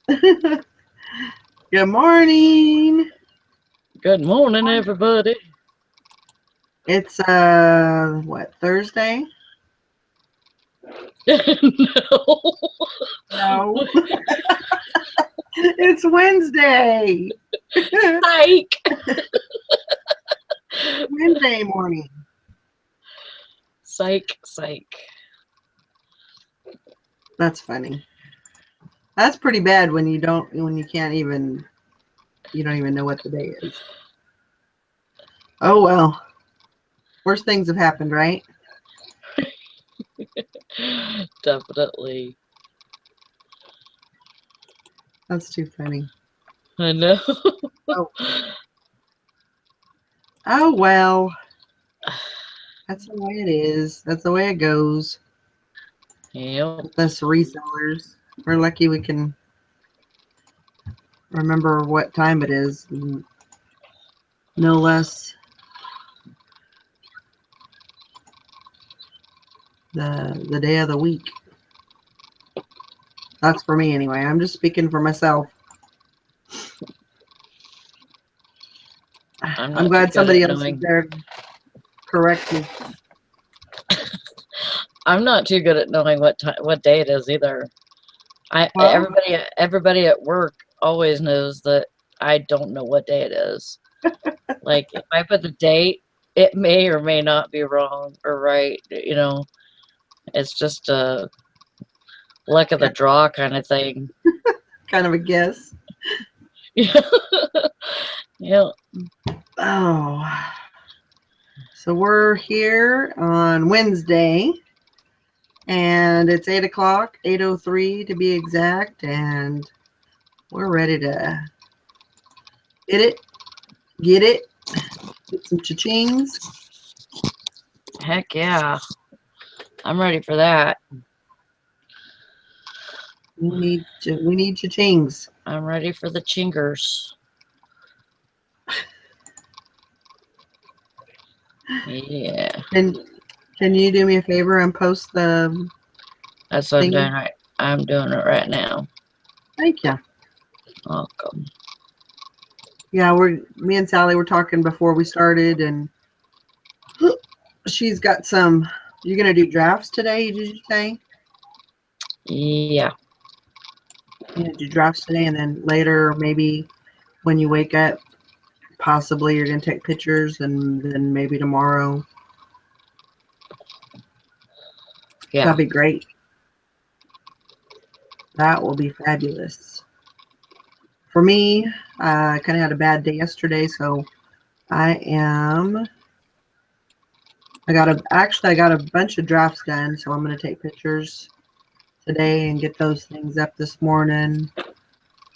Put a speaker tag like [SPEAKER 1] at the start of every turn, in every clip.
[SPEAKER 1] Good morning.
[SPEAKER 2] Good morning, everybody.
[SPEAKER 1] It's what, Thursday?
[SPEAKER 2] No.
[SPEAKER 1] No. It's Wednesday.
[SPEAKER 2] Psych.
[SPEAKER 1] Wednesday morning.
[SPEAKER 2] Psych, psych.
[SPEAKER 1] That's funny. That's pretty bad when you don't you don't even know what the day is. Oh well. Worst things have happened, right?
[SPEAKER 2] Definitely.
[SPEAKER 1] That's too funny.
[SPEAKER 2] I know.
[SPEAKER 1] Oh. Oh well. That's the way it is. That's the way it goes.
[SPEAKER 2] Yep.
[SPEAKER 1] With us resellers. We're lucky we can remember what time it is. No less the day of the week. That's for me anyway. I'm just speaking for myself.
[SPEAKER 2] I'm
[SPEAKER 1] I'm
[SPEAKER 2] not too
[SPEAKER 1] glad
[SPEAKER 2] good
[SPEAKER 1] somebody
[SPEAKER 2] at
[SPEAKER 1] else is
[SPEAKER 2] knowing.
[SPEAKER 1] there to correct me.
[SPEAKER 2] I'm not too good at knowing what day it is either. I
[SPEAKER 1] Well,
[SPEAKER 2] everybody at work always knows that I don't know what day it is. Like if I put the date, it may or may not be wrong or right. It's just a luck of the draw kind of thing.
[SPEAKER 1] kind of a guess.
[SPEAKER 2] Yeah. Yeah.
[SPEAKER 1] Oh, so we're here on Wednesday, and it's 8 o'clock, 8:03 to be exact, and we're ready to get it, get it, get some cha-chings.
[SPEAKER 2] Heck yeah. I'm ready for that.
[SPEAKER 1] We need cha-chings.
[SPEAKER 2] I'm ready for the chingers. Yeah.
[SPEAKER 1] Can you do me a favor and post the
[SPEAKER 2] That's what I'm
[SPEAKER 1] thingy?
[SPEAKER 2] doing right. I'm doing it right now.
[SPEAKER 1] Thank you.
[SPEAKER 2] Welcome.
[SPEAKER 1] Yeah, me and Sally were talking before we started, and she's got some. You're gonna do drafts today, did you say?
[SPEAKER 2] Yeah.
[SPEAKER 1] You're gonna do drafts today, and then later, maybe when you wake up, possibly you're gonna take pictures, and then maybe tomorrow.
[SPEAKER 2] Yeah.
[SPEAKER 1] That'd be great. That will be fabulous. For me, I kind of had a bad day yesterday, so I am. I got a bunch of drafts done, so I'm gonna take pictures today and get those things up this morning,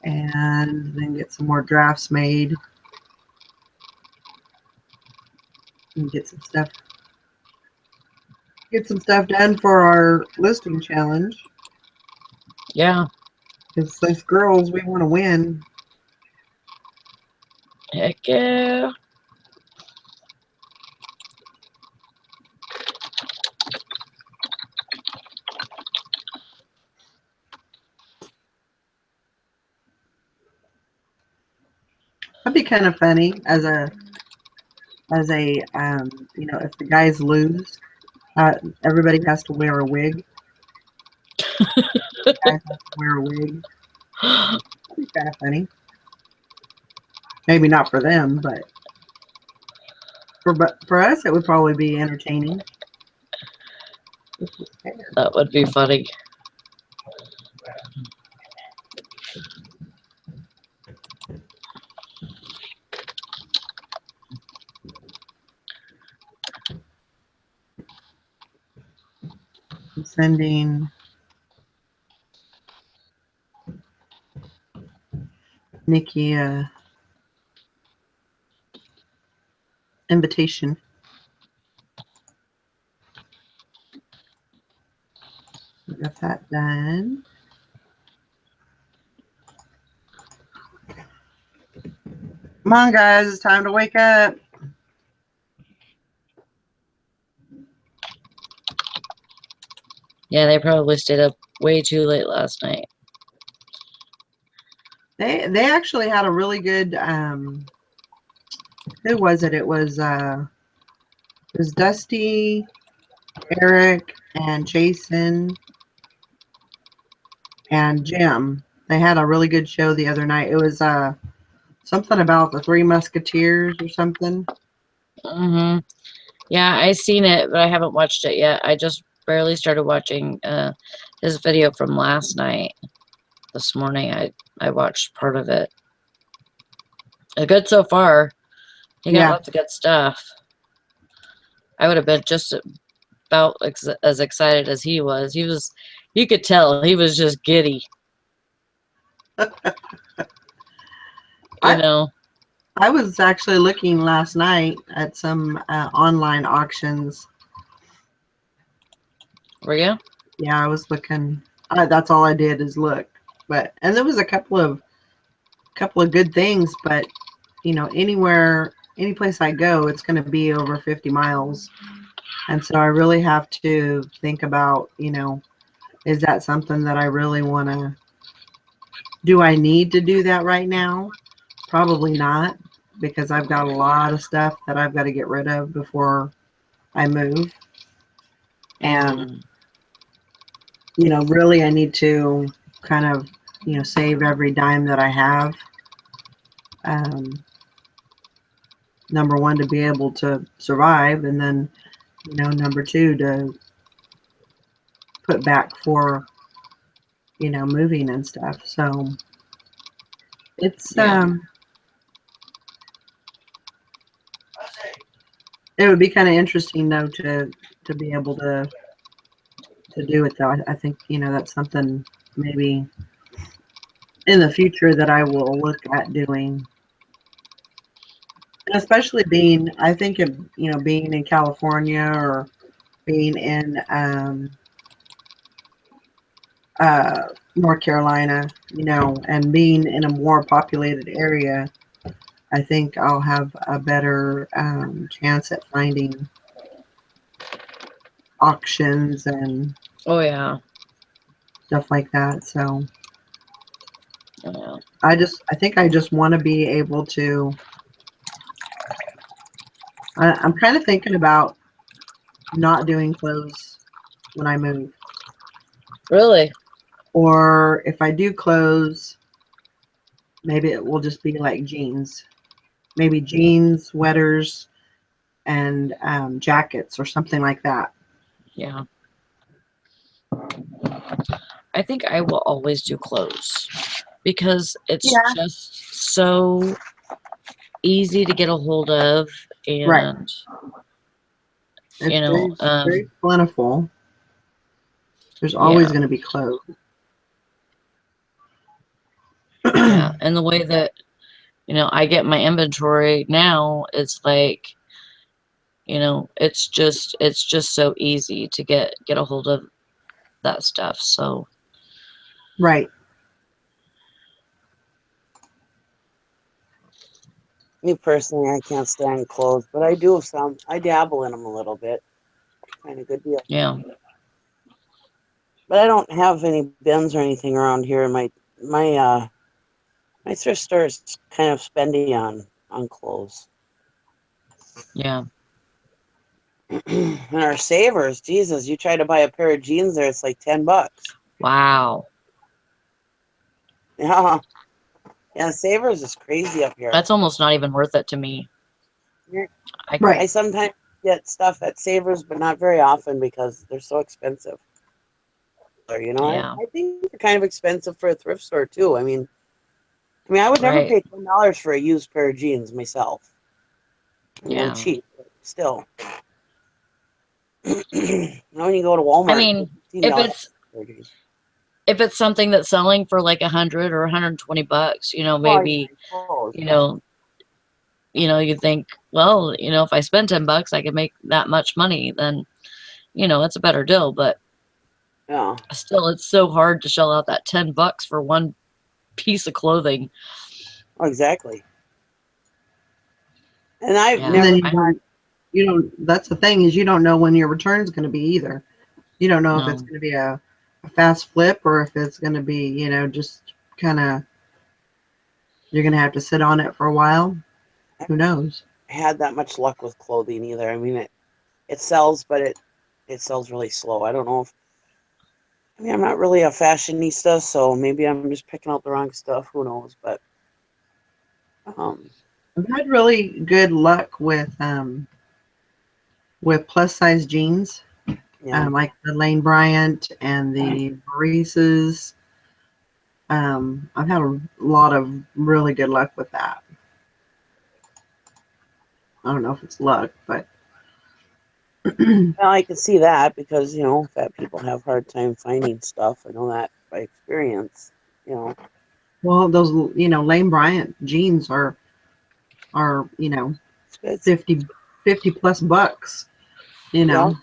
[SPEAKER 1] and then get some more drafts made and get some stuff done for our listing challenge.
[SPEAKER 2] Yeah.
[SPEAKER 1] Because those girls, we want to win.
[SPEAKER 2] Heck yeah.
[SPEAKER 1] That'd be kind of funny if the guys lose, everybody has to wear a wig. The guys have to wear a wig. That'd be kind of funny. Maybe not for them, but for us, it would probably be entertaining.
[SPEAKER 2] That would be funny.
[SPEAKER 1] I'm sending Nikki a invitation. We got that done. Come on, guys, it's time to wake up.
[SPEAKER 2] Yeah, they probably stayed up way too late last night.
[SPEAKER 1] They actually had a really good who was it? It was Dusty, Eric, and Jason and Jim. They had a really good show the other night. It was something about the Three Musketeers or something.
[SPEAKER 2] Mm-hmm. Yeah, I seen it, but I haven't watched it yet. I just barely started watching his video from last night. This morning, I watched part of it. Good so far. He got
[SPEAKER 1] Yeah.
[SPEAKER 2] lots of good stuff. I would have been just about as excited as he was. You could tell he was just giddy. You
[SPEAKER 1] I
[SPEAKER 2] know.
[SPEAKER 1] I was actually looking last night at some online auctions.
[SPEAKER 2] Were you?
[SPEAKER 1] Yeah, I was looking. That's all I did is look. And there was a couple of good things, but any place I go, it's going to be over 50 miles. And so I really have to think about, is that something that I really want to do? I need to do that right now? Probably not, because I've got a lot of stuff that I've got to get rid of before I move. And,
[SPEAKER 2] Mm.
[SPEAKER 1] really I need to kind of, save every dime that I have. Number one, to be able to survive, and then, number two, to put back for, moving and stuff. So it's,
[SPEAKER 2] Yeah.
[SPEAKER 1] it would be kind of interesting though to be able to do it though. I think, that's something maybe in the future that I will look at doing. And especially I think of, being in California or being in North Carolina, and being in a more populated area, I think I'll have a better chance at finding auctions and
[SPEAKER 2] Oh yeah.
[SPEAKER 1] stuff like that. So
[SPEAKER 2] Yeah.
[SPEAKER 1] I think I just want to be able to. I'm kind of thinking about not doing clothes when I move,
[SPEAKER 2] Really?
[SPEAKER 1] or if I do clothes, maybe it will just be like jeans, maybe jeans, sweaters, and jackets or something like that.
[SPEAKER 2] Yeah. I think I will always do clothes because it's
[SPEAKER 1] Yeah,
[SPEAKER 2] just so easy to get a hold of,
[SPEAKER 1] right.
[SPEAKER 2] and
[SPEAKER 1] It's very, very
[SPEAKER 2] um,
[SPEAKER 1] plentiful. There's always
[SPEAKER 2] yeah,
[SPEAKER 1] going to be clothes.
[SPEAKER 2] yeah. And the way that I get my inventory now, it's like, it's just so easy to get a hold of that stuff. So
[SPEAKER 1] Right.
[SPEAKER 3] Me personally, I can't stand clothes, but I do some. I dabble in them a little bit. Kind of good deal.
[SPEAKER 2] yeah,
[SPEAKER 3] But I don't have any bins or anything around here. My my thrift store is kind of spendy on clothes.
[SPEAKER 2] yeah.
[SPEAKER 3] And our savers, Jesus, you try to buy a pair of jeans there, it's like $10.
[SPEAKER 2] Wow,
[SPEAKER 3] Yeah, yeah, savers is crazy up here.
[SPEAKER 2] that's almost not even worth it to me.
[SPEAKER 3] Yeah.
[SPEAKER 2] I
[SPEAKER 1] Right.
[SPEAKER 3] I sometimes get stuff at Savers, but not very often because they're so expensive. Or,
[SPEAKER 2] Yeah,
[SPEAKER 3] I think they're kind of expensive for a thrift store too. I would never
[SPEAKER 2] right.
[SPEAKER 3] pay $10 for a used pair of jeans myself. They're
[SPEAKER 2] Yeah.
[SPEAKER 3] cheap, but still. When you go to
[SPEAKER 2] I
[SPEAKER 3] Walmart,
[SPEAKER 2] mean, if
[SPEAKER 3] $15
[SPEAKER 2] it's
[SPEAKER 3] for a jeans.
[SPEAKER 2] if it's something that's selling for like 100 or $120,
[SPEAKER 3] Well, yeah,
[SPEAKER 2] maybe,
[SPEAKER 3] I suppose,
[SPEAKER 2] you
[SPEAKER 3] yeah.
[SPEAKER 2] know, you think, well, if I spend $10, I could make that much money, then, it's a better deal. But
[SPEAKER 3] Yeah,
[SPEAKER 2] still, it's so hard to shell out that $10 for one piece of clothing.
[SPEAKER 3] oh, exactly. And I've
[SPEAKER 2] Yeah.
[SPEAKER 1] And then
[SPEAKER 3] never bought,
[SPEAKER 1] that's the thing, is you don't know when your return is going to be either. You don't know if it's
[SPEAKER 2] No.
[SPEAKER 1] going to be a fast flip or if it's going to be, just kind of you're gonna have to sit on it for a while. Who knows?
[SPEAKER 3] Had that much luck with clothing either. I mean, it sells, but it sells really slow. I don't know if I mean I'm not really a fashionista, so maybe I'm just picking out the wrong stuff. Who knows? But um,
[SPEAKER 1] I've had really good luck with plus size jeans,
[SPEAKER 3] yeah.
[SPEAKER 1] like the Lane Bryant and the Maurice's. I've had a lot of really good luck with that. I don't know if it's luck, but
[SPEAKER 3] Well, I can see that because fat people have hard time finding stuff. I know that by experience. You know,
[SPEAKER 1] well, those Lane Bryant jeans are
[SPEAKER 3] it's
[SPEAKER 1] 50 plus bucks. You
[SPEAKER 3] yeah.
[SPEAKER 1] know,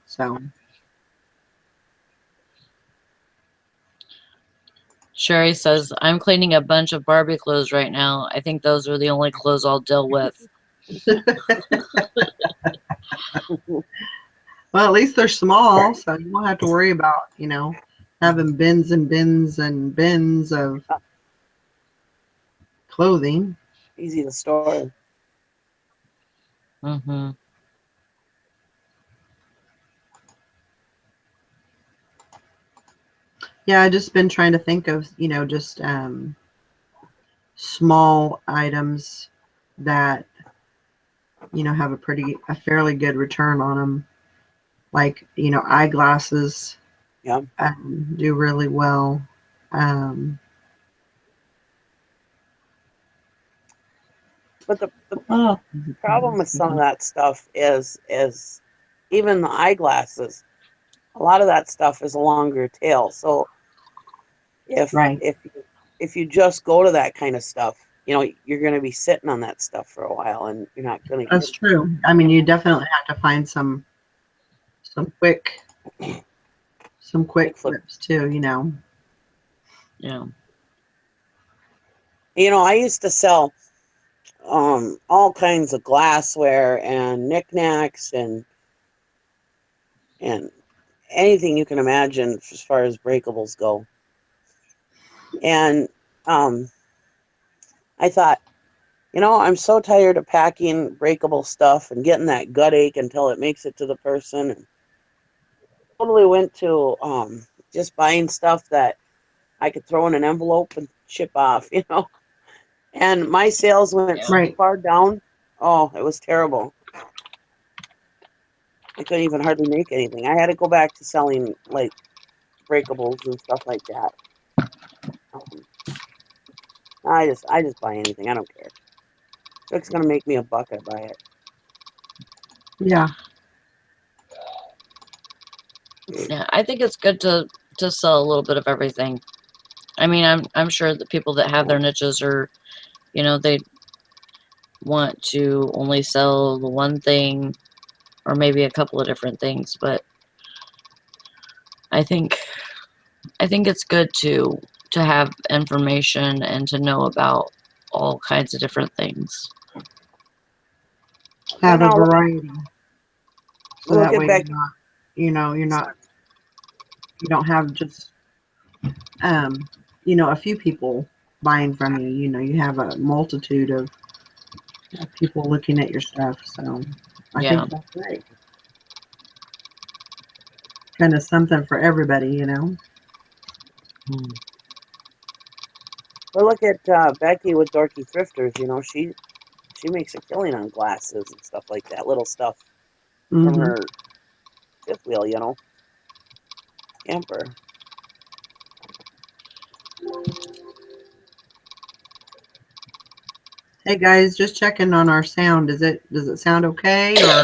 [SPEAKER 1] so
[SPEAKER 2] Sherry says, I'm cleaning a bunch of Barbie clothes right now. I think those are the only clothes I'll deal with.
[SPEAKER 1] well, at least they're small, so you won't have to worry about having bins and bins and bins of clothing.
[SPEAKER 3] Easy to store.
[SPEAKER 2] Mm-hmm.
[SPEAKER 1] Yeah, I just been trying to think of just small items that have a fairly good return on them, like eyeglasses
[SPEAKER 3] Yeah.
[SPEAKER 1] do really well. um
[SPEAKER 3] But the
[SPEAKER 1] oh,
[SPEAKER 3] problem with some of that stuff is even the eyeglasses. A lot of that stuff is a longer tail. So if
[SPEAKER 1] right,
[SPEAKER 3] if if you just go to that kind of stuff, you're going to be sitting on that stuff for a while, and you're not going to get
[SPEAKER 1] that's true. I mean, you definitely have to find some quick some quick
[SPEAKER 3] quick flip.
[SPEAKER 1] flips too.
[SPEAKER 2] Yeah.
[SPEAKER 3] I used to sell all kinds of glassware and knickknacks and anything you can imagine as far as breakables go. And um, I thought, I'm so tired of packing breakable stuff and getting that gut ache until it makes it to the person. And totally went to just buying stuff that I could throw in an envelope and ship off, And my sales went
[SPEAKER 2] Yeah.
[SPEAKER 3] so
[SPEAKER 1] Right.
[SPEAKER 3] far down. Oh, it was terrible. I couldn't even hardly make anything. I had to go back to selling like breakables and stuff like that. Um, I just buy anything. I don't care. If it's gonna make me a buck, I buy it.
[SPEAKER 1] Yeah.
[SPEAKER 2] Yeah. I think it's good to sell a little bit of everything. I mean, I'm sure the people that have their niches are, they want to only sell the one thing or maybe a couple of different things, but I think it's good to have information and to know about all kinds of different things.
[SPEAKER 3] But
[SPEAKER 1] Have a
[SPEAKER 3] now
[SPEAKER 1] variety, so
[SPEAKER 3] look
[SPEAKER 1] that
[SPEAKER 3] at
[SPEAKER 1] way
[SPEAKER 3] Becky.
[SPEAKER 1] you're not you don't have just um a few people buying from you. You have a multitude of people looking at your stuff. So I
[SPEAKER 2] Yeah.
[SPEAKER 1] think that's great. Kind of something for everybody.
[SPEAKER 2] Hmm.
[SPEAKER 3] But look at Becky with Dorky Thrifters. She makes a killing on glasses and stuff like that. Little stuff from
[SPEAKER 1] Hmm.
[SPEAKER 3] her fifth wheel, camper.
[SPEAKER 1] Hey guys, just checking on our sound. Does it sound okay? Or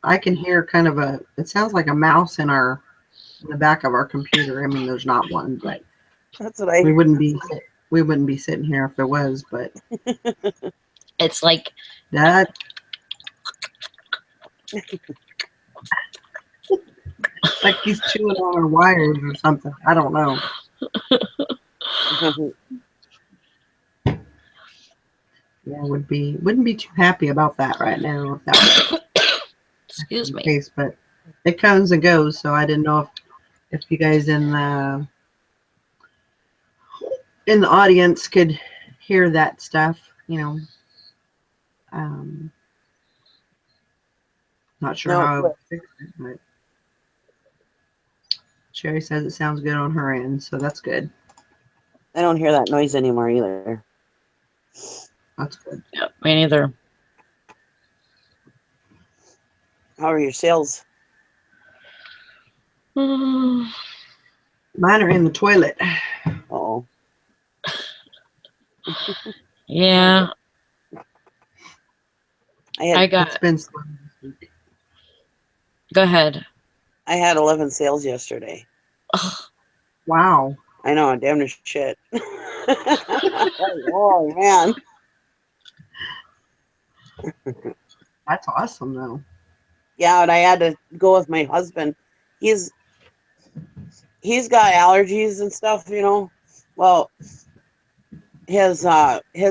[SPEAKER 1] I can hear kind of it sounds like a mouse in the back of our computer. I mean, there's not one, but
[SPEAKER 3] That's what I
[SPEAKER 1] we
[SPEAKER 3] hear.
[SPEAKER 1] wouldn't be we wouldn't be sitting here if there was. But
[SPEAKER 2] It's like,
[SPEAKER 1] that like he's chewing on our wires or something. I don't know. Yeah, wouldn't be too happy about that right now if that was
[SPEAKER 2] excuse
[SPEAKER 1] the
[SPEAKER 2] me.
[SPEAKER 1] case. But it comes and goes, so I didn't know if you guys in in the audience could hear that stuff, you know. Um, Not sure
[SPEAKER 3] No,
[SPEAKER 1] how I would fix it, but Sherry says it sounds good on her end, so that's good.
[SPEAKER 3] I don't hear that noise anymore either.
[SPEAKER 1] That's good.
[SPEAKER 2] Yep, me neither.
[SPEAKER 3] How are your sales?
[SPEAKER 1] Mine are in the toilet.
[SPEAKER 3] Oh,
[SPEAKER 2] Yeah,
[SPEAKER 3] I had
[SPEAKER 2] I
[SPEAKER 1] It's
[SPEAKER 2] got.
[SPEAKER 1] been slow this week.
[SPEAKER 2] Go ahead.
[SPEAKER 3] 11 sales yesterday.
[SPEAKER 2] Ugh,
[SPEAKER 1] Wow,
[SPEAKER 3] I know, damn near shit. Oh man.
[SPEAKER 1] that's awesome though.
[SPEAKER 3] Yeah, and I had to go with my husband. He's got allergies and stuff, you know. Well, his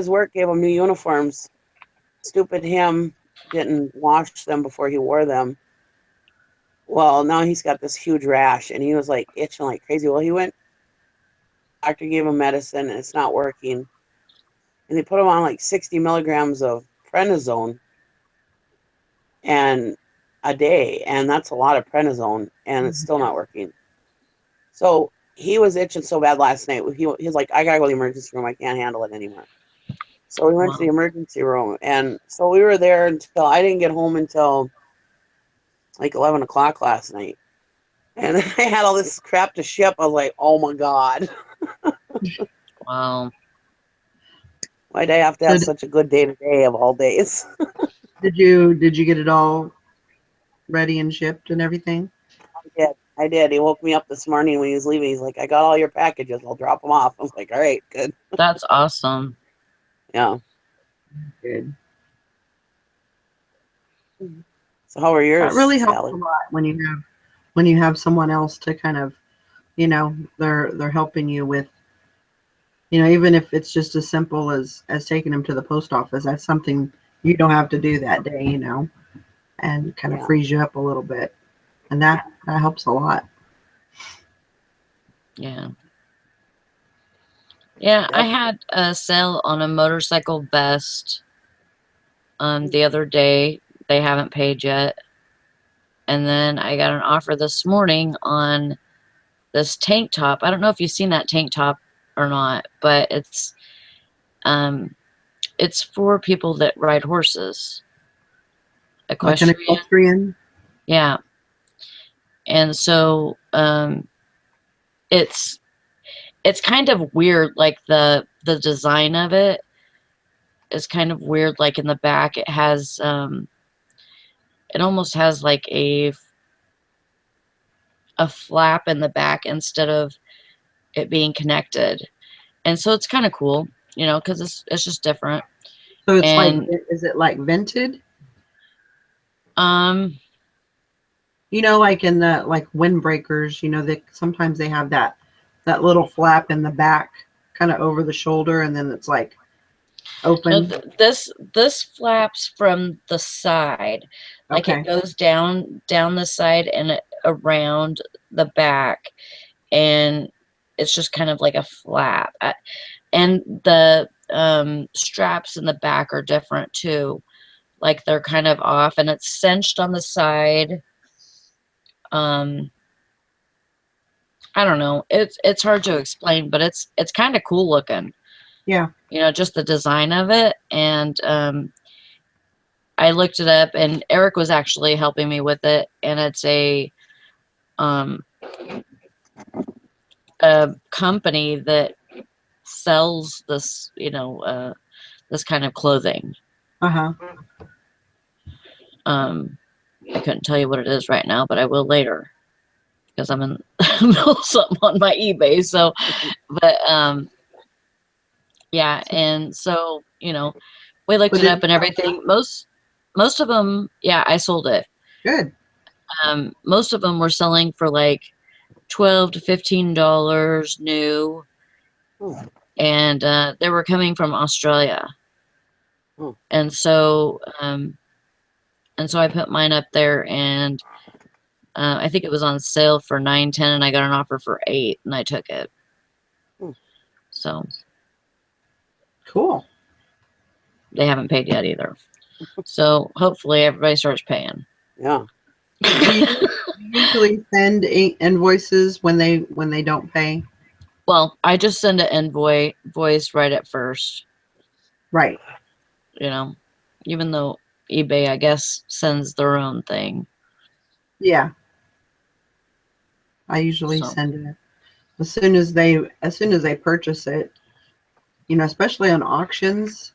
[SPEAKER 3] work gave him new uniforms. Stupid him didn't wash them before he wore them. Well, now he's got this huge rash and he was like itching like crazy. Well, he went, doctor gave him medicine and it's not working. And they put him on like 60 milligrams of prednisone and a day, and that's a lot of prednisone, and it's still not working. So he was itching so bad last night. He was like, I gotta go to the emergency room. I can't handle it anymore. So we went to the
[SPEAKER 2] wow.
[SPEAKER 3] emergency room, and so we were there until I didn't get home until like 11 o'clock last night. And I had all this crap to ship. I was like, oh my God,
[SPEAKER 2] Wow.
[SPEAKER 3] why'd I have to
[SPEAKER 1] So
[SPEAKER 3] have such a good day today of all days?
[SPEAKER 1] did you get it all ready and shipped and everything?
[SPEAKER 3] I did. He woke me up this morning when he was leaving. He's like, I got all your packages. I'll drop them off. I was like, all right, good.
[SPEAKER 2] That's awesome.
[SPEAKER 3] Yeah.
[SPEAKER 1] Good.
[SPEAKER 3] So how are
[SPEAKER 1] That
[SPEAKER 3] yours,
[SPEAKER 1] really helps a
[SPEAKER 3] Sally?
[SPEAKER 1] lot when you have someone else to kind of, you know, they're helping you with, you know, even if it's just as simple as taking them to the post office. That's something you don't have to do that day, you know, and kind of
[SPEAKER 3] Yeah.
[SPEAKER 1] frees you up a little bit, and that helps a lot.
[SPEAKER 2] Yeah. Yeah, I
[SPEAKER 3] Yep.
[SPEAKER 2] had a sale on a motorcycle vest the other day. They haven't paid yet. And then I got an offer this morning on this tank top. I don't know if you've seen that tank top or not, but it's for people that ride horses.
[SPEAKER 1] Like an
[SPEAKER 2] Equestrian.
[SPEAKER 1] equestrian.
[SPEAKER 2] Yeah. And so it's kind of weird, like the design of it is kind of weird. Like in the back it has it almost has like a flap in the back instead of it being connected. And so it's kind of cool, you know, because it's just different.
[SPEAKER 1] So it's like,
[SPEAKER 2] And
[SPEAKER 1] is it like vented?
[SPEAKER 2] um
[SPEAKER 1] You know, like in the like windbreakers, you know, they sometimes they have that little flap in the back, kind of over the shoulder, and then it's like
[SPEAKER 2] no,
[SPEAKER 1] open.
[SPEAKER 2] this flaps from the side, like it
[SPEAKER 1] Okay.
[SPEAKER 2] goes down the side and around the back, and it's just kind of like a flap. And the straps in the back are different too, like they're kind of off, and it's cinched on the side. um I don't know, it's hard to explain, but it's kind of cool looking,
[SPEAKER 1] Yeah.
[SPEAKER 2] you know, just the design of it. And I looked it up, and Eric was actually helping me with it, and it's um a company that sells this, you know, this kind of clothing.
[SPEAKER 1] Uh-huh.
[SPEAKER 2] I couldn't tell you what it is right now, but I will later because I'm in the middle of something on my eBay. So, but yeah, and so, you know, we looked
[SPEAKER 1] But
[SPEAKER 2] it
[SPEAKER 1] did
[SPEAKER 2] up
[SPEAKER 1] you
[SPEAKER 2] and everything. Most of them, yeah, I sold it.
[SPEAKER 1] good.
[SPEAKER 2] Most of them were selling for like $12 to $15 new,
[SPEAKER 3] Hmm.
[SPEAKER 2] and they were coming from Australia.
[SPEAKER 3] Hmm.
[SPEAKER 2] And so I put mine up there, and I think it was on sale for $9.10, and I got an offer for $8, and I took it.
[SPEAKER 3] Hmm.
[SPEAKER 2] So
[SPEAKER 1] Cool.
[SPEAKER 2] they haven't paid yet either. So hopefully everybody starts paying.
[SPEAKER 3] Yeah.
[SPEAKER 1] You usually send invoices when they don't pay.
[SPEAKER 2] Well, I just send an invoice right at first,
[SPEAKER 1] Right.
[SPEAKER 2] you know, even though eBay, I guess, sends their own thing.
[SPEAKER 1] Yeah. I usually
[SPEAKER 2] So,
[SPEAKER 1] send it as soon as they purchase it. You know, especially on auctions.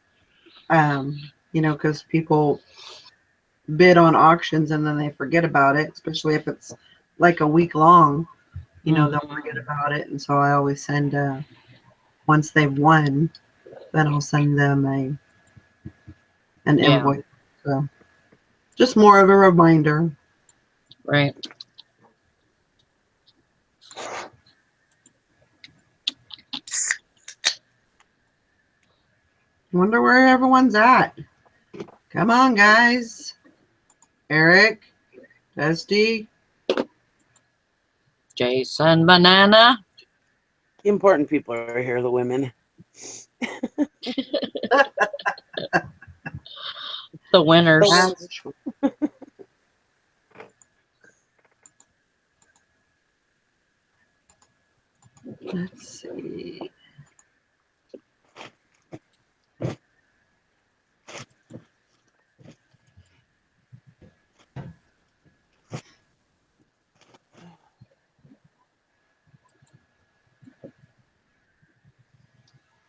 [SPEAKER 1] You know, because people bid on auctions and then they forget about it, especially if it's like a week long. You know, they'll forget about it, and so I always send once they've won, then I'll send them an
[SPEAKER 2] yeah,
[SPEAKER 1] invoice. So just more of a reminder.
[SPEAKER 2] right.
[SPEAKER 1] Wonder where everyone's at. Come on, guys. Eric, Dusty.
[SPEAKER 2] Jason Banana.
[SPEAKER 3] The important people are here, the women.
[SPEAKER 2] The winners.
[SPEAKER 1] That's, let's see.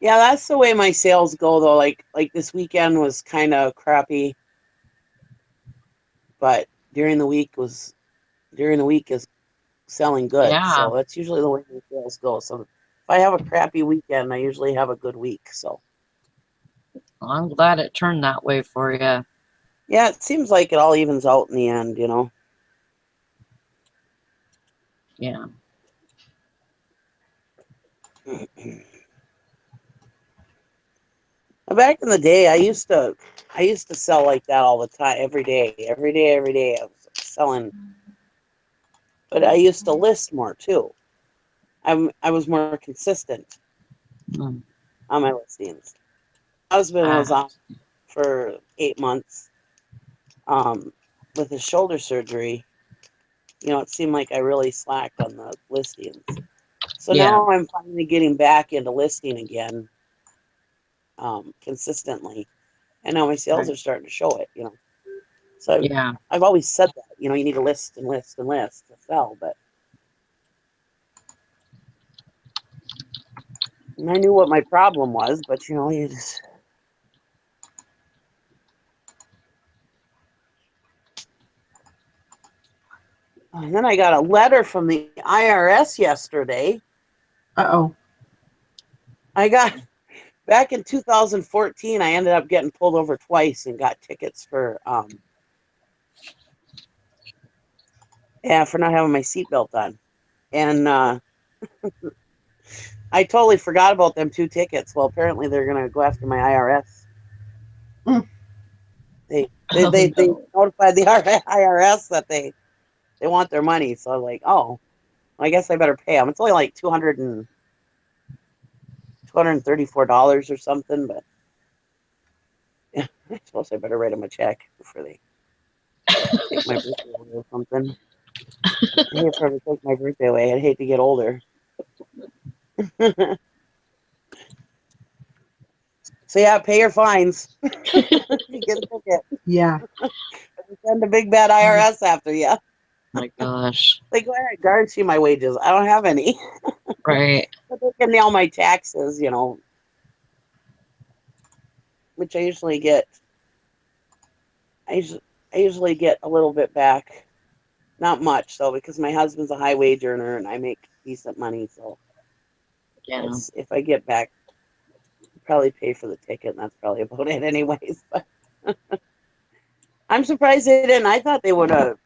[SPEAKER 3] Yeah, that's the way my sales go though. Like this weekend was kind of crappy, but during the week is selling good.
[SPEAKER 2] Yeah.
[SPEAKER 3] So that's usually the way my sales go. So if I have a crappy weekend, I usually have a good week. So
[SPEAKER 2] Well, I'm glad it turned that way for you.
[SPEAKER 3] yeah, it seems like it all evens out in the end, you know.
[SPEAKER 2] Yeah.
[SPEAKER 3] Back in the day, I used to sell like that all the time, every day, every day, every day. I was selling, but I used to list more too. I was more consistent
[SPEAKER 2] Mm.
[SPEAKER 3] on my listings. My husband was
[SPEAKER 2] Ah,
[SPEAKER 3] on for 8 months with his shoulder surgery. You know, it seemed like I really slacked on the listings. So
[SPEAKER 2] yeah.
[SPEAKER 3] now I'm finally getting back into listing again consistently. And now my sales
[SPEAKER 2] Right.
[SPEAKER 3] are starting to show it, you know. So
[SPEAKER 2] Yeah.
[SPEAKER 3] I've always said that, you know, you need to list and list and list to sell. But and I knew what my problem was, but you know, you just. And then I got a letter from the IRS yesterday.
[SPEAKER 1] Uh-oh.
[SPEAKER 3] I got back in 2014. I ended up getting pulled over twice and got tickets for for not having my seatbelt on. And I totally forgot about them 2 tickets. Well, apparently they're gonna go after my IRS.
[SPEAKER 1] Mm.
[SPEAKER 3] They notified the IRS that they want their money. So I was like, oh, I guess I better pay them. It's only like $234 or something, but yeah, I suppose I better write them a check before they take my birthday away or something. I hate for them to take my birthday away. I'd hate to get older. So yeah, pay your fines. You get a ticket.
[SPEAKER 1] Yeah.
[SPEAKER 3] Send a big bad IRS after you.
[SPEAKER 2] My gosh.
[SPEAKER 3] They go ahead, garnish my wages. I don't have any.
[SPEAKER 2] Right.
[SPEAKER 3] But they can nail my taxes, you know, which I usually get. I usually get a little bit back. Not much though, because my husband's a high wage earner and I make decent money. So
[SPEAKER 2] Yeah.
[SPEAKER 3] it's if I get back, I'll probably pay for the ticket, and that's probably about it, anyways. But I'm surprised they didn't. I thought they would have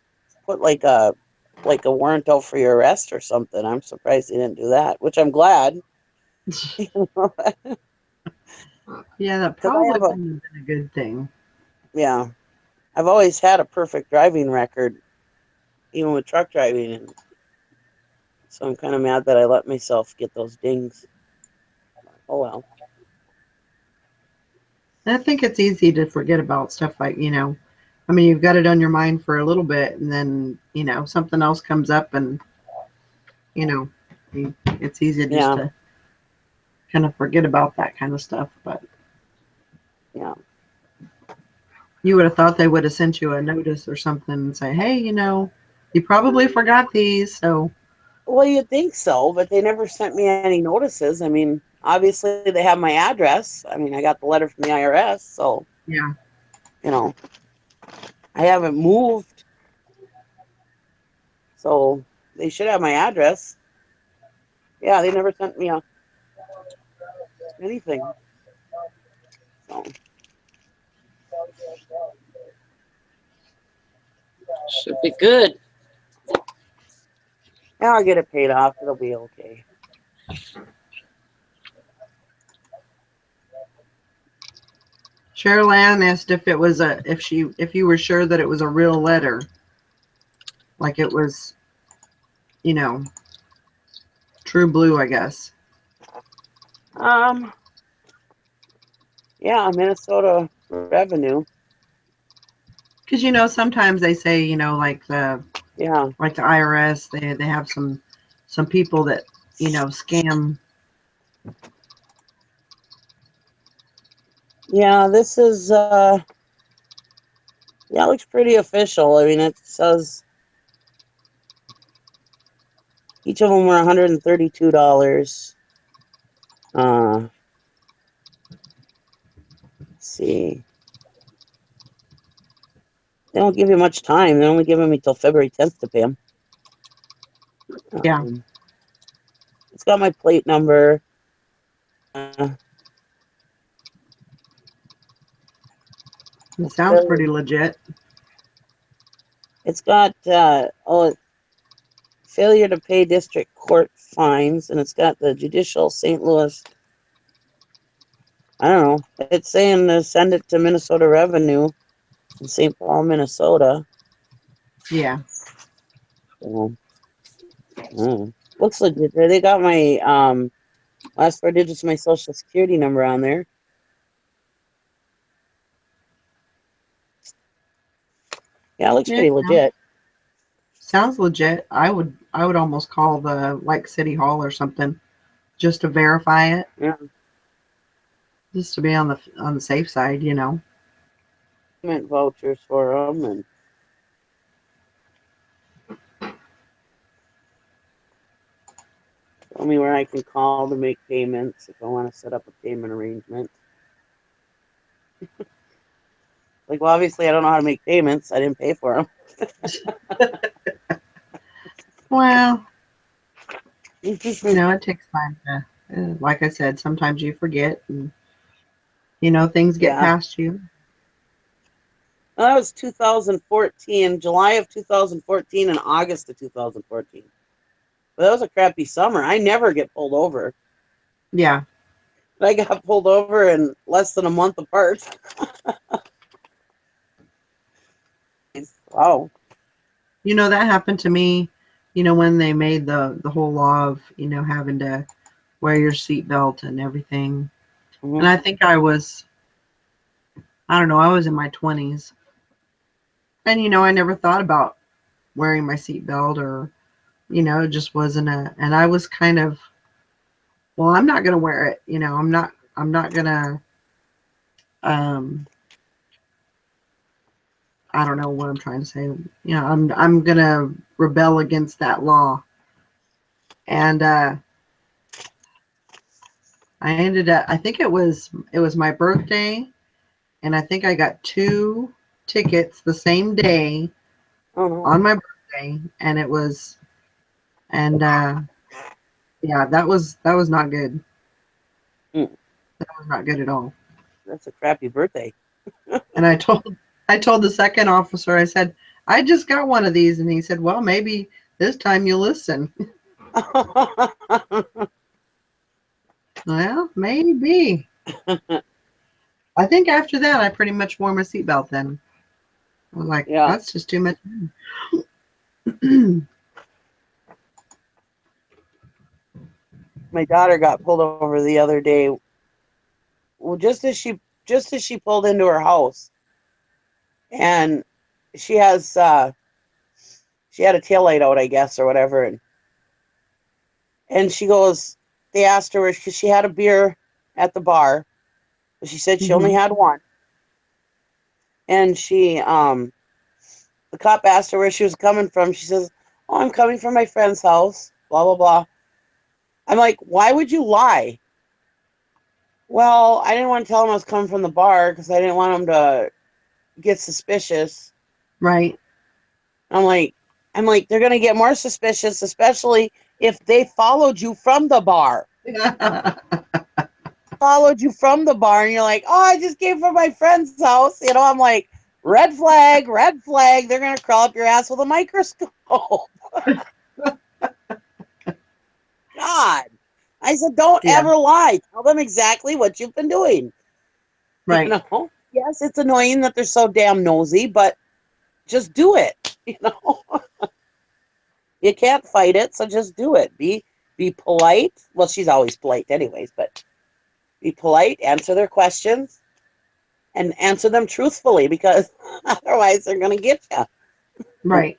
[SPEAKER 3] put like a warrant out for your arrest or something. I'm surprised they didn't do that, which I'm glad. Because
[SPEAKER 1] Yeah, that
[SPEAKER 3] I
[SPEAKER 1] probably
[SPEAKER 3] have a
[SPEAKER 1] wouldn't have been a good thing.
[SPEAKER 3] yeah, I've always had a perfect driving record, even with truck driving, and so I'm kind of mad that I let myself get those dings. Oh well.
[SPEAKER 1] And I think it's easy to forget about stuff like, I mean, you've got it on your mind for a little bit and then, something else comes up and, you know, it's easy just
[SPEAKER 3] Yeah.
[SPEAKER 1] to kind of forget about that kind of stuff. But
[SPEAKER 3] Yeah.
[SPEAKER 1] you would have thought they would have sent you a notice or something and say, hey, you probably forgot these. So,
[SPEAKER 3] Well, you'd think so, but they never sent me any notices. I mean, obviously they have my address. I mean, I got the letter from the IRS, so
[SPEAKER 1] yeah.
[SPEAKER 3] you know, I haven't moved, so they should have my address. Yeah, they never sent me anything. So
[SPEAKER 2] Should be good.
[SPEAKER 3] yeah, I'll get it paid off. It'll be okay.
[SPEAKER 1] Cheryl Ann asked if you were sure that it was a real letter, like it was, you know, true blue, I guess.
[SPEAKER 3] Um, yeah, Minnesota revenue.
[SPEAKER 1] Because sometimes they say,
[SPEAKER 3] Yeah,
[SPEAKER 1] like the IRS, they have some people that scam.
[SPEAKER 3] yeah. This is yeah, it looks pretty official. I mean, it says each of them were $132. Let's see. They don't give you much time. They're only giving me till February 10th to pay them.
[SPEAKER 1] Yeah,
[SPEAKER 3] It's got my plate number.
[SPEAKER 1] it
[SPEAKER 3] It's
[SPEAKER 1] sounds pretty legit.
[SPEAKER 3] got failure to pay district court fines, and it's got the judicial St. Louis. I don't know. It's saying to send it to Minnesota Revenue in St. Paul, Minnesota.
[SPEAKER 1] Yeah.
[SPEAKER 3] So, looks legit. They got my last 4 digits of my social security number on there. Yeah, it looks
[SPEAKER 1] Yeah,
[SPEAKER 3] pretty legit.
[SPEAKER 1] sounds legit. I would almost call the like city hall or something just to verify it,
[SPEAKER 3] Yeah,
[SPEAKER 1] just to be on the safe side.
[SPEAKER 3] payment vouchers for them, and tell me where I can call to make payments if I want to set up a payment arrangement. Like, well, obviously, I don't know how to make payments. I didn't pay for them.
[SPEAKER 1] Well, it takes time to, like I said, sometimes you forget and, things get
[SPEAKER 3] Yeah.
[SPEAKER 1] past you.
[SPEAKER 3] Well, that was 2014, July of 2014 and August of 2014. But that was a crappy summer. I never get pulled over.
[SPEAKER 1] Yeah.
[SPEAKER 3] But I got pulled over in less than a month apart. Wow.
[SPEAKER 1] That happened to me, when they made the whole law of, having to wear your seatbelt and everything. And I think I don't know, I was in my 20s. And, I never thought about wearing my seatbelt or, it just wasn't and I was kind of, well, I'm not going to wear it. I'm not going to, um, I don't know what I'm trying to say. I'm going to rebel against that law. And, I ended up, I think it was my birthday, and I think I got 2 tickets the same day
[SPEAKER 3] Oh no.
[SPEAKER 1] on my birthday, and yeah, that was not good.
[SPEAKER 3] Mm,
[SPEAKER 1] That was not good at all.
[SPEAKER 3] that's a crappy birthday.
[SPEAKER 1] And I told the second officer, I said, I just got one of these, and he said, well, maybe this time you'll listen. Well, maybe. I think after that, I pretty much wore my seatbelt then. I was like,
[SPEAKER 3] Yeah.
[SPEAKER 1] that's just too much.
[SPEAKER 3] My daughter got pulled over the other day. Well, just as she pulled into her house, and she has she had a taillight out, I guess, or whatever, and she goes. They asked her because she had a beer at the bar, but she said she only
[SPEAKER 1] Mhm.
[SPEAKER 3] had one, and the cop asked her where she was coming from. She says, "Oh, I'm coming from my friend's house." Blah blah blah. I'm like, why would you lie? Well, I didn't want to tell him I was coming from the bar because I didn't want him to get suspicious.
[SPEAKER 1] Right.
[SPEAKER 3] I'm like, they're gonna get more suspicious, especially if they followed you from the bar. Followed you from the bar, and you're like, oh, I just came from my friend's house. You know, I'm like, red flag, red flag. They're gonna crawl up your ass with a microscope. God. I said, don't
[SPEAKER 1] Yeah.
[SPEAKER 3] ever lie. Tell them exactly what you've been doing.
[SPEAKER 1] Right.
[SPEAKER 3] You know? Yes, it's annoying that they're so damn nosy, but just do it. You know? You can't fight it, so just do it. Be polite. Well, she's always polite anyways, but be polite, answer their questions, and answer them truthfully because otherwise they're gonna get you.
[SPEAKER 1] Right.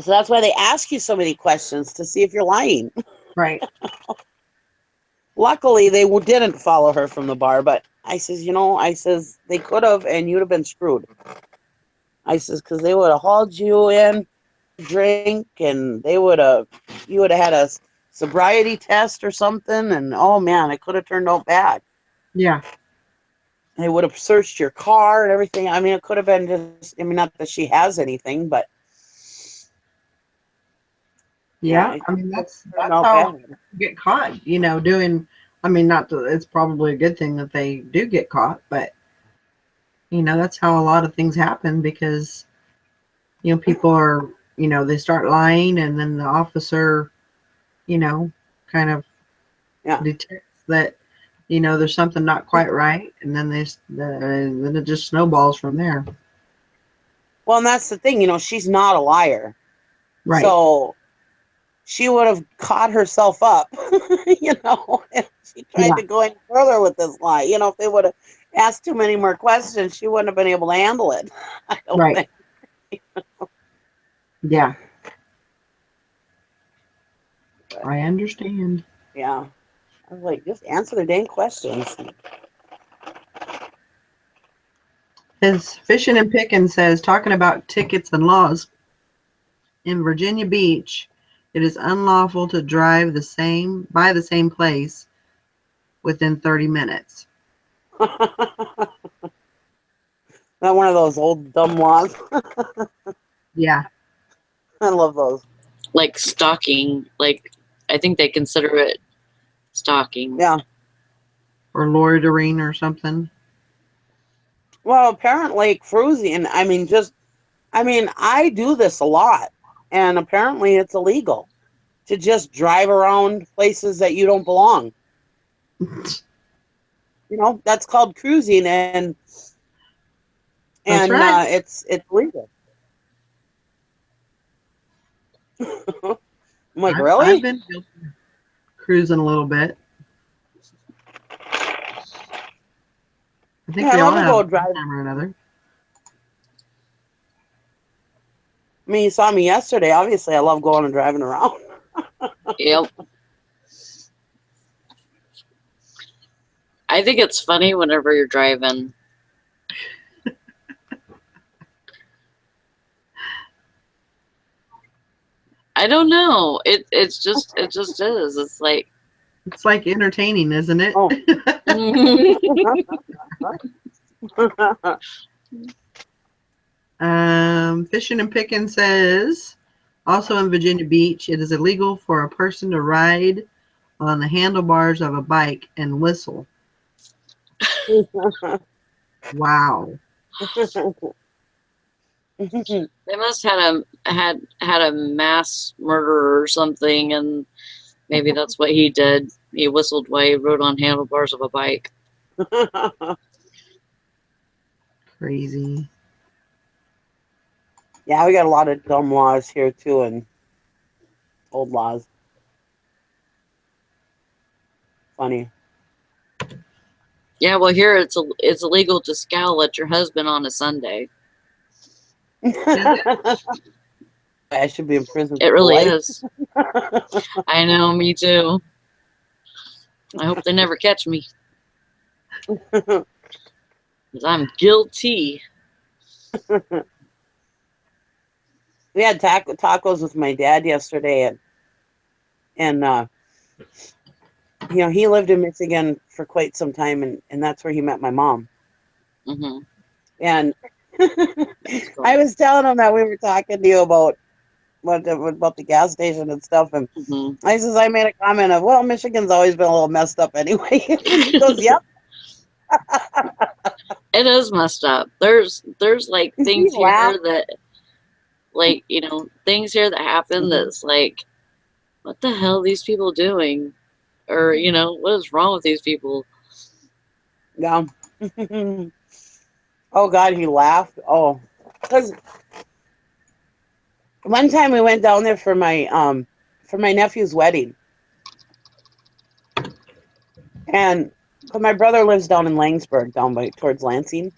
[SPEAKER 3] So that's why they ask you so many questions to see if you're lying.
[SPEAKER 1] Right.
[SPEAKER 3] Luckily, they didn't follow her from the bar, but I says, they could have, and you'd have been screwed. I says, because they would have hauled you in, drink, and you would have had a sobriety test or something, and oh man, it could have turned out bad.
[SPEAKER 1] Yeah.
[SPEAKER 3] They would have searched your car and everything. I mean, it could have been just, I mean, not that she has anything, but
[SPEAKER 1] Yeah.
[SPEAKER 3] it
[SPEAKER 1] I mean,
[SPEAKER 3] could
[SPEAKER 1] that's
[SPEAKER 3] have turned
[SPEAKER 1] that's
[SPEAKER 3] out
[SPEAKER 1] how
[SPEAKER 3] bad.
[SPEAKER 1] you get caught, doing, I mean, not that it's probably a good thing that they do get caught, but that's how a lot of things happen because, people are, they start lying and then the officer, kind of
[SPEAKER 3] Yeah.
[SPEAKER 1] detects that, there's something not quite right. And then then it just snowballs from there.
[SPEAKER 3] Well, and that's the thing, she's not a liar.
[SPEAKER 1] Right.
[SPEAKER 3] So she would have caught herself up, if she tried
[SPEAKER 1] Yeah.
[SPEAKER 3] to go any further with this lie. If they would have asked too many more questions, she wouldn't have been able to handle it. I don't
[SPEAKER 1] Right.
[SPEAKER 3] think.
[SPEAKER 1] Yeah.
[SPEAKER 3] But,
[SPEAKER 1] I understand.
[SPEAKER 3] yeah. I was like, just answer the dang questions.
[SPEAKER 1] His Fishing and Picking says, talking about tickets and laws. In Virginia Beach, it is unlawful to drive by the same place within 30 minutes.
[SPEAKER 3] Not one of those old dumb laws.
[SPEAKER 1] Yeah.
[SPEAKER 3] I love those.
[SPEAKER 2] Like stalking, I think they consider it stalking.
[SPEAKER 3] Yeah.
[SPEAKER 1] Or loitering or something.
[SPEAKER 3] Well, apparently cruising, I do this a lot. And apparently it's illegal to just drive around places that you don't belong. That's called cruising, and
[SPEAKER 1] That's right.
[SPEAKER 3] it's legal. I'm like,
[SPEAKER 1] I've
[SPEAKER 3] really?
[SPEAKER 1] been guilty of cruising a little bit. I think
[SPEAKER 3] Yeah, I
[SPEAKER 1] we
[SPEAKER 3] love
[SPEAKER 1] all
[SPEAKER 3] to
[SPEAKER 1] have
[SPEAKER 3] go
[SPEAKER 1] at one
[SPEAKER 3] drive.
[SPEAKER 1] time or another.
[SPEAKER 3] I mean, you saw me yesterday. Obviously, I love going and driving around.
[SPEAKER 2] Yep. I think it's funny whenever you're driving. I don't know. It just is. It's like
[SPEAKER 1] It's like entertaining, isn't it?
[SPEAKER 3] Oh.
[SPEAKER 1] Fishing and Picking says, also in Virginia Beach, it is illegal for a person to ride on the handlebars of a bike and whistle. Wow.
[SPEAKER 2] they must had a mass murder or something, and maybe that's what he did. He whistled while he rode on handlebars of a bike.
[SPEAKER 1] Crazy.
[SPEAKER 3] Yeah, we got a lot of dumb laws here too, and old laws. Funny.
[SPEAKER 2] Yeah, well, here it's illegal to scowl at your husband on a Sunday.
[SPEAKER 3] I should be in prison
[SPEAKER 2] It
[SPEAKER 3] for
[SPEAKER 2] really
[SPEAKER 3] life.
[SPEAKER 2] is. I know, me too. I hope they never catch me. 'Cause I'm guilty.
[SPEAKER 3] We had tacos with my dad yesterday, and he lived in Michigan for quite some time, and that's where he met my mom.
[SPEAKER 2] Hmm.
[SPEAKER 3] And
[SPEAKER 2] That's cool.
[SPEAKER 3] I was telling him that we were talking to you about the gas station and stuff, and
[SPEAKER 2] Hmm.
[SPEAKER 3] I made a comment of, well, Michigan's always been a little messed up anyway. And he goes, yep.
[SPEAKER 2] It is messed up. There's like
[SPEAKER 3] He
[SPEAKER 2] things here
[SPEAKER 3] laughed.
[SPEAKER 2] that, like, things here that happen
[SPEAKER 3] Mhm.
[SPEAKER 2] that's like, what the hell are these people doing? Or, what is wrong with these people?
[SPEAKER 3] Yeah. Oh God, he laughed. Oh, because one time we went down there for my nephew's wedding, and 'cause my brother lives down in Langsburg, down by towards Lansing,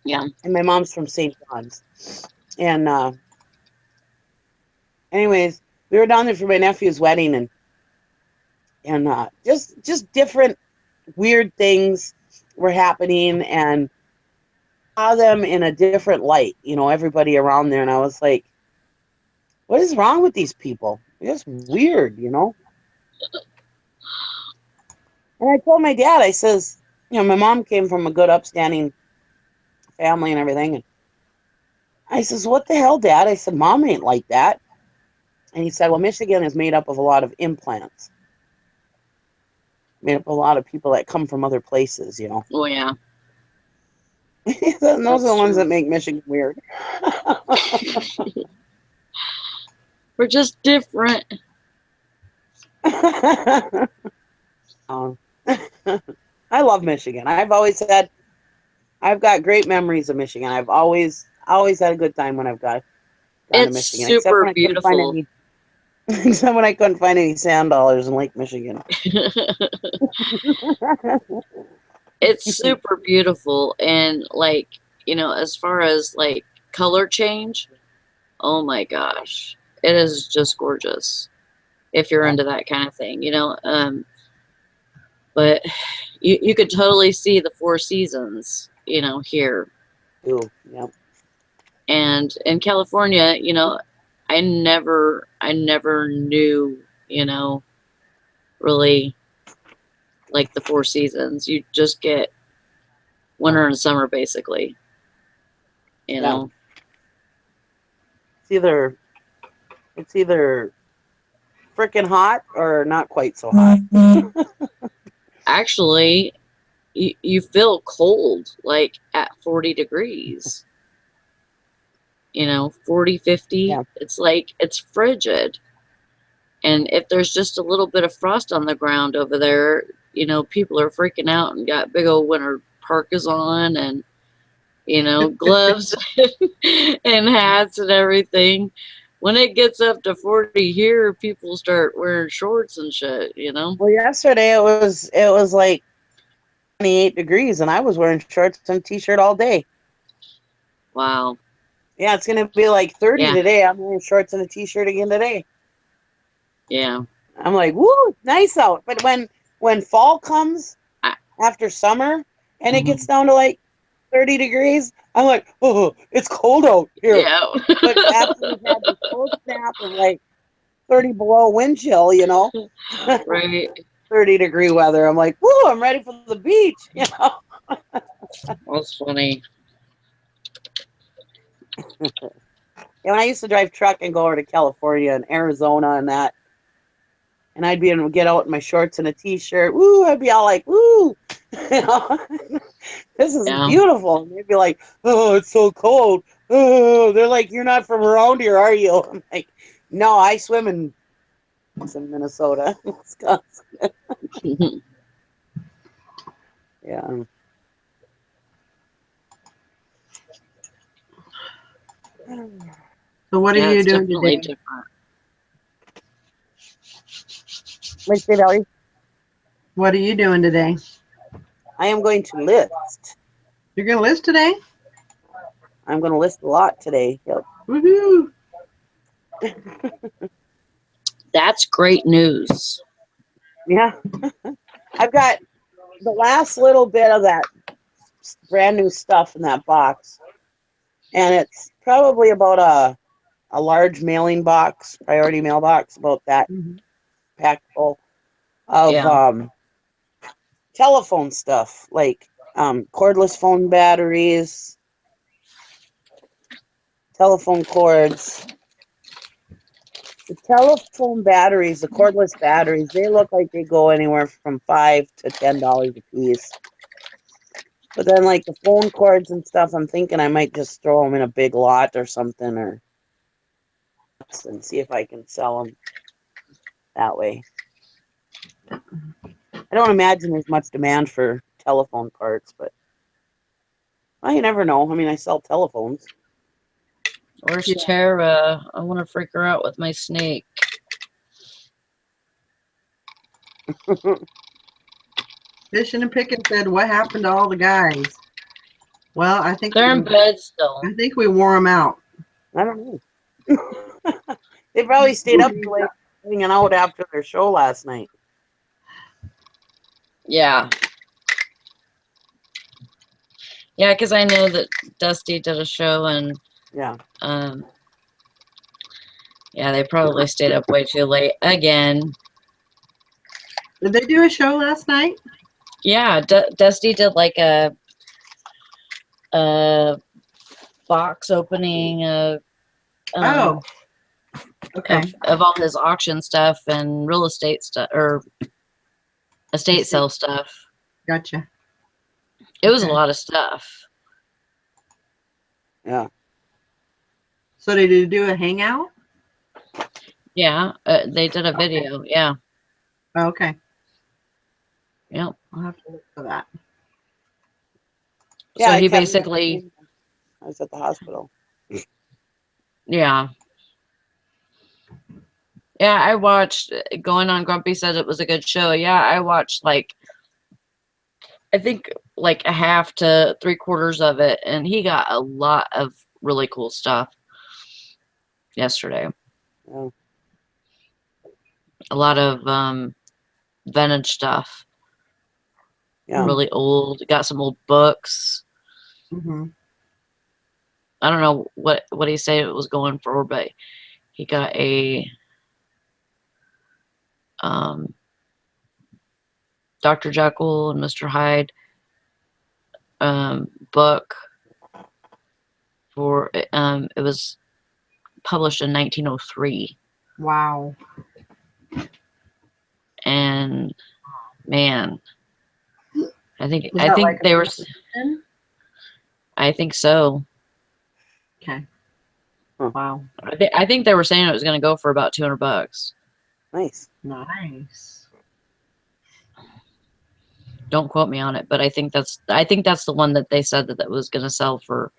[SPEAKER 2] Yeah.
[SPEAKER 3] and my mom's from St. John's. And anyways, we were down there for my nephew's wedding, and just different weird things were happening, and saw them in a different light. Everybody around there, and I was like, what is wrong with these people? They're just weird. And I told my dad, I says, my mom came from a good, upstanding family and everything. And I says, what the hell, Dad? I said, Mom ain't like that. And he said, well, Michigan is made up of a lot of implants, made up of a lot of people that come from other places.
[SPEAKER 2] Oh, yeah.
[SPEAKER 3] He said, and those are
[SPEAKER 2] That's
[SPEAKER 3] the ones
[SPEAKER 2] true.
[SPEAKER 3] that make Michigan weird.
[SPEAKER 2] We're just different.
[SPEAKER 3] Um, I love Michigan. I've always said I've got great memories of Michigan. I've always had a good time when I've gone to
[SPEAKER 2] It's
[SPEAKER 3] Michigan, except
[SPEAKER 2] super
[SPEAKER 3] when I couldn't find
[SPEAKER 2] beautiful.
[SPEAKER 3] any except when I couldn't find any sand dollars in Lake Michigan.
[SPEAKER 2] It's super beautiful. And, like, as far as, like, color change, oh my gosh. It is just gorgeous if you're
[SPEAKER 3] Yeah.
[SPEAKER 2] into that kind of thing. But you could totally see the four seasons, here.
[SPEAKER 3] Ooh, yeah.
[SPEAKER 2] And in California, I never knew, really like the four seasons. You just get winter and summer basically, you
[SPEAKER 3] Yeah.
[SPEAKER 2] know.
[SPEAKER 3] It's either freaking hot or not quite so hot.
[SPEAKER 2] Actually, you feel cold like at 40 degrees. 40, 50.
[SPEAKER 3] Yeah.
[SPEAKER 2] It's like it's frigid. And if there's just a little bit of frost on the ground over there, people are freaking out and got big old winter parkas on and, gloves and hats and everything. When it gets up to 40 here, people start wearing shorts and shit.
[SPEAKER 3] Well, yesterday it was like 28 degrees, and I was wearing shorts and a t-shirt all day.
[SPEAKER 2] Wow.
[SPEAKER 3] Yeah, it's gonna be like 30
[SPEAKER 2] Yeah.
[SPEAKER 3] today. I'm wearing shorts and a t-shirt again today.
[SPEAKER 2] Yeah.
[SPEAKER 3] I'm like, woo, nice out. But when fall comes
[SPEAKER 2] I-
[SPEAKER 3] after summer and it
[SPEAKER 2] Mhm.
[SPEAKER 3] gets down to like 30 degrees, I'm like, oh, it's cold out here.
[SPEAKER 2] Yeah.
[SPEAKER 3] But after we've had this cold snap of like 30 below wind chill,
[SPEAKER 2] Right.
[SPEAKER 3] 30-degree weather, I'm like, woo, I'm ready for the beach.
[SPEAKER 2] That's funny.
[SPEAKER 3] And when I used to drive truck and go over to California and Arizona and that, and I'd be able to get out in my shorts and a t-shirt, woo, I'd be all like, woo, this is
[SPEAKER 2] Yeah.
[SPEAKER 3] beautiful. And they'd be like, oh, it's so cold. Oh, they're like, you're not from around here, are you? I'm like, no, I swim in Minnesota, Wisconsin. Yeah.
[SPEAKER 1] So what are
[SPEAKER 2] Yeah,
[SPEAKER 1] you
[SPEAKER 2] it's
[SPEAKER 1] doing
[SPEAKER 2] definitely
[SPEAKER 1] today?
[SPEAKER 2] different.
[SPEAKER 3] Wait, say, Valerie.
[SPEAKER 1] What are you doing today?
[SPEAKER 3] I am going to list.
[SPEAKER 1] You're gonna list today?
[SPEAKER 3] I'm going to list a lot today. Yep.
[SPEAKER 1] Woohoo!
[SPEAKER 2] That's great news.
[SPEAKER 3] Yeah. I've got the last little bit of that brand new stuff in that box. And it's probably about a large mailing box, priority mailbox, about that
[SPEAKER 1] Mhm.
[SPEAKER 3] packed full of
[SPEAKER 2] Yeah.
[SPEAKER 3] telephone stuff, like cordless phone batteries, telephone cords. The telephone batteries, the cordless batteries, they look like they go anywhere from $5 to $10 a piece. But then, like the phone cords and stuff, I'm thinking I might just throw them in a big lot or something, or and see if I can sell them that way. I don't imagine there's much demand for telephone cards, but well, you never know. I mean, I sell telephones.
[SPEAKER 2] Where's
[SPEAKER 1] Yeah.
[SPEAKER 2] Tara? I want to freak her out with my snake.
[SPEAKER 1] Fishing and Picking said, "What happened to all the guys?" Well, I think
[SPEAKER 2] They're in bed still.
[SPEAKER 1] we wore them out.
[SPEAKER 3] I don't know. They probably stayed up too late hanging out after their show last night.
[SPEAKER 2] Yeah. Yeah, because I know that Dusty did a show and
[SPEAKER 3] Yeah.
[SPEAKER 2] yeah, they probably stayed up way too late again.
[SPEAKER 1] Did they do a show last night?
[SPEAKER 2] Yeah, Dusty did like a box opening
[SPEAKER 1] Oh, okay.
[SPEAKER 2] of all his auction stuff and real estate stuff or estate sale stuff.
[SPEAKER 1] Gotcha.
[SPEAKER 2] It was a
[SPEAKER 1] Okay.
[SPEAKER 2] lot of stuff.
[SPEAKER 3] Yeah.
[SPEAKER 1] So did you do a hangout?
[SPEAKER 2] Yeah, they did a video. Yeah,
[SPEAKER 1] Oh, okay.
[SPEAKER 2] yep.
[SPEAKER 1] I'll have to look for that.
[SPEAKER 3] Yeah,
[SPEAKER 2] So
[SPEAKER 3] I
[SPEAKER 2] he
[SPEAKER 3] kept
[SPEAKER 2] basically,
[SPEAKER 3] I was at the hospital.
[SPEAKER 2] yeah. Yeah, I watched Going on Grumpy said it was a good show. Yeah, I watched like I think like a half to three quarters of it, and he got a lot of really cool stuff yesterday.
[SPEAKER 3] Yeah.
[SPEAKER 2] A lot of vintage stuff.
[SPEAKER 3] Yeah.
[SPEAKER 2] Really old. Got some old books.
[SPEAKER 1] Mm-hmm.
[SPEAKER 2] I don't know what he said it was going for, but he got a Dr. Jekyll and Mr. Hyde book for it was published in 1903.
[SPEAKER 1] Wow.
[SPEAKER 2] And man, I
[SPEAKER 1] Is
[SPEAKER 2] think
[SPEAKER 1] that like
[SPEAKER 2] they were.
[SPEAKER 1] a
[SPEAKER 2] I think so.
[SPEAKER 1] Okay.
[SPEAKER 3] Huh.
[SPEAKER 1] Wow.
[SPEAKER 2] I think they were saying it was going to go for about $200.
[SPEAKER 3] Nice.
[SPEAKER 1] Nice.
[SPEAKER 2] Don't quote me on it, but I think that's the one that they said that was going to sell for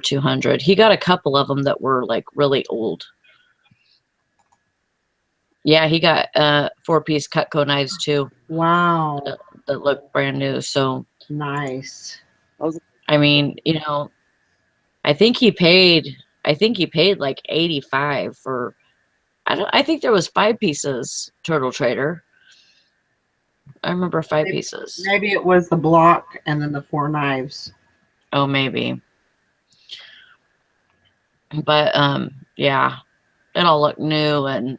[SPEAKER 2] 200. He got a couple of them that were like really old. Yeah, he got 4-piece Cutco knives too.
[SPEAKER 1] Wow.
[SPEAKER 2] That look brand new. So
[SPEAKER 1] Nice.
[SPEAKER 2] I mean, I think he paid like 85 for. I think there was 5 pieces Turtle Trader. I remember 5 pieces.
[SPEAKER 1] Maybe it was the block and then the 4 knives.
[SPEAKER 2] Oh, maybe. But yeah, it all looked new, and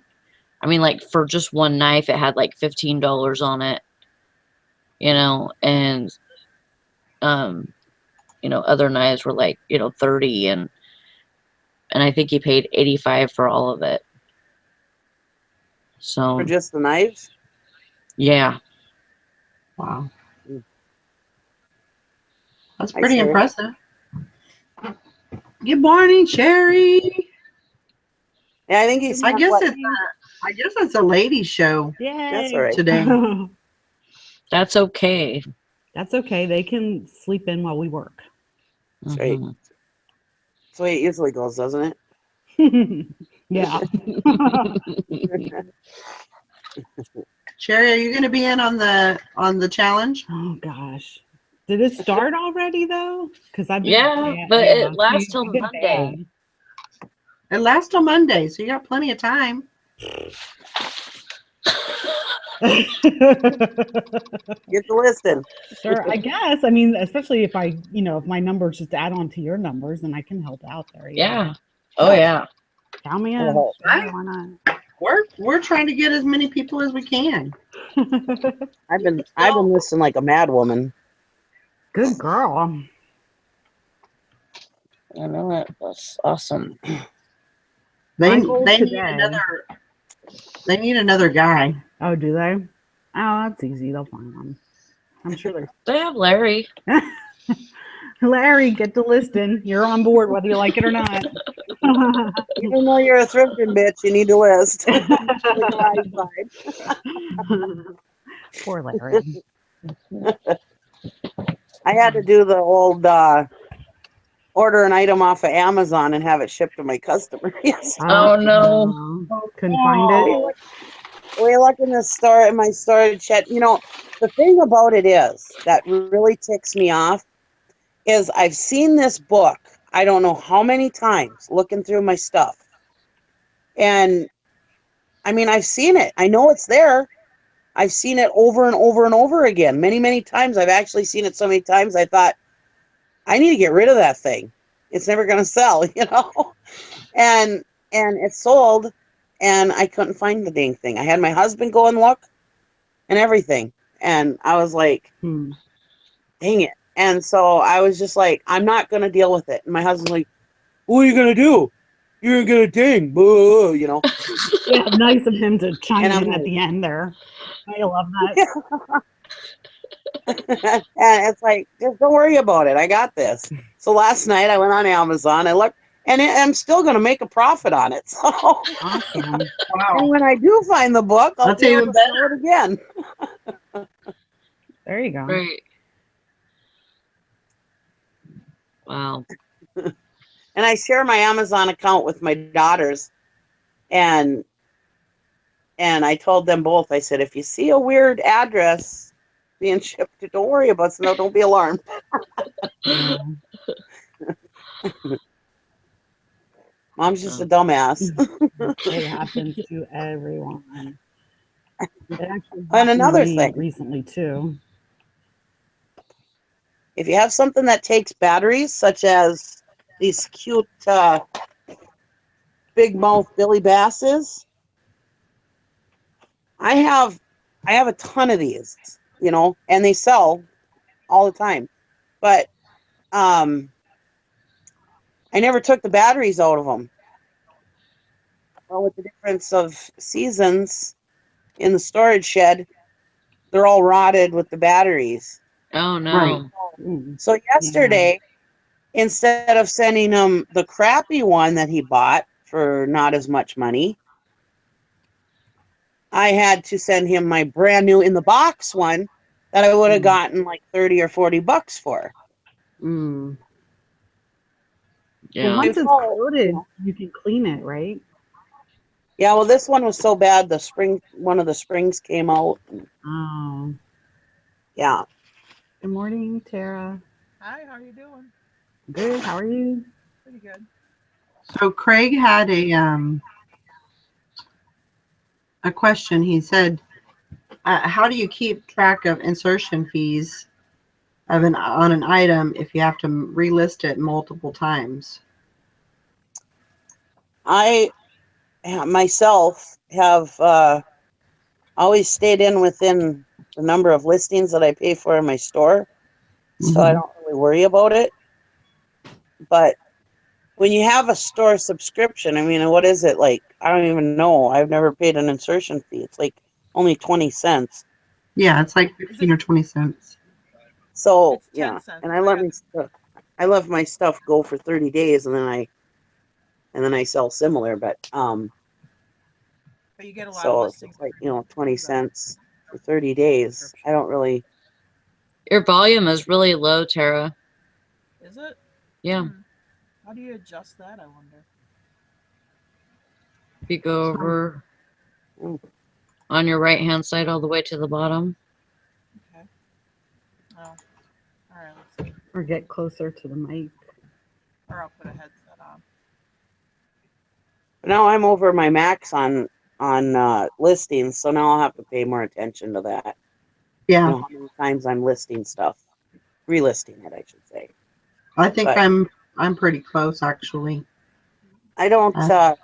[SPEAKER 2] I mean, like for just one knife, it had like $15 on it, and other knives were like 30, and I think he paid 85 for all of it. So
[SPEAKER 3] For just the knives?
[SPEAKER 2] yeah.
[SPEAKER 1] Wow. That's
[SPEAKER 3] Hi,
[SPEAKER 1] pretty
[SPEAKER 3] Sherry.
[SPEAKER 1] impressive. Good morning, Sherry.
[SPEAKER 3] Yeah, I think he's.
[SPEAKER 1] I guess it's a ladies show.
[SPEAKER 4] Yay.
[SPEAKER 3] That's all right.
[SPEAKER 1] Today.
[SPEAKER 2] That's okay.
[SPEAKER 4] That's okay. They can sleep in while we work.
[SPEAKER 3] That's right.
[SPEAKER 2] Mhm.
[SPEAKER 3] That's the way it usually goes, doesn't it?
[SPEAKER 4] Yeah.
[SPEAKER 1] Sherry, are you going to be in on the challenge?
[SPEAKER 4] Oh gosh. Did it start already though? Because I've been
[SPEAKER 2] Yeah,
[SPEAKER 4] bad.
[SPEAKER 2] but
[SPEAKER 4] Yeah,
[SPEAKER 2] it lasts till
[SPEAKER 4] I've been
[SPEAKER 2] Monday.
[SPEAKER 1] It lasts till Monday, so you got plenty of time.
[SPEAKER 4] bad.
[SPEAKER 3] Get the listing.
[SPEAKER 4] Sure, I guess. I mean, especially if if my numbers just add on to your numbers, then I can help out there.
[SPEAKER 2] Yeah. Oh yeah.
[SPEAKER 4] Count me in.
[SPEAKER 3] Oh,
[SPEAKER 4] Sure, why not?
[SPEAKER 1] We're trying to get as many people as we can.
[SPEAKER 3] I've been listening like a mad woman.
[SPEAKER 4] Good girl.
[SPEAKER 2] I know it was awesome.
[SPEAKER 1] They
[SPEAKER 4] My goal
[SPEAKER 1] they need
[SPEAKER 4] today.
[SPEAKER 1] another guy.
[SPEAKER 4] Oh, do they? Oh, that's easy. They'll find one. I'm sure
[SPEAKER 2] They have Larry.
[SPEAKER 4] they're. Larry, get to listing. You're on board whether you like it or not.
[SPEAKER 3] Even though you're a thrifting bitch, you need to list. The guy's side.
[SPEAKER 4] Poor Larry.
[SPEAKER 3] I had to do the old order an item off of Amazon and have it shipped to my customer. Yes.
[SPEAKER 2] Oh, no.
[SPEAKER 4] Couldn't find it.
[SPEAKER 3] We look in the store in my storage shed. You know, the thing about it is that really ticks me off is I've seen this book, I don't know how many times, looking through my stuff. And I mean, I've seen it. I know it's there. I've seen it over and over and over again. Many, many times. I've actually seen it so many times I thought, I need to get rid of that thing. It's never going to sell, you know? And it sold, and I couldn't find the dang thing. I had my husband go and look and everything. And I was like, dang it. And so I was just like, I'm not going to deal with it. And my husband's like, what are you going to do? You're going to ding, boo, you know?
[SPEAKER 4] Yeah, nice of him to chime
[SPEAKER 3] And I'm
[SPEAKER 4] in at
[SPEAKER 3] like,
[SPEAKER 4] the end there. I love that.
[SPEAKER 3] and it's like, just don't worry about it. I got this. So last night I went on Amazon. I looked, and I'm still going to make a profit on it. So,
[SPEAKER 4] Awesome.
[SPEAKER 1] Wow,
[SPEAKER 3] and when I do find the book, I'll
[SPEAKER 1] that's
[SPEAKER 3] be able
[SPEAKER 1] even
[SPEAKER 3] to sell it again.
[SPEAKER 4] There you go.
[SPEAKER 2] Right. Wow.
[SPEAKER 3] And I share my Amazon account with my daughters, and I told them both. I said, if you see a weird address being shipped, don't worry about it. No, don't be alarmed.
[SPEAKER 4] Yeah.
[SPEAKER 3] Mom's just a dumbass.
[SPEAKER 4] It happens to everyone. It actually
[SPEAKER 3] And
[SPEAKER 4] happened to
[SPEAKER 3] another
[SPEAKER 4] me
[SPEAKER 3] thing,
[SPEAKER 4] recently too.
[SPEAKER 3] if you have something that takes batteries, such as these cute big mouth Billy Basses, I have a ton of these, you know, and they sell all the time. But I never took the batteries out of them. Well, with the difference of seasons in the storage shed, they're all rotted with the batteries.
[SPEAKER 2] Oh no.
[SPEAKER 1] Right.
[SPEAKER 3] So yesterday, instead of sending him the crappy one that he bought for not as much money, I had to send him my brand new in the box one that I would have gotten like 30 or 40 bucks for.
[SPEAKER 1] Mm.
[SPEAKER 4] Well,
[SPEAKER 2] Yeah.
[SPEAKER 4] once it's coated, you can clean it, right?
[SPEAKER 3] Yeah, well, this one was so bad, one of the springs came out.
[SPEAKER 4] Oh.
[SPEAKER 3] Yeah.
[SPEAKER 4] Good morning, Tara.
[SPEAKER 5] Hi, how are you doing?
[SPEAKER 4] Good. How are you?
[SPEAKER 5] Pretty good.
[SPEAKER 1] So Craig had a question. He said, "How do you keep track of insertion fees on an item if you have to relist it multiple times?"
[SPEAKER 3] I myself have always stayed within the number of listings that I pay for in my store, so I don't really worry about it. But when you have a store subscription, I mean, what is it like? I don't even know. I've never paid an insertion fee. It's like only 20 cents.
[SPEAKER 1] Yeah, it's like 15 or 20 cents.
[SPEAKER 3] So
[SPEAKER 5] It's 10
[SPEAKER 3] yeah,
[SPEAKER 5] cents.
[SPEAKER 3] and I let my stuff go for 30 days, and then I sell similar. But
[SPEAKER 5] But you get a lot of
[SPEAKER 3] so
[SPEAKER 5] listings.
[SPEAKER 3] it's like 20 cents for 30 days. I don't really.
[SPEAKER 2] Your volume is really low, Tara.
[SPEAKER 5] Is it?
[SPEAKER 2] Yeah.
[SPEAKER 5] How do you adjust that, I wonder?
[SPEAKER 2] If you go over. on your right hand side all the way to the bottom.
[SPEAKER 5] Okay. Oh. All right. Let's see.
[SPEAKER 4] Or get closer to the mic.
[SPEAKER 5] Or I'll put a headset on.
[SPEAKER 3] Now I'm over my max on listings, so now I'll have to pay more attention to that.
[SPEAKER 1] Yeah,
[SPEAKER 3] You know, how many times I'm listing stuff, relisting it, I should say.
[SPEAKER 1] I think
[SPEAKER 3] But
[SPEAKER 1] I'm pretty close actually.
[SPEAKER 3] I don't.
[SPEAKER 1] Uh,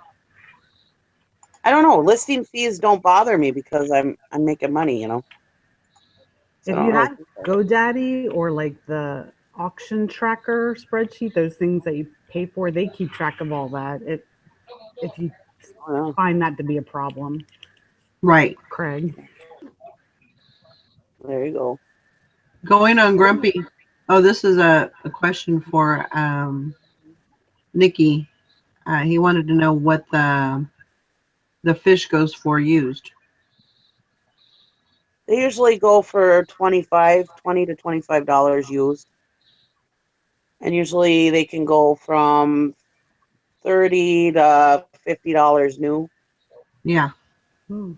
[SPEAKER 3] I don't know. Listing fees don't bother me because I'm making money. You know. So
[SPEAKER 4] If
[SPEAKER 3] I don't
[SPEAKER 4] you
[SPEAKER 3] really
[SPEAKER 4] have
[SPEAKER 3] think that.
[SPEAKER 4] GoDaddy or like the auction tracker spreadsheet, those things that you pay for, they keep track of all that. If you
[SPEAKER 3] Oh,
[SPEAKER 4] find that to be a problem,
[SPEAKER 1] right.
[SPEAKER 4] Craig.
[SPEAKER 3] yeah. There you go.
[SPEAKER 1] Going on Grumpy. Oh, this is a question for Nikki. He wanted to know what the fish goes for used.
[SPEAKER 3] They usually go for $20 to $25 used, and usually they can go from $30 to $50 new.
[SPEAKER 1] Yeah.
[SPEAKER 4] Hmm.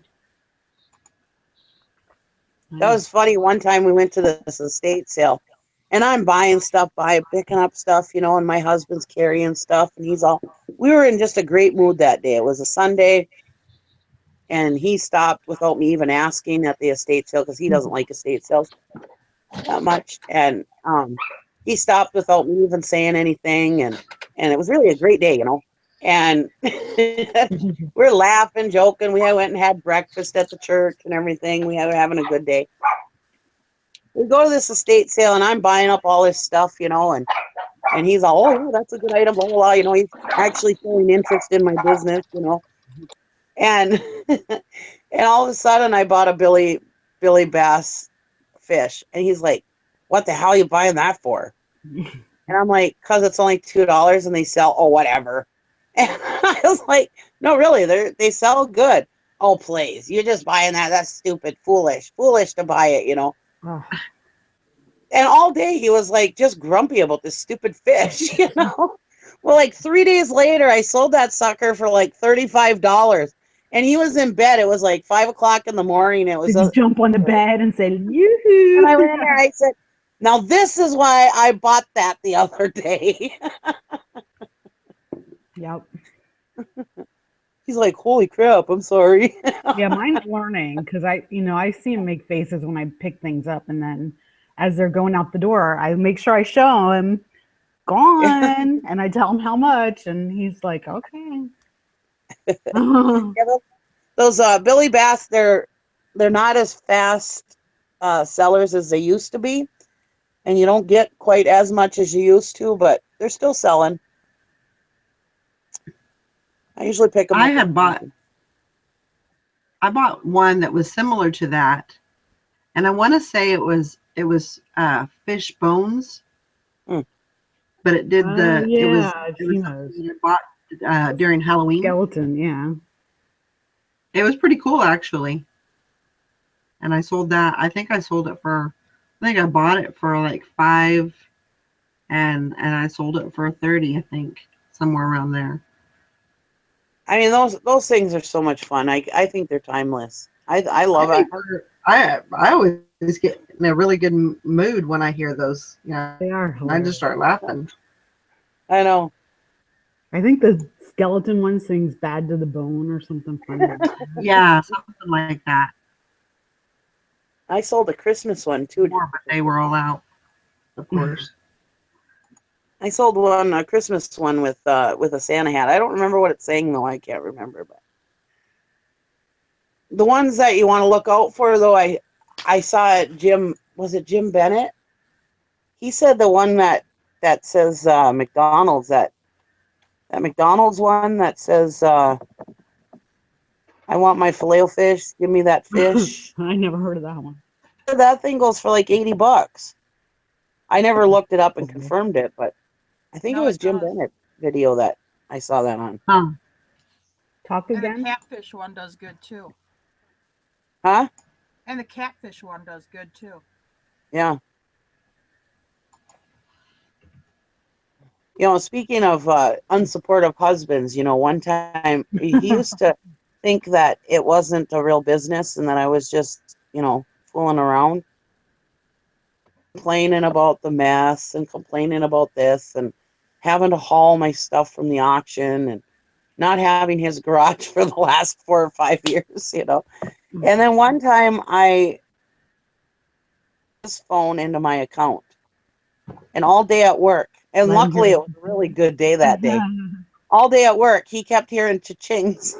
[SPEAKER 3] That was funny. One time we went to this estate sale, and I'm buying stuff, picking up stuff, you know, and my husband's carrying stuff, and he's all. We were in just a great mood that day. It was a Sunday, and he stopped without me even asking at the estate sale because he doesn't like estate sales that much, and he stopped without me even saying anything, and it was really a great day, you know. And we're laughing, joking. We went and had breakfast at the church and everything. We were having a good day. We go to this estate sale, and I'm buying up all this stuff, you know, and he's all, oh, yeah, that's a good item, blah, blah, blah. You know, he's actually showing interest in my business, you know. And and all of a sudden, I bought a Billy Bass fish, and he's like, "What the hell are you buying that for?" And I'm like, "Cause it's only $2, and they sell, oh, whatever." And I was like, "No, really, they sell good." Oh, please, you're just buying that. That's stupid, foolish to buy it, you know.
[SPEAKER 4] Oh.
[SPEAKER 3] And all day he was like just grumpy about this stupid fish, you know. Well, like 3 days later, I sold that sucker for like $35, and he was in bed. It was like 5 o'clock in the morning. It was,
[SPEAKER 4] Did you jump on the bed and say,
[SPEAKER 3] and
[SPEAKER 4] yoo-hoo?
[SPEAKER 3] I went in there. I said, "Now this is why I bought that the other day."
[SPEAKER 4] Yep.
[SPEAKER 3] He's like, "Holy crap! I'm sorry."
[SPEAKER 4] Yeah, mine's learning because I see him make faces when I pick things up, and then as they're going out the door, I make sure I show him gone, and I tell him how much, and he's like, okay.
[SPEAKER 3] Yeah, those Billy Bass, they're not as fast sellers as they used to be, and you don't get quite as much as you used to, but they're still selling. I usually pick them up.
[SPEAKER 1] I bought one that was similar to that, and I want to say it was fish bones, but it did
[SPEAKER 4] I've seen those.
[SPEAKER 1] I bought during Halloween.
[SPEAKER 4] Skeleton, yeah.
[SPEAKER 1] It was pretty cool actually, and I sold that. I think I sold it for. I think I bought it for like $5, and I sold it for $30. I think somewhere around there.
[SPEAKER 3] I mean, those things are so much fun. I think they're timeless. I love it.
[SPEAKER 1] I always get in a really good mood when I hear those. You know,
[SPEAKER 4] They are
[SPEAKER 1] I
[SPEAKER 4] hilarious.
[SPEAKER 1] just start laughing.
[SPEAKER 3] I know.
[SPEAKER 4] I think the skeleton one sings "Bad to the Bone" or something funny.
[SPEAKER 1] Yeah, something like that.
[SPEAKER 3] I sold a Christmas one too.
[SPEAKER 1] More, but they were all out, of course.
[SPEAKER 3] I sold a Christmas one with a Santa hat. I don't remember what it's saying though. I can't remember, but the ones that you want to look out for though, I saw it. Was it Jim Bennett? He said the one that says McDonald's, that McDonald's one that says I want my filet-o-fish. Give me that fish.
[SPEAKER 4] I never heard of that one.
[SPEAKER 3] That thing goes for like $80. I never looked it up and confirmed it, but I think it was Jim Bennett video that I saw that on.
[SPEAKER 1] Huh.
[SPEAKER 4] Talk
[SPEAKER 5] And the
[SPEAKER 4] again.
[SPEAKER 5] catfish one does good too.
[SPEAKER 3] Huh?
[SPEAKER 5] And the catfish one does good too.
[SPEAKER 3] Yeah. You know, speaking of unsupportive husbands, you know, one time he used to think that it wasn't a real business and that I was just, fooling around, complaining about the mess and complaining about this and having to haul my stuff from the auction and not having his garage for the last 4 or 5 years, And then one time I his phone into my account and all day at work, and
[SPEAKER 4] Let him
[SPEAKER 3] luckily
[SPEAKER 4] hear
[SPEAKER 3] it was a really good day that day. All day at work, he kept hearing cha-chings.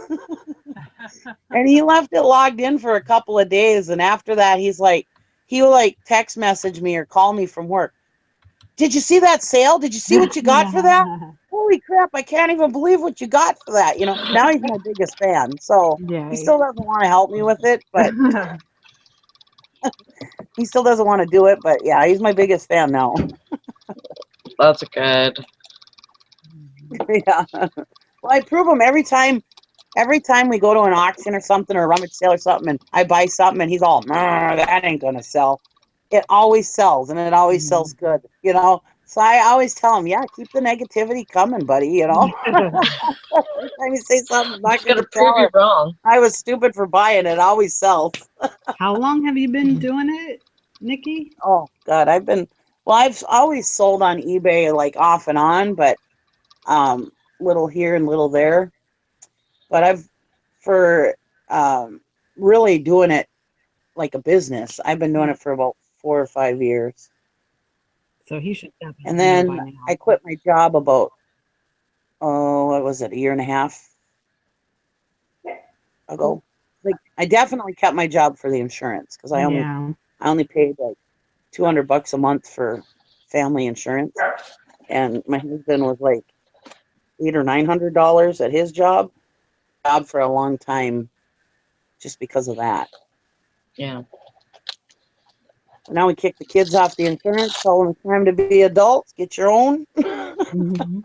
[SPEAKER 3] And he left it logged in for a couple of days. And after that, he'll text message me or call me from work. Did you see that sale? Did you see what you got for that? Holy crap, I can't even believe what you got for that. Now he's my biggest fan. So he
[SPEAKER 4] Yay.
[SPEAKER 3] still doesn't want to help me with it, but he still doesn't want to do it. But yeah, he's my biggest fan now.
[SPEAKER 2] That's good.
[SPEAKER 3] Yeah. Well, I prove him every time we go to an auction or something or a rummage sale or something and I buy something and he's all, nah, that ain't gonna sell. It always sells and it always sells good, So I always tell him, yeah, keep the negativity coming, buddy, Every time you say something's not
[SPEAKER 2] Just gonna
[SPEAKER 3] gonna
[SPEAKER 2] prove
[SPEAKER 3] sell
[SPEAKER 2] you
[SPEAKER 3] it,
[SPEAKER 2] wrong.
[SPEAKER 3] I was stupid for buying it. It always sells.
[SPEAKER 4] How long have you been doing it, Nikki?
[SPEAKER 3] Oh God, I've always sold on eBay off and on, but little here and little there. But for really doing it like a business, I've been doing it for about 4 or 5 years.
[SPEAKER 4] So he should definitely
[SPEAKER 3] And
[SPEAKER 4] know
[SPEAKER 3] then
[SPEAKER 4] by now.
[SPEAKER 3] I quit my job about, what was it, a year and a half ago. I definitely kept my job for the insurance because I only paid $200 a month for family insurance, and my husband was $800 or $900 at his job for a long time, just because of that.
[SPEAKER 2] Yeah.
[SPEAKER 3] Now we kick the kids off the insurance, tell them it's time to be adults, get your own.
[SPEAKER 4] Mm-hmm.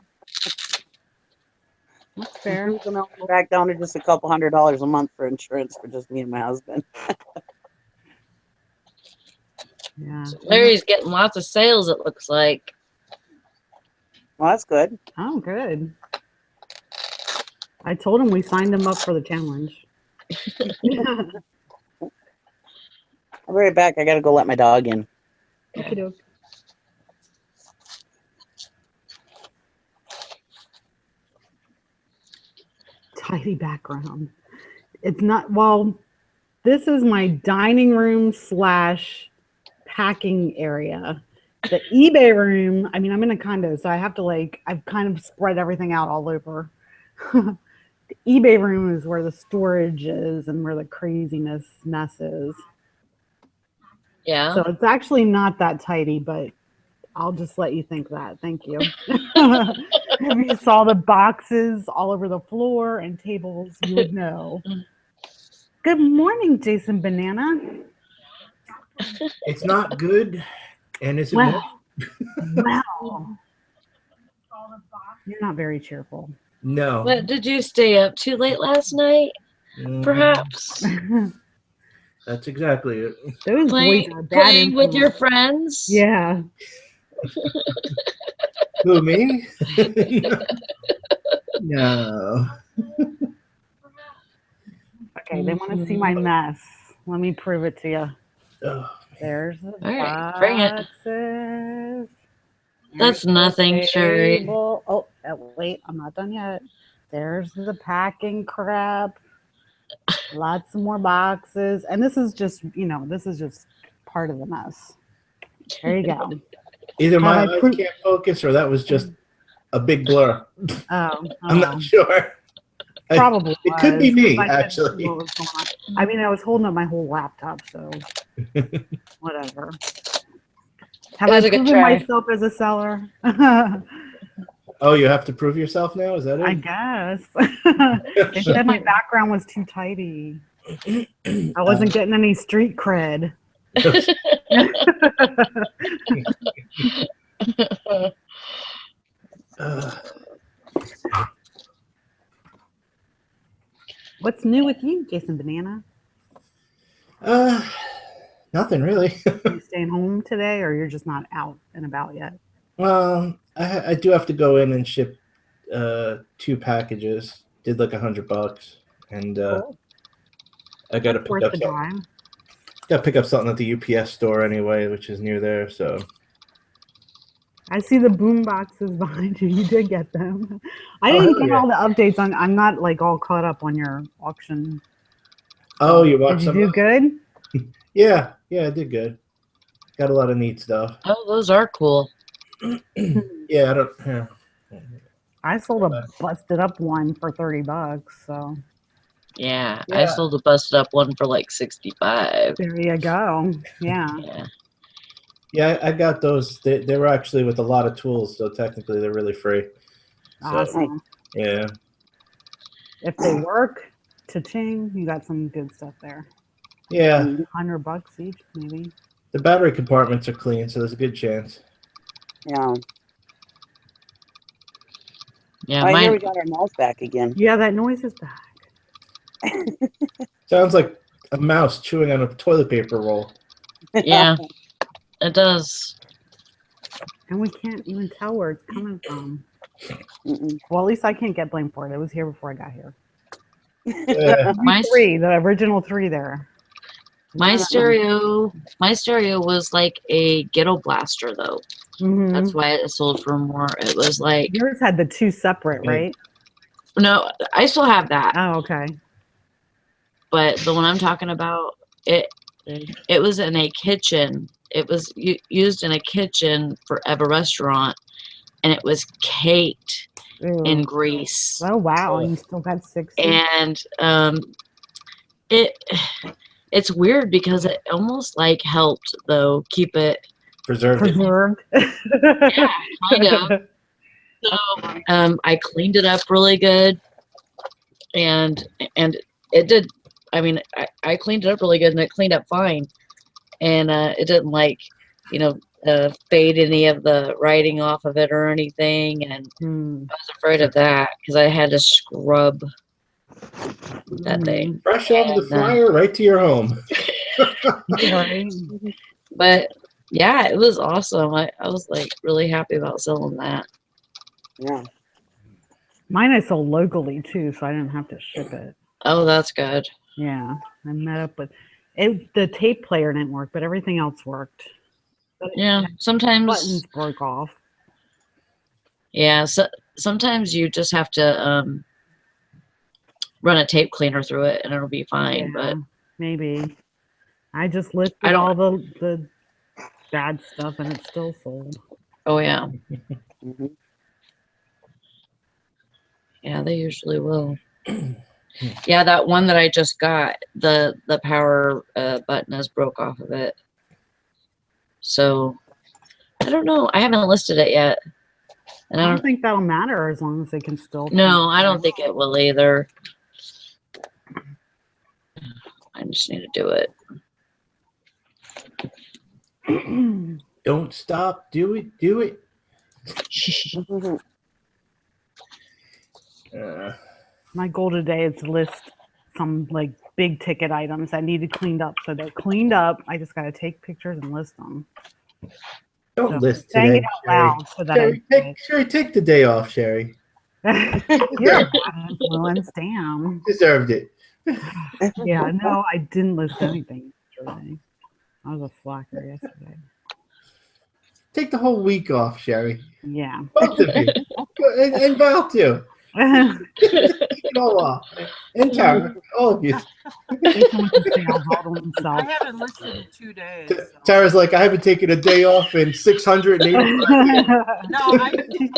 [SPEAKER 4] That's fair.
[SPEAKER 3] We're back down to just a couple $100 a month for insurance for just me and my husband.
[SPEAKER 4] Yeah.
[SPEAKER 2] So Larry's getting lots of sales, it looks like.
[SPEAKER 3] Well, that's good.
[SPEAKER 4] Oh, good. I told him we signed him up for the challenge.
[SPEAKER 3] I'll be right back. I got to go let my dog in.
[SPEAKER 4] Okay, doke. Tidy background. It's not, well, this is my dining room / packing area. The eBay room, I'm in a condo, so I have to I've kind of spread everything out all over. The eBay room is where the storage is and where the craziness mess is.
[SPEAKER 2] Yeah.
[SPEAKER 4] So it's actually not that tidy, but I'll just let you think that. Thank you. If you saw the boxes all over the floor and tables, you would know. Good morning, Jason Banana.
[SPEAKER 6] It's not good, and it's
[SPEAKER 4] Wow. You're not very cheerful.
[SPEAKER 6] no.
[SPEAKER 2] What, did you stay up too late last night?
[SPEAKER 6] Mhm.
[SPEAKER 2] Perhaps.
[SPEAKER 6] That's exactly it.
[SPEAKER 4] Those boys are bad
[SPEAKER 2] Playing with your
[SPEAKER 4] influence.
[SPEAKER 2] friends?
[SPEAKER 4] Yeah.
[SPEAKER 6] Who, me? No.
[SPEAKER 4] Okay, they want to see my mess. Let me prove it to you.
[SPEAKER 6] Oh,
[SPEAKER 4] There's the
[SPEAKER 2] All right, bring it.
[SPEAKER 4] boxes.
[SPEAKER 2] That's
[SPEAKER 4] There's the
[SPEAKER 2] nothing, Sherry.
[SPEAKER 4] table. Oh, wait, I'm not done yet. There's the packing crap. Lots more boxes. And this is just, this is just part of the mess. There you go.
[SPEAKER 6] either my
[SPEAKER 4] Have I
[SPEAKER 6] eyes
[SPEAKER 4] proved-
[SPEAKER 6] can't focus or that was just a big blur.
[SPEAKER 4] Oh,
[SPEAKER 6] I'm not sure.
[SPEAKER 4] Probably
[SPEAKER 6] It could be
[SPEAKER 4] was,
[SPEAKER 6] me,
[SPEAKER 4] 'cause I couldn't see
[SPEAKER 6] actually.
[SPEAKER 4] what was going on. I was holding up my whole laptop, so whatever. Have
[SPEAKER 2] It
[SPEAKER 4] I
[SPEAKER 2] was a good
[SPEAKER 4] proven
[SPEAKER 2] try.
[SPEAKER 4] myself as a seller?
[SPEAKER 6] Oh, you have to prove yourself now? Is that
[SPEAKER 4] I
[SPEAKER 6] it?
[SPEAKER 4] guess. They said my background was too tidy. I wasn't getting any street cred. What's new with you, Jason Banana?
[SPEAKER 6] Nothing really.
[SPEAKER 4] You staying home today, or you're just not out and about yet?
[SPEAKER 6] Well, I do have to go in and ship 2 packages. Did like $100. and
[SPEAKER 4] Cool.
[SPEAKER 6] I got to
[SPEAKER 4] That's
[SPEAKER 6] pick
[SPEAKER 4] worth
[SPEAKER 6] up
[SPEAKER 4] the
[SPEAKER 6] something.
[SPEAKER 4] drive.
[SPEAKER 6] Got to pick up something at the UPS store anyway, which is near there. So
[SPEAKER 4] I see the boom boxes behind you. You did get them. I
[SPEAKER 6] Oh,
[SPEAKER 4] didn't
[SPEAKER 6] hell
[SPEAKER 4] get
[SPEAKER 6] yeah.
[SPEAKER 4] all the updates on. I'm not like all caught up on your auction.
[SPEAKER 6] oh, you
[SPEAKER 4] Did
[SPEAKER 6] watched
[SPEAKER 4] you
[SPEAKER 6] some?
[SPEAKER 4] do good?
[SPEAKER 6] Yeah, I did good. Got a lot of neat stuff.
[SPEAKER 2] Oh, those are cool.
[SPEAKER 6] Yeah, I don't. Yeah.
[SPEAKER 4] I sold a busted up one for $30. So
[SPEAKER 2] Yeah, I
[SPEAKER 6] Yeah.
[SPEAKER 2] sold a busted up one for like 65.
[SPEAKER 4] there you go. Yeah.
[SPEAKER 2] Yeah.
[SPEAKER 6] Yeah, I got those. They were actually with a lot of tools, so technically they're really free. So,
[SPEAKER 4] Awesome.
[SPEAKER 6] yeah.
[SPEAKER 4] If they work, cha-ching, you got some good stuff there.
[SPEAKER 6] Yeah,
[SPEAKER 4] $100 each, maybe.
[SPEAKER 6] the battery compartments are clean, so there's a good chance.
[SPEAKER 3] Yeah.
[SPEAKER 2] Yeah,
[SPEAKER 3] I hear we
[SPEAKER 2] mine.
[SPEAKER 3] got our mouse back again.
[SPEAKER 4] Yeah, that noise is back.
[SPEAKER 6] Sounds like a mouse chewing on a toilet paper roll.
[SPEAKER 2] Yeah, it does.
[SPEAKER 4] And we can't even tell where it's coming from.
[SPEAKER 3] Mm-mm.
[SPEAKER 4] Well, at least I can't get blamed for it. It was here before I got here.
[SPEAKER 6] Yeah.
[SPEAKER 2] My
[SPEAKER 4] The original three there.
[SPEAKER 2] my stereo was like a ghetto blaster though.
[SPEAKER 4] Mhm.
[SPEAKER 2] That's why it sold for more. It was like
[SPEAKER 4] Yours had the two separate, right?
[SPEAKER 2] no, I still have that,
[SPEAKER 4] Oh, okay.
[SPEAKER 2] but the one I'm talking about, it was in a kitchen. It was used in a kitchen of a restaurant, and it was caked in
[SPEAKER 4] Ew.
[SPEAKER 2] grease.
[SPEAKER 4] Oh, wow. And you still got 60?
[SPEAKER 2] And it's weird because it almost like helped though keep it
[SPEAKER 6] Preserved it.
[SPEAKER 4] Preserved.
[SPEAKER 2] yeah, kind of. So I cleaned it up really good, and it did. I mean, I cleaned it up really good, and it cleaned up fine, and it didn't like fade any of the writing off of it or anything. And
[SPEAKER 4] Hmm.
[SPEAKER 2] I was afraid of that because I had to scrub that thing.
[SPEAKER 6] Fresh off the
[SPEAKER 2] And,
[SPEAKER 6] fryer, right to your home.
[SPEAKER 4] Right.
[SPEAKER 2] But yeah, it was awesome. I was like really happy about selling that.
[SPEAKER 3] Yeah.
[SPEAKER 4] Mine I sold locally too, so I didn't have to ship it.
[SPEAKER 2] Oh, that's good.
[SPEAKER 4] Yeah. I met up with it. The tape player didn't work, but everything else worked. But
[SPEAKER 2] Yeah, sometimes.
[SPEAKER 4] buttons broke off.
[SPEAKER 2] Yeah, so sometimes you just have to run a tape cleaner through it, and it'll be fine. But
[SPEAKER 4] maybe. I just listed
[SPEAKER 2] I don't-
[SPEAKER 4] all the bad stuff, and it still sold.
[SPEAKER 2] oh yeah,
[SPEAKER 3] Mm-hmm.
[SPEAKER 2] yeah, they usually will. Yeah, that one that I just got, the power button is broke off of it. So I don't know. I haven't listed it yet, and
[SPEAKER 4] I don't think that'll matter as long as they can still.
[SPEAKER 2] No, I don't think it will either. I just need to do it.
[SPEAKER 6] Don't stop. Do it. Do it.
[SPEAKER 4] My goal today is to list some like big ticket items that needed cleaned up. So they're cleaned up. I just got to take pictures and list them.
[SPEAKER 6] Don't
[SPEAKER 4] So,
[SPEAKER 6] list
[SPEAKER 4] saying
[SPEAKER 6] today,
[SPEAKER 4] it out
[SPEAKER 6] Sherry.
[SPEAKER 4] loud so that
[SPEAKER 6] Sherry, take the day off, Sherry.
[SPEAKER 4] You're a bad influence. Damn.
[SPEAKER 6] Deserved it.
[SPEAKER 4] Yeah, no, I didn't list anything yesterday. I was a slacker yesterday.
[SPEAKER 6] Take the whole week off, Sherry.
[SPEAKER 4] Yeah.
[SPEAKER 6] Both of you. And Val, too. Take it all off. And Tara, all of you.
[SPEAKER 4] Ethan went to sales all to himself.
[SPEAKER 5] I haven't listed in 2 days. So.
[SPEAKER 6] Tara's like, I haven't taken a day off in 680.
[SPEAKER 5] No, I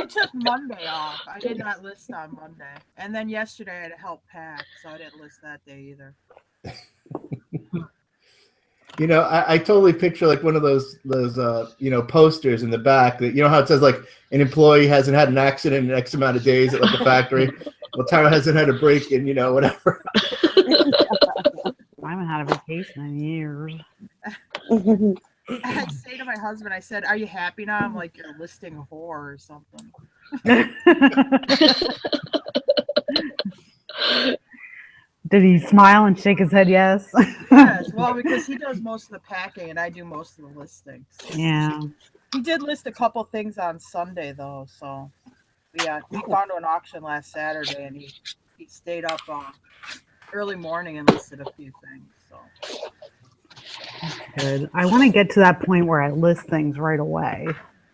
[SPEAKER 5] took Monday off. I did not list on Monday. And then yesterday I had to help pack, so I didn't list that day either.
[SPEAKER 6] You know, I totally picture like one of those posters in the back that, you know how it says like an employee hasn't had an accident in X amount of days at like a factory. Well, Tara hasn't had a break in, whatever.
[SPEAKER 4] I haven't had a vacation in years.
[SPEAKER 5] I say to my husband, I said, "Are you happy now?" I'm like, "You're listing a whore or something."
[SPEAKER 4] Did he smile and shake his head yes?
[SPEAKER 5] Yes, well, because he does most of the packing and I do most of the listings.
[SPEAKER 4] Yeah.
[SPEAKER 5] He did list a couple things on Sunday though, so we'd gone to an auction last Saturday and he stayed up early morning and listed a few things. So
[SPEAKER 4] Good. I want to get to that point where I list things right away.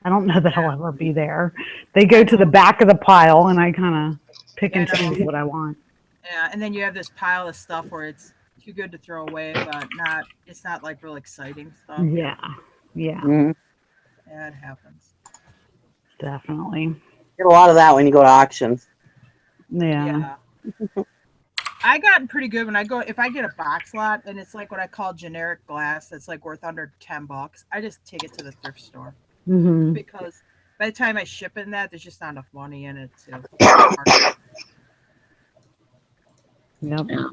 [SPEAKER 4] I don't know that I'll ever be there. They go to the back of the pile, and I kind of pick and
[SPEAKER 5] Yeah, I know.
[SPEAKER 4] choose what I want.
[SPEAKER 5] yeah, and then you have this pile of stuff where it's too good to throw away, but not. It's not like real exciting stuff.
[SPEAKER 4] Yeah, yeah,
[SPEAKER 3] Mhm.
[SPEAKER 5] Yeah, it happens.
[SPEAKER 4] definitely.
[SPEAKER 3] Get a lot of that when you go to auctions.
[SPEAKER 4] Yeah.
[SPEAKER 5] Yeah. I gotten pretty good when I go if I get a box lot and it's like what I call generic glass that's like worth under $10. I just take it to the thrift store
[SPEAKER 4] Hmm.
[SPEAKER 5] because by the time I ship in that, there's just not enough money in it to.
[SPEAKER 4] Yep.
[SPEAKER 2] Yeah.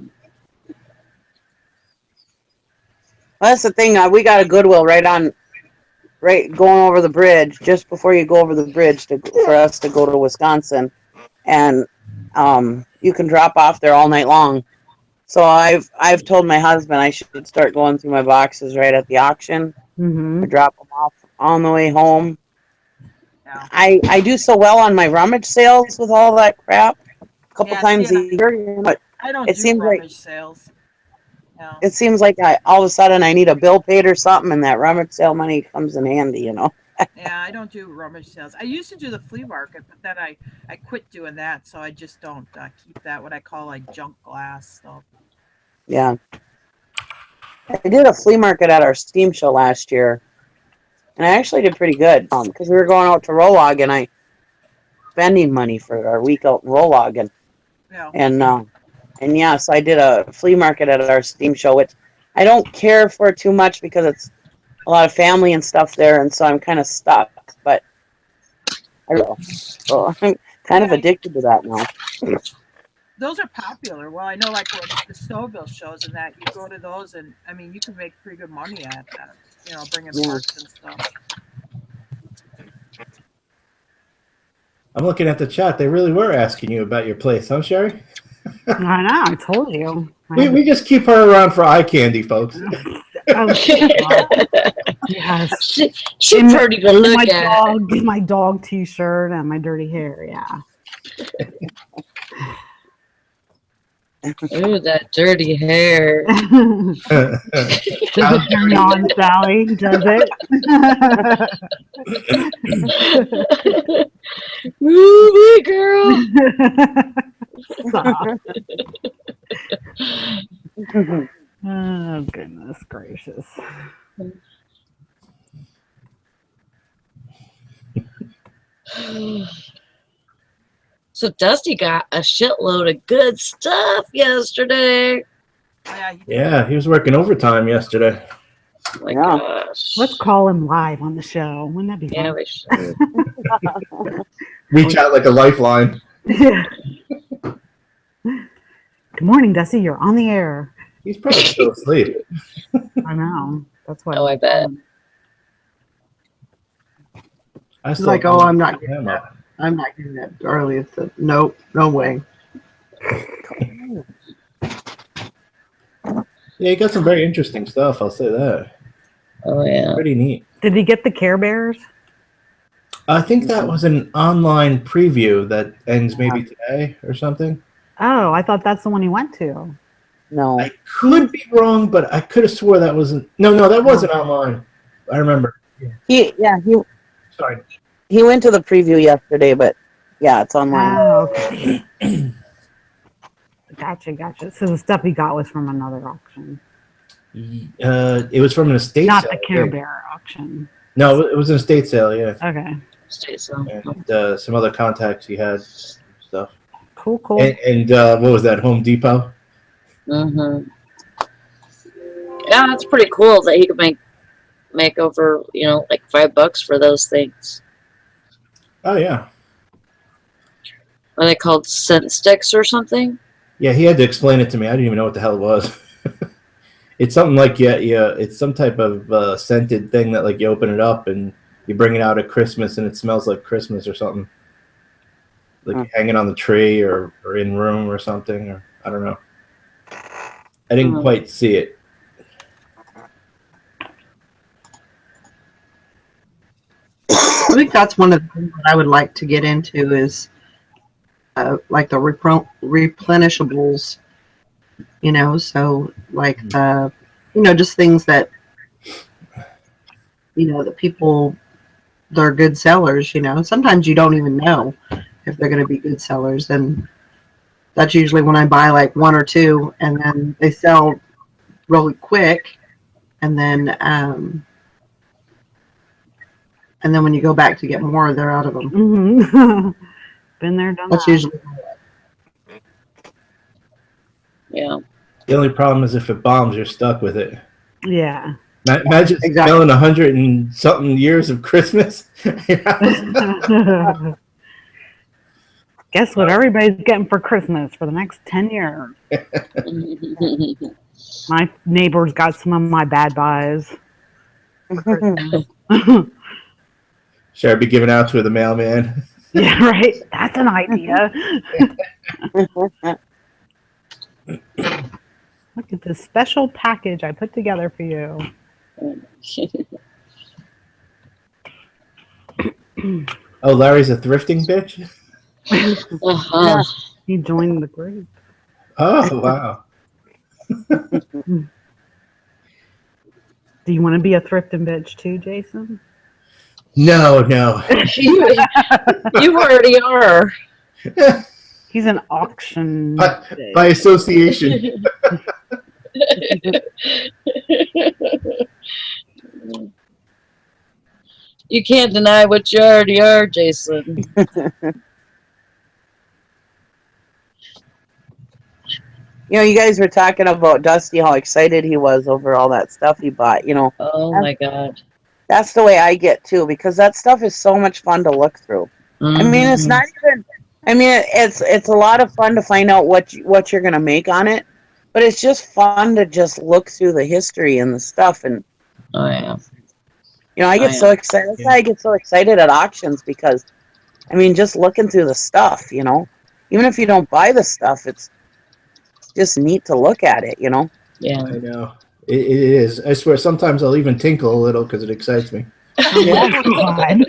[SPEAKER 3] Well, that's the thing. We got a Goodwill right going over the bridge, just before you go over the bridge for us to go to Wisconsin, and you can drop off there all night long. So I've told my husband I should start going through my boxes right at the auction.
[SPEAKER 4] Hmm.
[SPEAKER 3] I drop them off on the way home.
[SPEAKER 5] Yeah.
[SPEAKER 3] I do so well on my rummage sales with all that crap. A couple
[SPEAKER 5] Yeah,
[SPEAKER 3] times
[SPEAKER 5] see,
[SPEAKER 3] a year, but
[SPEAKER 5] I don't
[SPEAKER 3] it
[SPEAKER 5] do
[SPEAKER 3] seems like
[SPEAKER 5] rummage sales. Yeah.
[SPEAKER 3] it seems like all of a sudden I need a bill paid or something, and that rummage sale money comes in handy.
[SPEAKER 5] Yeah, I don't do rummage sales. I used to do the flea market, but then I quit doing that, so I just don't keep that what I call like junk glass stuff.
[SPEAKER 3] Yeah. I did a flea market at our steam show last year, and I actually did pretty good. Because we were going out to Rolog, and I spending money for our week out in Rolog,
[SPEAKER 5] Yeah.
[SPEAKER 3] and yes, I did a flea market at our steam show, which I don't care for too much because it's a lot of family and stuff there, and so I'm kind of stuck. But I don't know. So I'm kind of
[SPEAKER 5] Yeah,
[SPEAKER 3] addicted to that now.
[SPEAKER 5] those are popular. Well, I know like when the Stouffville shows and that you go to those, and I mean you can make pretty good money at that. Bringing
[SPEAKER 3] Yeah.
[SPEAKER 5] parts and stuff.
[SPEAKER 6] I'm looking at the chat. They really were asking you about your place, huh, Sherry?
[SPEAKER 4] I know. I told you.
[SPEAKER 6] We just keep her around for eye candy, folks.
[SPEAKER 4] Oh, yes.
[SPEAKER 2] She's pretty to look at.
[SPEAKER 4] My dog T-shirt and my dirty hair. Yeah.
[SPEAKER 2] Ooh, that dirty hair.
[SPEAKER 4] Does it turn you on, Sally? Does it?
[SPEAKER 2] Movie girl.
[SPEAKER 4] Stop. Oh, goodness gracious.
[SPEAKER 2] So Dusty got a shitload of good stuff yesterday.
[SPEAKER 5] Yeah.
[SPEAKER 6] Yeah, he was working overtime yesterday.
[SPEAKER 2] Oh my
[SPEAKER 3] Yeah.
[SPEAKER 2] gosh.
[SPEAKER 4] Let's call him live on the show. Wouldn't that be
[SPEAKER 2] Yeah,
[SPEAKER 4] fun?
[SPEAKER 2] we should.
[SPEAKER 6] Reach out like a lifeline.
[SPEAKER 4] Good morning, Dusty. You're on the air.
[SPEAKER 6] He's probably still asleep.
[SPEAKER 4] I know. That's why.
[SPEAKER 2] Oh, I bet.
[SPEAKER 6] I
[SPEAKER 1] It's
[SPEAKER 6] still
[SPEAKER 1] like, oh, I'm not getting
[SPEAKER 6] him
[SPEAKER 1] that.
[SPEAKER 6] up.
[SPEAKER 1] I'm not getting that early. It's nope, no way.
[SPEAKER 6] Yeah, he got some very interesting stuff. I'll say that.
[SPEAKER 2] Oh yeah.
[SPEAKER 6] Pretty neat.
[SPEAKER 4] Did he get the Care Bears?
[SPEAKER 6] I think that was an online preview that ends maybe today or something.
[SPEAKER 4] Oh, I thought that's the one he went to.
[SPEAKER 3] No.
[SPEAKER 6] I could be wrong, but I could have swore that wasn't. No, that wasn't online. I remember.
[SPEAKER 3] He
[SPEAKER 6] Sorry.
[SPEAKER 3] He went to the preview yesterday, but yeah, it's online.
[SPEAKER 4] Oh, okay. Gotcha. So the stuff he got was from another auction.
[SPEAKER 6] It was from an estate
[SPEAKER 4] Not
[SPEAKER 6] sale.
[SPEAKER 4] the Care Bear auction.
[SPEAKER 6] No, it was an estate sale, yeah.
[SPEAKER 4] Okay.
[SPEAKER 6] And some other contacts he had, stuff.
[SPEAKER 4] Cool.
[SPEAKER 6] And what was that, Home Depot?
[SPEAKER 2] Mm-hmm. Yeah, that's pretty cool that he could make over, like $5 for those things.
[SPEAKER 6] Oh, yeah.
[SPEAKER 2] Are they called scent sticks or something?
[SPEAKER 6] Yeah, he had to explain it to me. I didn't even know what the hell it was. It's something like, yeah, it's some type of scented thing that, like, you open it up and you bring it out at Christmas and it smells like Christmas or something. Like hanging on the tree or in room or something, or I don't know. I didn't quite see it.
[SPEAKER 1] I think that's one of the things that I would like to get into is like the replenishables. you know, so like the, you know, just things that, you know, that people, they're good sellers, you know. Sometimes you don't even know if they're going to be good sellers. And that's usually when I buy like one or two and then they sell really quick. And then when you go back to get more, they're out of them.
[SPEAKER 4] Mhm. Been there, done
[SPEAKER 1] That's
[SPEAKER 4] that.
[SPEAKER 1] usually,
[SPEAKER 2] Yeah.
[SPEAKER 6] The only problem is if it bombs, you're stuck with it.
[SPEAKER 4] Yeah.
[SPEAKER 6] Imagine
[SPEAKER 1] exactly.
[SPEAKER 6] smelling 100 and something years of Christmas.
[SPEAKER 4] Guess what everybody's getting for Christmas for the next 10 years? My neighbors got some of my bad buys for Christmas.
[SPEAKER 6] Should I be giving out to the mailman?
[SPEAKER 4] Yeah, right. That's an idea. Look at this special package I put together for you.
[SPEAKER 6] Oh, Larry's a thrifting bitch?
[SPEAKER 2] Uh-huh.
[SPEAKER 4] He joined the group.
[SPEAKER 6] Oh, wow.
[SPEAKER 4] Do you want to be a thrifting bitch too, Jason?
[SPEAKER 6] No, no.
[SPEAKER 2] You already are.
[SPEAKER 4] He's an auction.
[SPEAKER 6] By association.
[SPEAKER 2] You can't deny what you already are, Jason.
[SPEAKER 3] You know, you guys were talking about Dusty, how excited he was over all that stuff he bought. You know,
[SPEAKER 2] Oh my God.
[SPEAKER 3] that's the way I get too, because that stuff is so much fun to look through. I mean, it's not even. I mean, it's a lot of fun to find out what you're gonna make on it, but it's just fun to just look through the history and the stuff. And
[SPEAKER 2] Oh yeah.
[SPEAKER 3] you know, I get so excited. That's why I get so excited at auctions, because I mean, just looking through the stuff. You know, even if you don't buy the stuff, it's just neat to look at it. You know.
[SPEAKER 2] Yeah.
[SPEAKER 6] I know. It is. I swear, sometimes I'll even tinkle a little because it excites me.
[SPEAKER 4] Oh God.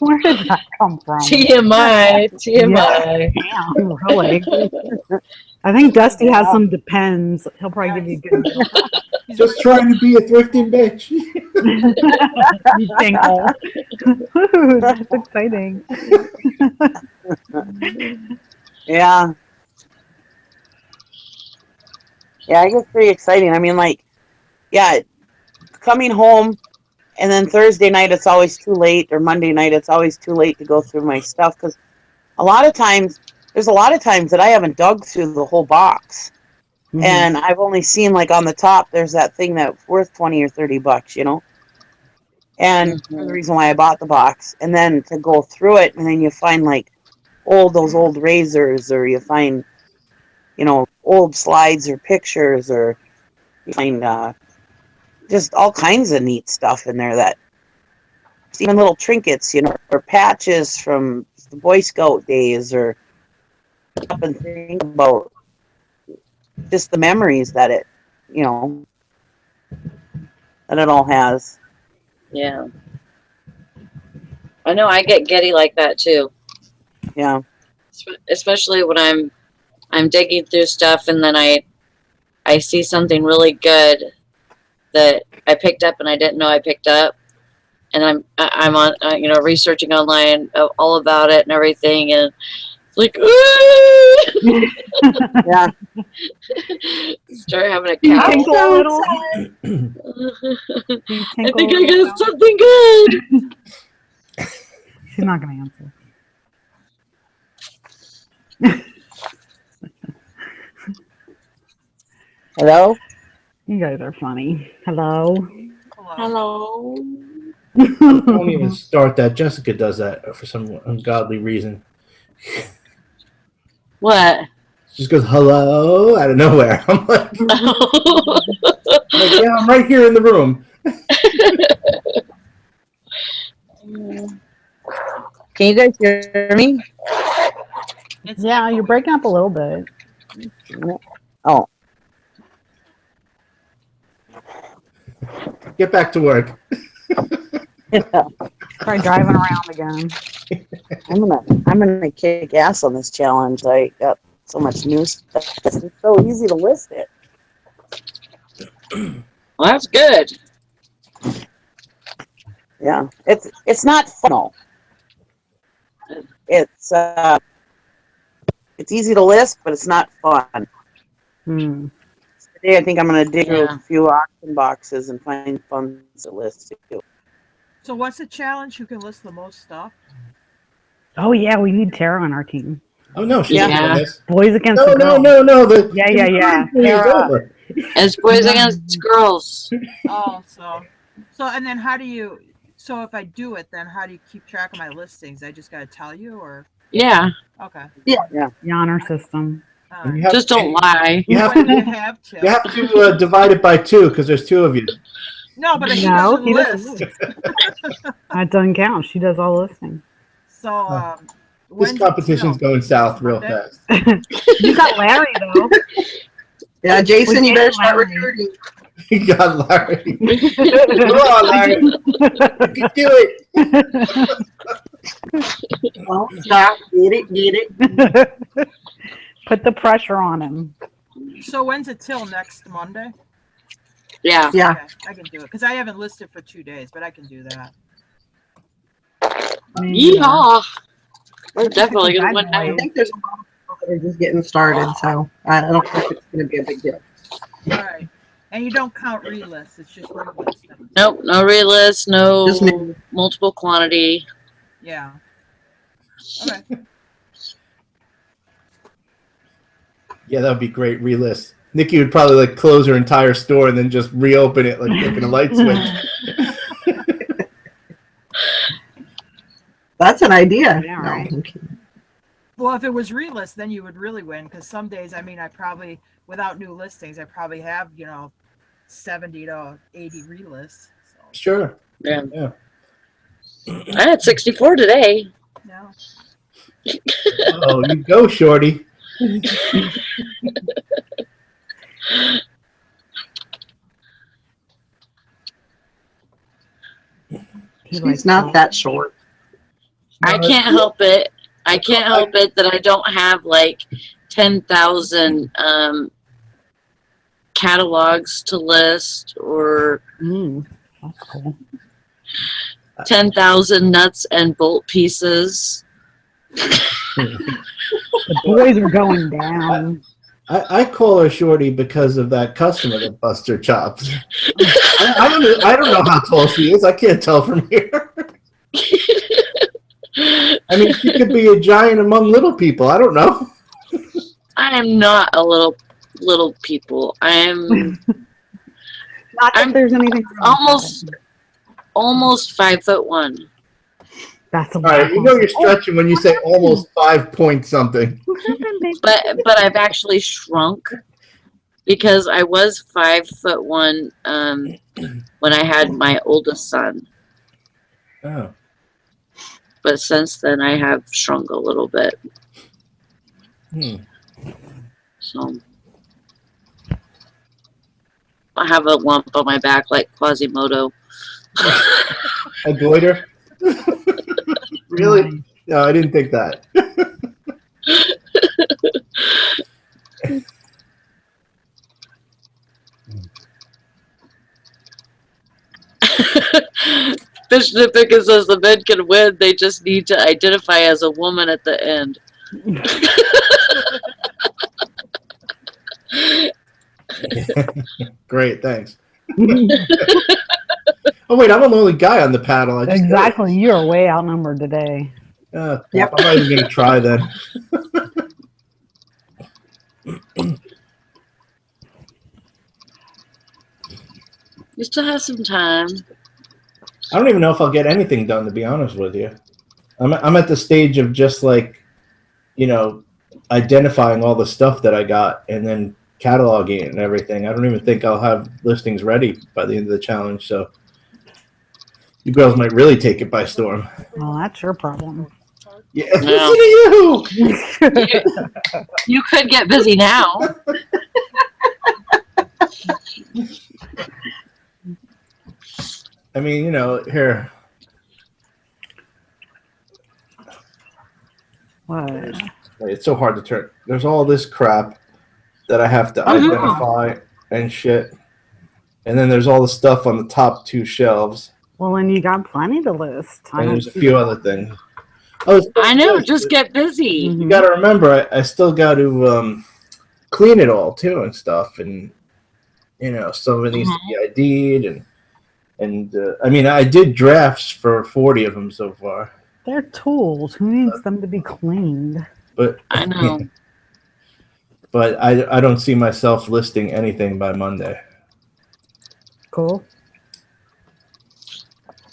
[SPEAKER 4] Where did that come from?
[SPEAKER 2] TMI. TMI.
[SPEAKER 4] Yeah, damn, really. I think Dusty has some Depends. He'll probably give you a good deal.
[SPEAKER 6] Just trying to be a thrifting bitch.
[SPEAKER 4] You tingle. Woo, that's exciting.
[SPEAKER 3] Yeah. Yeah, I get pretty exciting. I mean, like, yeah, coming home, and then Thursday night it's always too late, or Monday night it's always too late to go through my stuff, because there's a lot of times that I haven't dug through the whole box, and I've only seen, like, on the top there's that thing that's worth $20 or $30, you know, and for the reason why I bought the box. And then to go through it, and then you find, like, those old razors, or you find, you know, old slides or pictures, or you find just all kinds of neat stuff in there, that even little trinkets, you know, or patches from the Boy Scout days, or up and think about just the memories that it, you know, that it all has.
[SPEAKER 2] Yeah. I know I get giddy like that too.
[SPEAKER 3] Yeah.
[SPEAKER 2] Especially when I'm digging through stuff and then I see something really good that I picked up and I didn't know I picked up, and I'm on you know, researching online all about it and everything, and it's like
[SPEAKER 3] Yeah.
[SPEAKER 2] start having a
[SPEAKER 4] You
[SPEAKER 2] cow.
[SPEAKER 4] tinkle a little.
[SPEAKER 2] I think I got something good.
[SPEAKER 4] She's not going to answer.
[SPEAKER 3] Hello?
[SPEAKER 4] You guys are funny. Hello.
[SPEAKER 2] Hello.
[SPEAKER 6] Don't even start that. Jessica does that for some ungodly reason.
[SPEAKER 2] What?
[SPEAKER 6] She just goes, hello, out of nowhere. I'm like, yeah, I'm right here in the room.
[SPEAKER 3] Can you guys hear me?
[SPEAKER 4] Yeah, you're breaking up a little bit.
[SPEAKER 3] Oh.
[SPEAKER 6] Get back to work.
[SPEAKER 4] Try driving around again.
[SPEAKER 3] I'm gonna kick ass on this challenge. I got so much new stuff. It's so easy to list it.
[SPEAKER 2] Well, that's good.
[SPEAKER 3] Yeah, it's not fun. It's easy to list, but it's not fun.
[SPEAKER 4] Hmm.
[SPEAKER 3] Today, I think I'm going to dig through
[SPEAKER 2] Yeah.
[SPEAKER 3] a few auction boxes and find fun to list too.
[SPEAKER 5] So what's the challenge? Who can list the most stuff?
[SPEAKER 4] Oh yeah, we need Tara on our team.
[SPEAKER 6] Oh no, she's
[SPEAKER 2] Yeah.
[SPEAKER 6] doing this.
[SPEAKER 4] Boys against
[SPEAKER 6] No,
[SPEAKER 4] the girls.
[SPEAKER 6] no. The
[SPEAKER 4] Yeah.
[SPEAKER 6] the is
[SPEAKER 4] Tara.
[SPEAKER 6] over.
[SPEAKER 2] It's boys against girls.
[SPEAKER 5] Oh, so and then how do you? So if I do it, then how do you keep track of my listings? I just got to tell you, or
[SPEAKER 2] Yeah.
[SPEAKER 5] okay.
[SPEAKER 4] The honor system.
[SPEAKER 5] All
[SPEAKER 6] And
[SPEAKER 5] right.
[SPEAKER 6] you have,
[SPEAKER 2] Just don't lie.
[SPEAKER 6] You have
[SPEAKER 5] When do
[SPEAKER 6] to
[SPEAKER 5] you have to?
[SPEAKER 6] you have to divide it by 2 because there's 2 of you.
[SPEAKER 5] No, but he
[SPEAKER 4] No,
[SPEAKER 5] doesn't
[SPEAKER 4] he
[SPEAKER 5] list.
[SPEAKER 4] doesn't list. That doesn't count. She does all listing.
[SPEAKER 5] So
[SPEAKER 6] This
[SPEAKER 5] when's
[SPEAKER 6] competition's
[SPEAKER 5] it till?
[SPEAKER 6] going south real
[SPEAKER 5] Monday?
[SPEAKER 6] fast.
[SPEAKER 4] You got Larry though.
[SPEAKER 1] Yeah, Jason, you better start
[SPEAKER 4] Larry.
[SPEAKER 1] recruiting.
[SPEAKER 6] You got Larry. Come on, Larry. You can do it.
[SPEAKER 1] Well, stop. Get it.
[SPEAKER 4] Put the pressure on him.
[SPEAKER 5] So when's it till next Monday?
[SPEAKER 2] Yeah.
[SPEAKER 1] Yeah.
[SPEAKER 5] Okay, I can do it because I haven't listed for 2 days, but I can do that.
[SPEAKER 2] Yeehaw. We're definitely gonna win
[SPEAKER 1] I
[SPEAKER 2] now.
[SPEAKER 1] think there's a lot of people that are just getting started, so I don't think it's going to be a big deal.
[SPEAKER 5] All right, and you don't count relists; it's just relists.
[SPEAKER 2] Nope. No relist.
[SPEAKER 1] Just
[SPEAKER 2] No
[SPEAKER 1] me.
[SPEAKER 2] multiple quantity.
[SPEAKER 5] Yeah. Okay.
[SPEAKER 6] Yeah, that would be great. Relist. Nikki would probably like close her entire store and then just reopen it like flicking a light switch.
[SPEAKER 1] That's an idea.
[SPEAKER 4] Yeah,
[SPEAKER 1] No,
[SPEAKER 4] right.
[SPEAKER 1] I'm kidding.
[SPEAKER 5] Well, if it was relist, then you would really win because some days, I mean, I probably without new listings, I probably have 70 to 80 relists. So
[SPEAKER 6] Sure.
[SPEAKER 2] Yeah.
[SPEAKER 6] Yeah.
[SPEAKER 2] I had 64 today.
[SPEAKER 5] no.
[SPEAKER 6] Oh, you go, Shorty.
[SPEAKER 1] He's not that short.
[SPEAKER 2] I can't help it. I can't help it that I don't have like 10,000 catalogs to list or
[SPEAKER 4] That's cool.
[SPEAKER 2] 10,000 nuts and bolt pieces.
[SPEAKER 4] The boys are going down.
[SPEAKER 6] I call her Shorty because of that customer that busts her chops. I don't know how tall she is. I can't tell from here. I mean, she could be a giant among little people. I don't know.
[SPEAKER 2] I am not a little people. I am
[SPEAKER 4] Not that there's anything wrong with
[SPEAKER 2] almost 5'1".
[SPEAKER 4] That's a
[SPEAKER 6] All right, you know you're stretching when you say almost 5 point something.
[SPEAKER 2] But I've actually shrunk because I was 5'1" when I had my oldest son.
[SPEAKER 6] Oh.
[SPEAKER 2] But since then I have shrunk a little bit. So I have a lump on my back like Quasimodo.
[SPEAKER 6] A goiter? Really? No, I didn't think that.
[SPEAKER 2] Fish Nitpicker says the men can win. They just need to identify as a woman at the end.
[SPEAKER 6] Great, thanks. Oh, wait, I'm the only guy on the paddle. I just
[SPEAKER 4] Exactly. You're way outnumbered today.
[SPEAKER 1] Yep.
[SPEAKER 6] I'm not even going to try then.
[SPEAKER 2] You still have some time.
[SPEAKER 6] I don't even know if I'll get anything done, to be honest with you. I'm at the stage of just like, identifying all the stuff that I got and then cataloging it and everything. I don't even think I'll have listings ready by the end of the challenge. So you girls might really take it by storm.
[SPEAKER 4] Well, that's your problem.
[SPEAKER 6] Yeah,
[SPEAKER 2] No.
[SPEAKER 6] listen to you.
[SPEAKER 2] You could get busy now.
[SPEAKER 6] I mean, here.
[SPEAKER 4] What?
[SPEAKER 6] Like, it's so hard to turn. There's all this crap that I have to
[SPEAKER 2] Mhm.
[SPEAKER 6] identify and shit. And then there's all the stuff on the top 2 shelves.
[SPEAKER 4] Well, then you got plenty to list. I
[SPEAKER 6] And
[SPEAKER 4] don't
[SPEAKER 6] there's a
[SPEAKER 4] see
[SPEAKER 6] few
[SPEAKER 4] the
[SPEAKER 6] other
[SPEAKER 4] problem.
[SPEAKER 6] things. Oh,
[SPEAKER 2] I know. Just get busy.
[SPEAKER 6] You got to remember, I still got to clean it all too and stuff, and some of it needs to be ID'd, and I mean, I did drafts for 40 of them so far.
[SPEAKER 4] They're tools. Who needs them to be cleaned?
[SPEAKER 6] But
[SPEAKER 2] I know.
[SPEAKER 6] but I don't see myself listing anything by Monday.
[SPEAKER 4] Cool.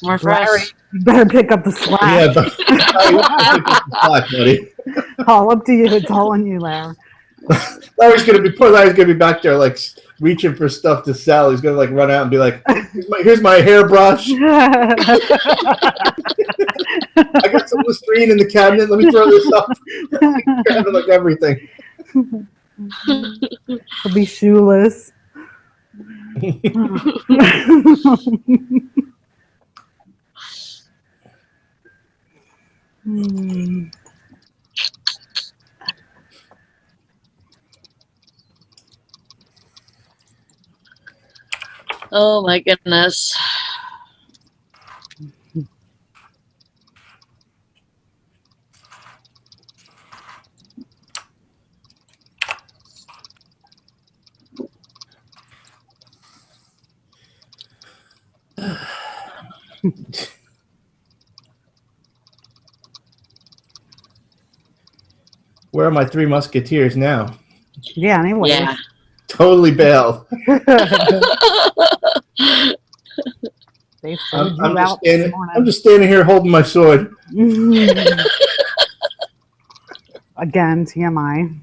[SPEAKER 2] More for
[SPEAKER 4] Larry,
[SPEAKER 2] us.
[SPEAKER 4] you better pick up the slack.
[SPEAKER 6] Yeah, but slack, buddy.
[SPEAKER 4] All up to you. It's all on you, Larry.
[SPEAKER 6] Larry's gonna be back there like reaching for stuff to sell. He's gonna like run out and be like, "Here's my hairbrush. I got some Listerine in the cabinet. Let me throw this up." Grabbing like everything.
[SPEAKER 4] He'll be shoeless.
[SPEAKER 2] Oh my goodness.
[SPEAKER 6] Where are my 3 musketeers now?
[SPEAKER 4] Yeah, anyway.
[SPEAKER 2] Yeah.
[SPEAKER 6] Totally bailed.
[SPEAKER 4] They
[SPEAKER 6] I'm,
[SPEAKER 4] sold you
[SPEAKER 6] I'm just
[SPEAKER 4] out this
[SPEAKER 6] standing.
[SPEAKER 4] morning.
[SPEAKER 6] I'm just standing here holding my sword.
[SPEAKER 4] Again, TMI.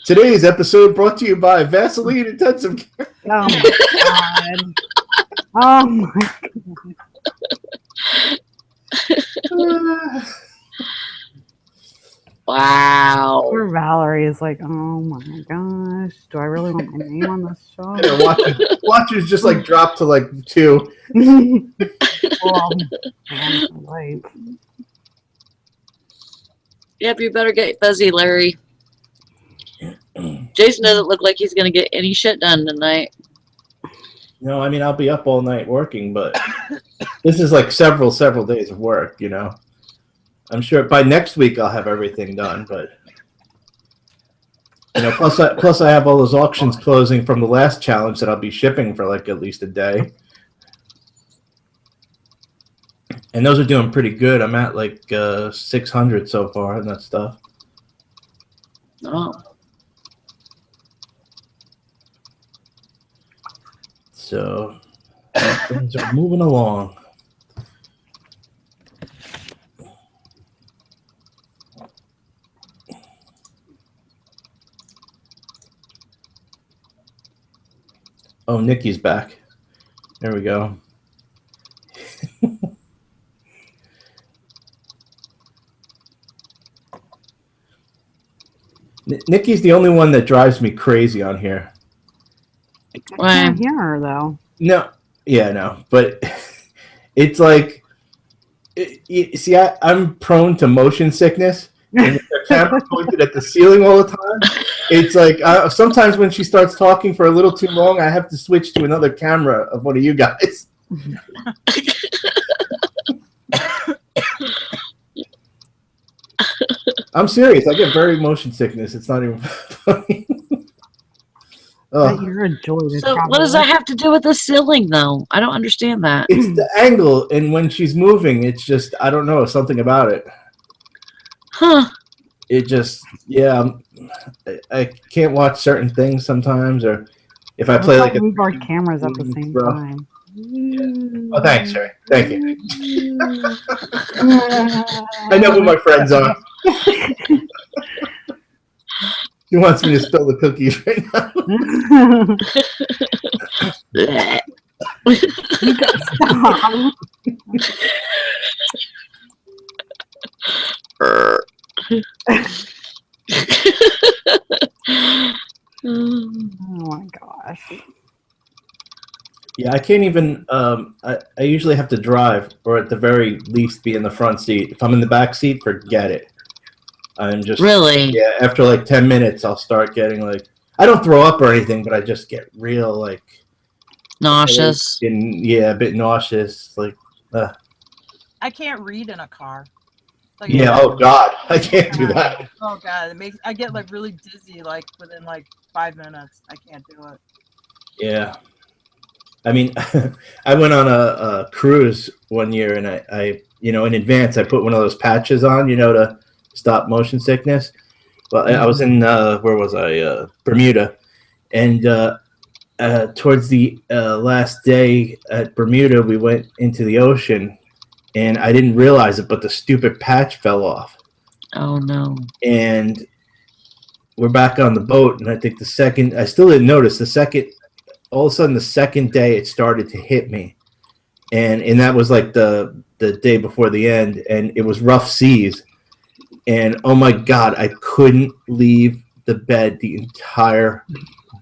[SPEAKER 6] Today's episode brought to you by Vaseline Intensive Care.
[SPEAKER 4] Oh my god. Oh my god.
[SPEAKER 2] Wow.
[SPEAKER 4] Poor Valerie is like, oh my gosh, do I really want my name on this show?
[SPEAKER 6] Watchers just like dropped to like 2.
[SPEAKER 4] Well, hands are light.
[SPEAKER 2] Yep, you better get busy, Larry. Jason doesn't look like he's going to get any shit done tonight.
[SPEAKER 6] No, I mean, I'll be up all night working, but this is like several days of work, I'm sure by next week I'll have everything done, but plus I have all those auctions closing from the last challenge that I'll be shipping for like at least a day. And those are doing pretty good. I'm at like 600 so far and that stuff.
[SPEAKER 2] Oh.
[SPEAKER 6] So things are moving along. Oh, Nikki's back. There we go. Nikki's the only one that drives me crazy on here.
[SPEAKER 4] I can't hear her though.
[SPEAKER 6] No, yeah, no, but it's like, see, I'm prone to motion sickness. And the camera pointed at the ceiling all the time. It's like sometimes when she starts talking for a little too long, I have to switch to another camera of one of you guys. I'm serious. I get very motion sickness. It's not even funny.
[SPEAKER 4] But you're a joy to
[SPEAKER 2] So
[SPEAKER 4] travel
[SPEAKER 2] what does that
[SPEAKER 4] with.
[SPEAKER 2] have to do with the ceiling, though? I don't understand that.
[SPEAKER 6] It's the angle, and when she's moving, it's just, I don't know, something about it.
[SPEAKER 2] Huh.
[SPEAKER 6] It just, yeah, I can't watch certain things sometimes, or if I play like
[SPEAKER 4] move our cameras at the same
[SPEAKER 6] bro.
[SPEAKER 4] time.
[SPEAKER 6] Oh, thanks, Sherry. Thank you. I know who my friends are. He wants me to spill the cookies right now.
[SPEAKER 4] You gotta stop. Oh my gosh.
[SPEAKER 6] Yeah, I can't even. I usually have to drive, or at the very least, be in the front seat. If I'm in the back seat, forget it. I'm just
[SPEAKER 2] Really?
[SPEAKER 6] Yeah. After like 10 minutes, I'll start getting like I don't throw up or anything, but I just get real like
[SPEAKER 2] Nauseous.
[SPEAKER 6] and yeah, a bit nauseous. Like
[SPEAKER 5] I can't read in a car. Like it
[SPEAKER 6] yeah.
[SPEAKER 5] just,
[SPEAKER 6] Oh God, I can't do that.
[SPEAKER 5] oh god, it makes I get like really dizzy like within like 5 minutes. I can't do it.
[SPEAKER 6] Yeah. I mean, I went on a cruise one year, and I, in advance, I put one of those patches on, to stop motion sickness. Well, I was in where was I? Bermuda, and towards the last day at Bermuda, we went into the ocean, and I didn't realize it, but the stupid patch fell off,
[SPEAKER 2] Oh no.
[SPEAKER 6] and we're back on the boat, and I think I still didn't notice the second. All of a sudden, the second day, it started to hit me, and that was like the day before the end, and it was rough seas, and oh my God, I couldn't leave the bed the entire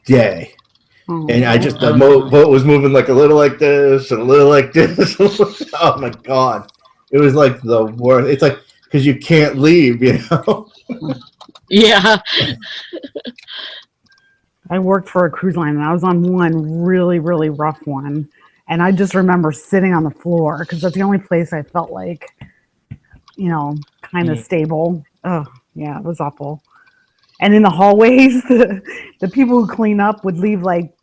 [SPEAKER 6] day. And I just the boat was moving like a little like this and a little like this. Oh my God, it was like the worst. It's like because you can't leave,
[SPEAKER 2] Yeah.
[SPEAKER 4] I worked for a cruise line and I was on one really, really rough one. And I just remember sitting on the floor because that's the only place I felt like, kind of stable. Oh, yeah, it was awful. And in the hallways, the people who clean up would leave like,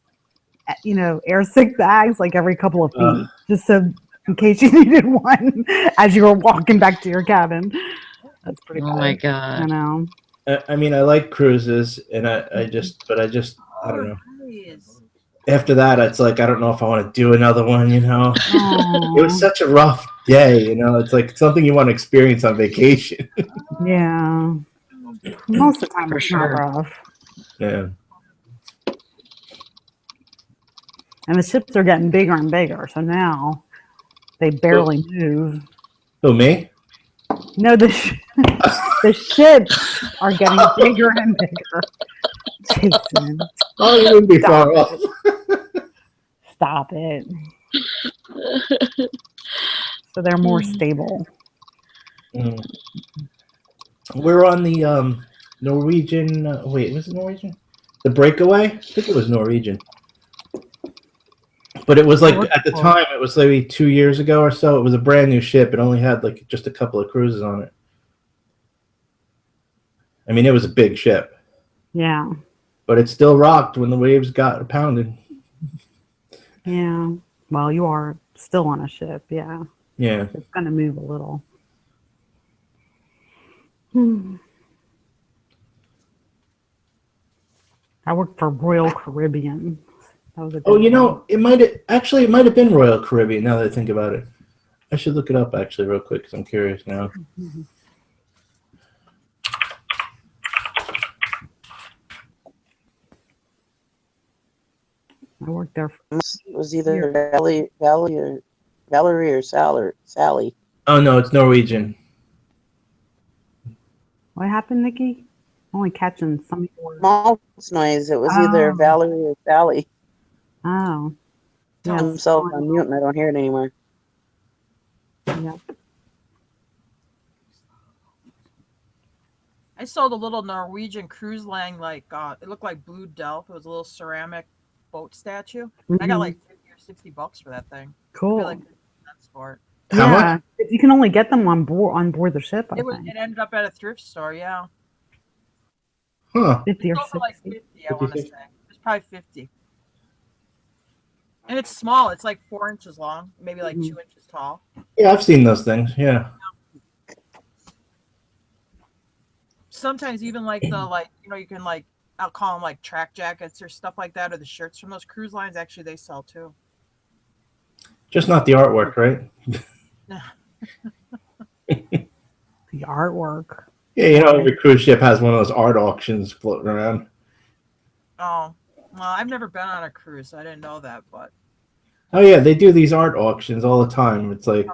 [SPEAKER 4] air sick bags like every couple of feet, just so in case you needed one as you were walking back to your cabin. That's pretty bad.
[SPEAKER 2] Oh my
[SPEAKER 4] I
[SPEAKER 2] God.
[SPEAKER 4] know.
[SPEAKER 6] I mean, I like cruises, and I just I don't know.
[SPEAKER 5] Please.
[SPEAKER 6] After that, it's like I don't know if I want to do another one. It was
[SPEAKER 4] Aw,
[SPEAKER 6] such a rough day. It's like something you want to experience on vacation.
[SPEAKER 4] yeah. Most of the time
[SPEAKER 2] For
[SPEAKER 4] it's not
[SPEAKER 2] sure.
[SPEAKER 4] rough.
[SPEAKER 6] Yeah.
[SPEAKER 4] And the ships are getting bigger and bigger, so now they barely move.
[SPEAKER 6] Who, me?
[SPEAKER 4] No, the ships are getting bigger and bigger. Jason,
[SPEAKER 6] Oh, you wouldn't be
[SPEAKER 4] Stop
[SPEAKER 6] far off.
[SPEAKER 4] stop it. So they're more stable.
[SPEAKER 6] Mm. We're on the Norwegian. Wait, was it Norwegian? The Breakaway? I think it was Norwegian. But it was like at the time, it was maybe 2 years ago or so. It was a brand new ship. It only had like just a couple of cruises on it. I mean, it was a big ship.
[SPEAKER 4] Yeah.
[SPEAKER 6] But it still rocked when the waves got pounded.
[SPEAKER 4] Yeah. Well, you are still on a ship. Yeah.
[SPEAKER 6] Yeah.
[SPEAKER 4] It's going to move a little. I worked for Royal Caribbean. That was a good one.
[SPEAKER 6] it might have been Royal Caribbean now that I think about it. I should look it up actually real quick because I'm curious now.
[SPEAKER 4] I worked there.
[SPEAKER 3] It was either Valerie or Sally.
[SPEAKER 6] Oh no, it's Norwegian.
[SPEAKER 4] What happened, Nikki? Only catching some words.
[SPEAKER 3] Mouse noise. It was either
[SPEAKER 4] Oh.
[SPEAKER 3] Valerie or Sally.
[SPEAKER 4] Oh.
[SPEAKER 3] I'm
[SPEAKER 4] Yes.
[SPEAKER 3] self on mute and I don't hear it anymore.
[SPEAKER 4] Yep.
[SPEAKER 5] I saw the little Norwegian cruise line, like it looked like Blue Delph. It was a little ceramic boat statue. I got like $50 or $60 for that thing. I
[SPEAKER 4] Cool.
[SPEAKER 5] feel like $50 for it.
[SPEAKER 6] How much?
[SPEAKER 4] You can only get them on board the ship, I
[SPEAKER 5] It was.
[SPEAKER 4] think.
[SPEAKER 5] It ended up at a thrift store. Yeah.
[SPEAKER 6] Huh.
[SPEAKER 4] 50
[SPEAKER 5] It
[SPEAKER 4] or
[SPEAKER 5] sold for like
[SPEAKER 4] 60.
[SPEAKER 5] 50. I want to
[SPEAKER 6] 50.
[SPEAKER 5] say it's probably 50. And it's small. It's like 4 inches long, maybe like 2 inches tall.
[SPEAKER 6] Yeah, I've seen those things. Yeah.
[SPEAKER 5] Sometimes even like you can like I'll call them like track jackets or stuff like that, or the shirts from those cruise lines. Actually, they sell too.
[SPEAKER 6] Just not the artwork, right?
[SPEAKER 4] The artwork.
[SPEAKER 6] Yeah, every cruise ship has one of those art auctions floating around.
[SPEAKER 5] Oh, well, I've never been on a cruise, so I didn't know that. But
[SPEAKER 6] Oh yeah, they do these art auctions all the time. It's like,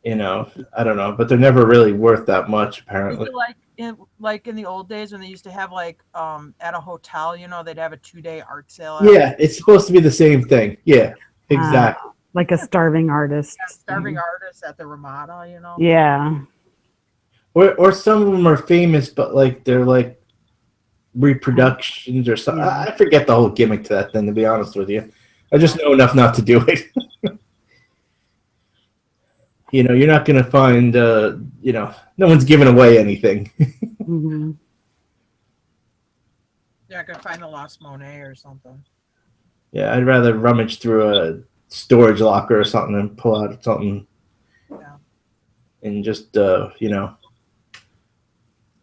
[SPEAKER 6] You know, I don't know, but they're never really worth that much
[SPEAKER 5] Is
[SPEAKER 6] apparently.
[SPEAKER 5] it like in the old days when they used to have like at a hotel, they'd have a 2-day art sale.
[SPEAKER 6] Yeah, it's supposed to be the same thing. Yeah, exactly.
[SPEAKER 4] Like a starving artist.
[SPEAKER 5] Starving artists at the Ramada.
[SPEAKER 4] Yeah.
[SPEAKER 6] Or some of them are famous, but like they're like reproductions or something.
[SPEAKER 4] Yeah.
[SPEAKER 6] I forget the whole gimmick to that thing, to be honest with you. I just know enough not to do it. You're not going to find, no one's giving away anything.
[SPEAKER 4] Mm-hmm.
[SPEAKER 5] Yeah, I could find the Lost Monet or something.
[SPEAKER 6] Yeah, I'd rather rummage through a storage locker or something and pull out something and just,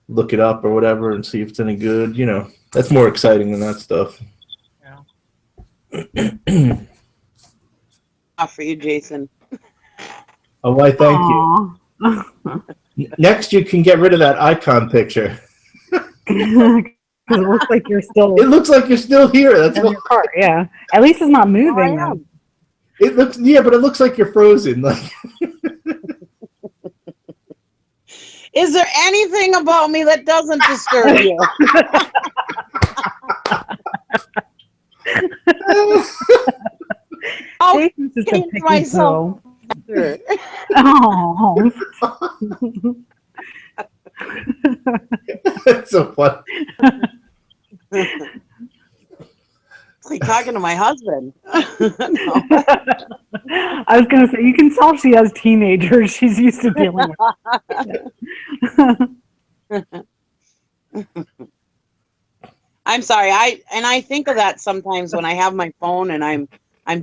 [SPEAKER 6] look it up or whatever and see if it's any good. That's more exciting than that stuff.
[SPEAKER 5] Yeah.
[SPEAKER 3] For you, Jason.
[SPEAKER 6] Oh, why, thank you. Next, you can get rid of that icon picture.
[SPEAKER 4] Because it looks like you're still
[SPEAKER 6] It looks like you're still here. That's
[SPEAKER 4] in
[SPEAKER 6] what
[SPEAKER 4] your car. Yeah. At least it's not moving.
[SPEAKER 3] I
[SPEAKER 4] though.
[SPEAKER 3] am.
[SPEAKER 6] it looks. Yeah, but it looks like you're frozen. Like,
[SPEAKER 3] Is there anything about me that doesn't disturb you? I'll
[SPEAKER 4] Jason's just a
[SPEAKER 3] change
[SPEAKER 4] picky
[SPEAKER 3] myself.
[SPEAKER 4] poo. Oh.
[SPEAKER 6] that's so funny.
[SPEAKER 3] It's like talking to my husband. No.
[SPEAKER 4] I was gonna say you can tell she has teenagers. She's used to dealing with.
[SPEAKER 3] I'm sorry. I think of that sometimes when I have my phone and I'm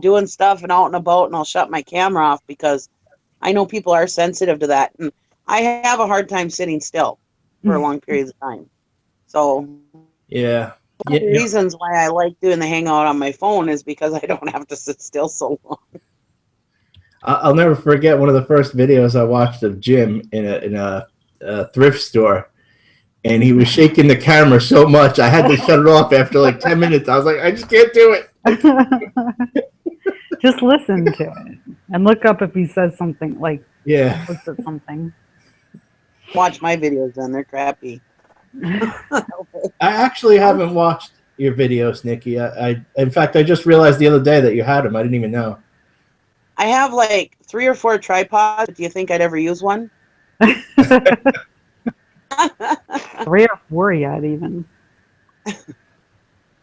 [SPEAKER 3] doing stuff and out and about, and I'll shut my camera off because I know people are sensitive to that, and I have a hard time sitting still for long periods of time. So
[SPEAKER 6] Yeah.
[SPEAKER 3] one of the reasons why I like doing the hangout on my phone is because I don't have to sit still so long.
[SPEAKER 6] I'll never forget one of the first videos I watched of Jim in a thrift store, and he was shaking the camera so much I had to shut it off after like 10 minutes. I was like, I just can't do it.
[SPEAKER 4] Just listen to it and look up if he says something like looks at something.
[SPEAKER 3] Watch my videos then, they're crappy.
[SPEAKER 6] I actually haven't watched your videos, Nikki. In fact, I just realized the other day that you had them. I didn't even know.
[SPEAKER 3] I have like 3 or 4 tripods. Do you think I'd ever use one?
[SPEAKER 4] 3 or 4 yet, even.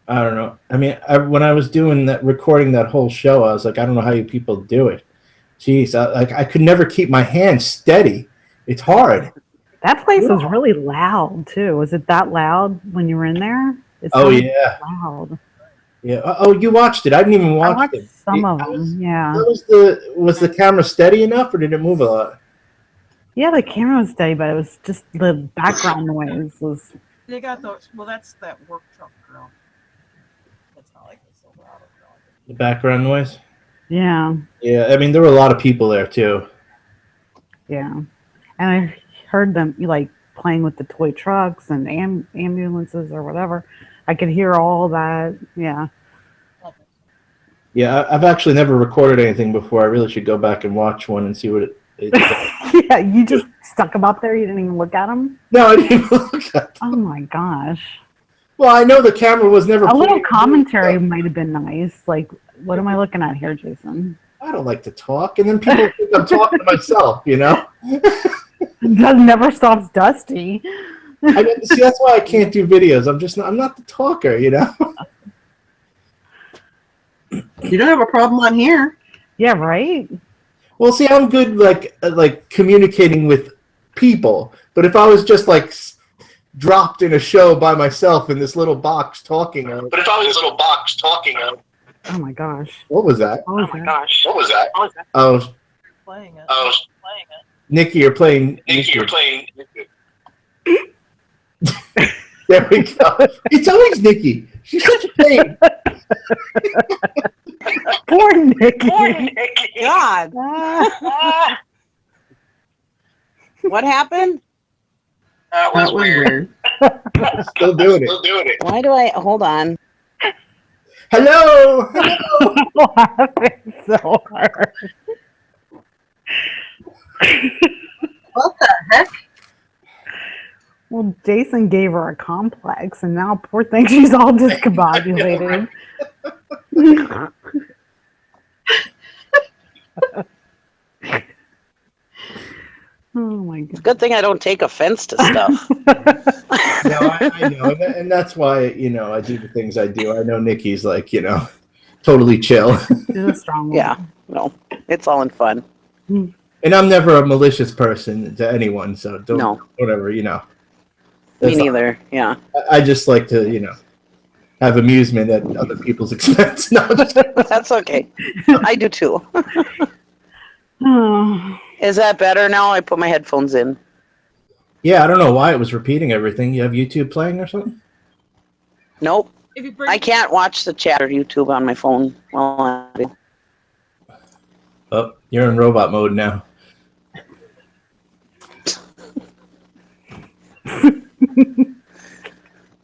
[SPEAKER 6] I don't know. I mean, when I was doing that, recording that whole show, I was like, I don't know how you people do it. Jeez, I could never keep my hands steady. It's hard.
[SPEAKER 4] That place was really loud too. Was it that loud when you were in there? It
[SPEAKER 6] Oh
[SPEAKER 4] sounded
[SPEAKER 6] yeah,
[SPEAKER 4] loud.
[SPEAKER 6] yeah. Oh, you watched it. I didn't even watch
[SPEAKER 4] I watched
[SPEAKER 6] it.
[SPEAKER 4] some of them. Yeah.
[SPEAKER 6] Was the camera steady enough, or did it move a lot?
[SPEAKER 4] Yeah, the camera was steady, but it was just the background noise was.
[SPEAKER 5] They got those. Well, that's that work truck girl. That's not like this Silverado girl.
[SPEAKER 6] The background noise.
[SPEAKER 4] Yeah.
[SPEAKER 6] Yeah, I mean, there were a lot of people there too.
[SPEAKER 4] Yeah, and I heard them like playing with the toy trucks and ambulances or whatever. I could hear all that. Yeah.
[SPEAKER 6] Yeah, I've actually never recorded anything before. I really should go back and watch one and see what it.
[SPEAKER 4] Yeah, you just stuck them up there. You didn't even look at them.
[SPEAKER 6] No, I didn't even look at them.
[SPEAKER 4] Oh my gosh.
[SPEAKER 6] Well, I know the camera was never.
[SPEAKER 4] A little
[SPEAKER 6] playing
[SPEAKER 4] commentary might have been nice. Like, what am I looking at here, Jason?
[SPEAKER 6] I don't like to talk, and then people think I'm talking to myself.
[SPEAKER 4] That never stops Dusty.
[SPEAKER 6] I mean, see, that's why I can't do videos. I'm not the talker.
[SPEAKER 1] You don't have a problem on here.
[SPEAKER 4] Yeah, right?
[SPEAKER 6] Well, see, I'm good like communicating with people, but if I was just like dropped in a show by myself in this little box talking.
[SPEAKER 4] Oh my gosh.
[SPEAKER 6] What was that?
[SPEAKER 4] Oh my gosh.
[SPEAKER 6] Oh,
[SPEAKER 5] Playing it.
[SPEAKER 6] Nikki, you're playing. There we go. It's always Nikki. She's such a pain.
[SPEAKER 4] Poor Nikki.
[SPEAKER 3] God. What happened?
[SPEAKER 1] That was weird.
[SPEAKER 6] Still doing it.
[SPEAKER 3] Why do I hold on?
[SPEAKER 6] Hello.
[SPEAKER 4] Laughing so hard.
[SPEAKER 1] What the heck?
[SPEAKER 4] Well, Jason gave her a complex, and now poor thing, she's all discombobulated. Oh my god.
[SPEAKER 3] Good thing I don't take offense to stuff.
[SPEAKER 6] No, I know, and that's why I do the things I do. I know Nikki's like totally chill,
[SPEAKER 4] She's a strong woman.
[SPEAKER 3] Yeah, no, it's all in fun.
[SPEAKER 6] and I'm never a malicious person to anyone. So don't
[SPEAKER 3] No.
[SPEAKER 6] whatever
[SPEAKER 3] Me
[SPEAKER 6] That's all.
[SPEAKER 3] neither. Yeah.
[SPEAKER 6] I just like to have amusement at other people's expense. No,
[SPEAKER 3] That's okay. I do too.
[SPEAKER 4] Oh.
[SPEAKER 3] Is that better now? I put my headphones in.
[SPEAKER 6] yeah, I don't know why it was repeating everything. You have YouTube playing or something?
[SPEAKER 3] Nope.
[SPEAKER 5] If you bring,
[SPEAKER 3] I can't watch the chat or YouTube on my phone. Well,
[SPEAKER 6] Oh, you're in robot mode now.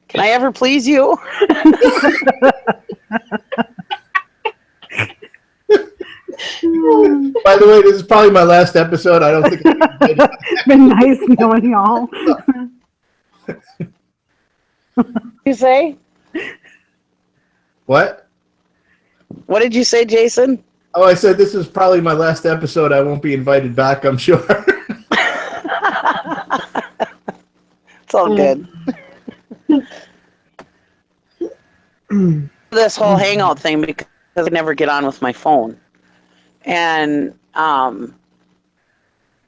[SPEAKER 3] can I ever please you?
[SPEAKER 6] By the way, this is probably my last episode. I don't think.
[SPEAKER 4] Been nice knowing y'all.
[SPEAKER 3] You say?
[SPEAKER 6] What?
[SPEAKER 3] What did you say, Jason?
[SPEAKER 6] Oh, I said this is probably my last episode. I won't be invited back, I'm sure.
[SPEAKER 3] It's all good. This whole hangout thing because I never get on with my phone. And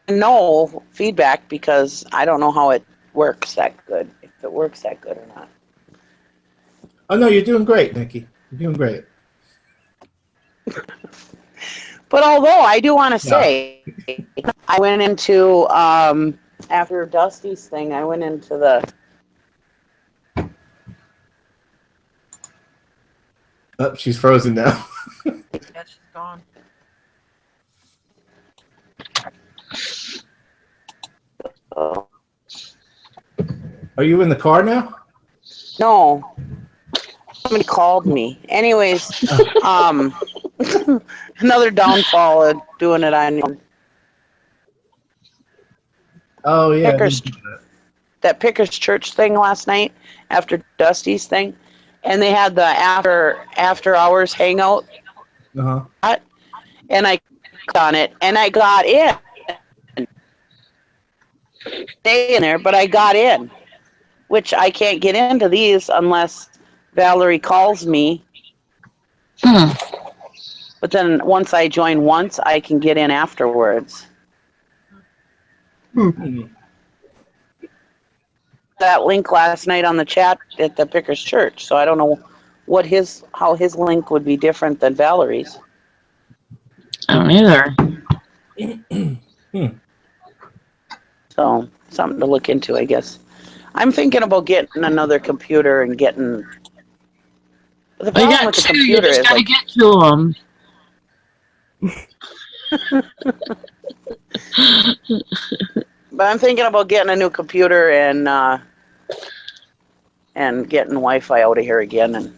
[SPEAKER 3] no feedback because I don't know how it works that good, if it works that good or not.
[SPEAKER 6] Oh, no, you're doing great, Nikki. You're doing great.
[SPEAKER 3] But although I do want to say, I went into, after Dusty's thing, I went into the,
[SPEAKER 6] Oh, she's frozen now.
[SPEAKER 5] yeah, she's gone.
[SPEAKER 6] Are you in the car now?
[SPEAKER 3] no, somebody called me. Anyways, another downfall of doing it on
[SPEAKER 6] Oh, yeah.
[SPEAKER 3] Pickers, that Pickers Church thing last night after Dusty's thing. And they had the after hours hangout.
[SPEAKER 6] Uh-huh.
[SPEAKER 3] And I clicked on it and I got in. Stay in there, but I got in, which I can't get into these unless Valerie calls me. But then once I join once, I can get in afterwards. That link last night on the chat at the Pickers Church, so I don't know how his link would be different than Valerie's.
[SPEAKER 2] I don't either.
[SPEAKER 3] So something to look into, I guess. I'm thinking about getting another computer and getting. The
[SPEAKER 2] I
[SPEAKER 3] problem
[SPEAKER 2] got
[SPEAKER 3] with the
[SPEAKER 2] two. You
[SPEAKER 3] computer
[SPEAKER 2] just
[SPEAKER 3] is
[SPEAKER 2] gotta
[SPEAKER 3] like,
[SPEAKER 2] get to them.
[SPEAKER 3] but I'm thinking about getting a new computer and getting Wi-Fi out of here again. And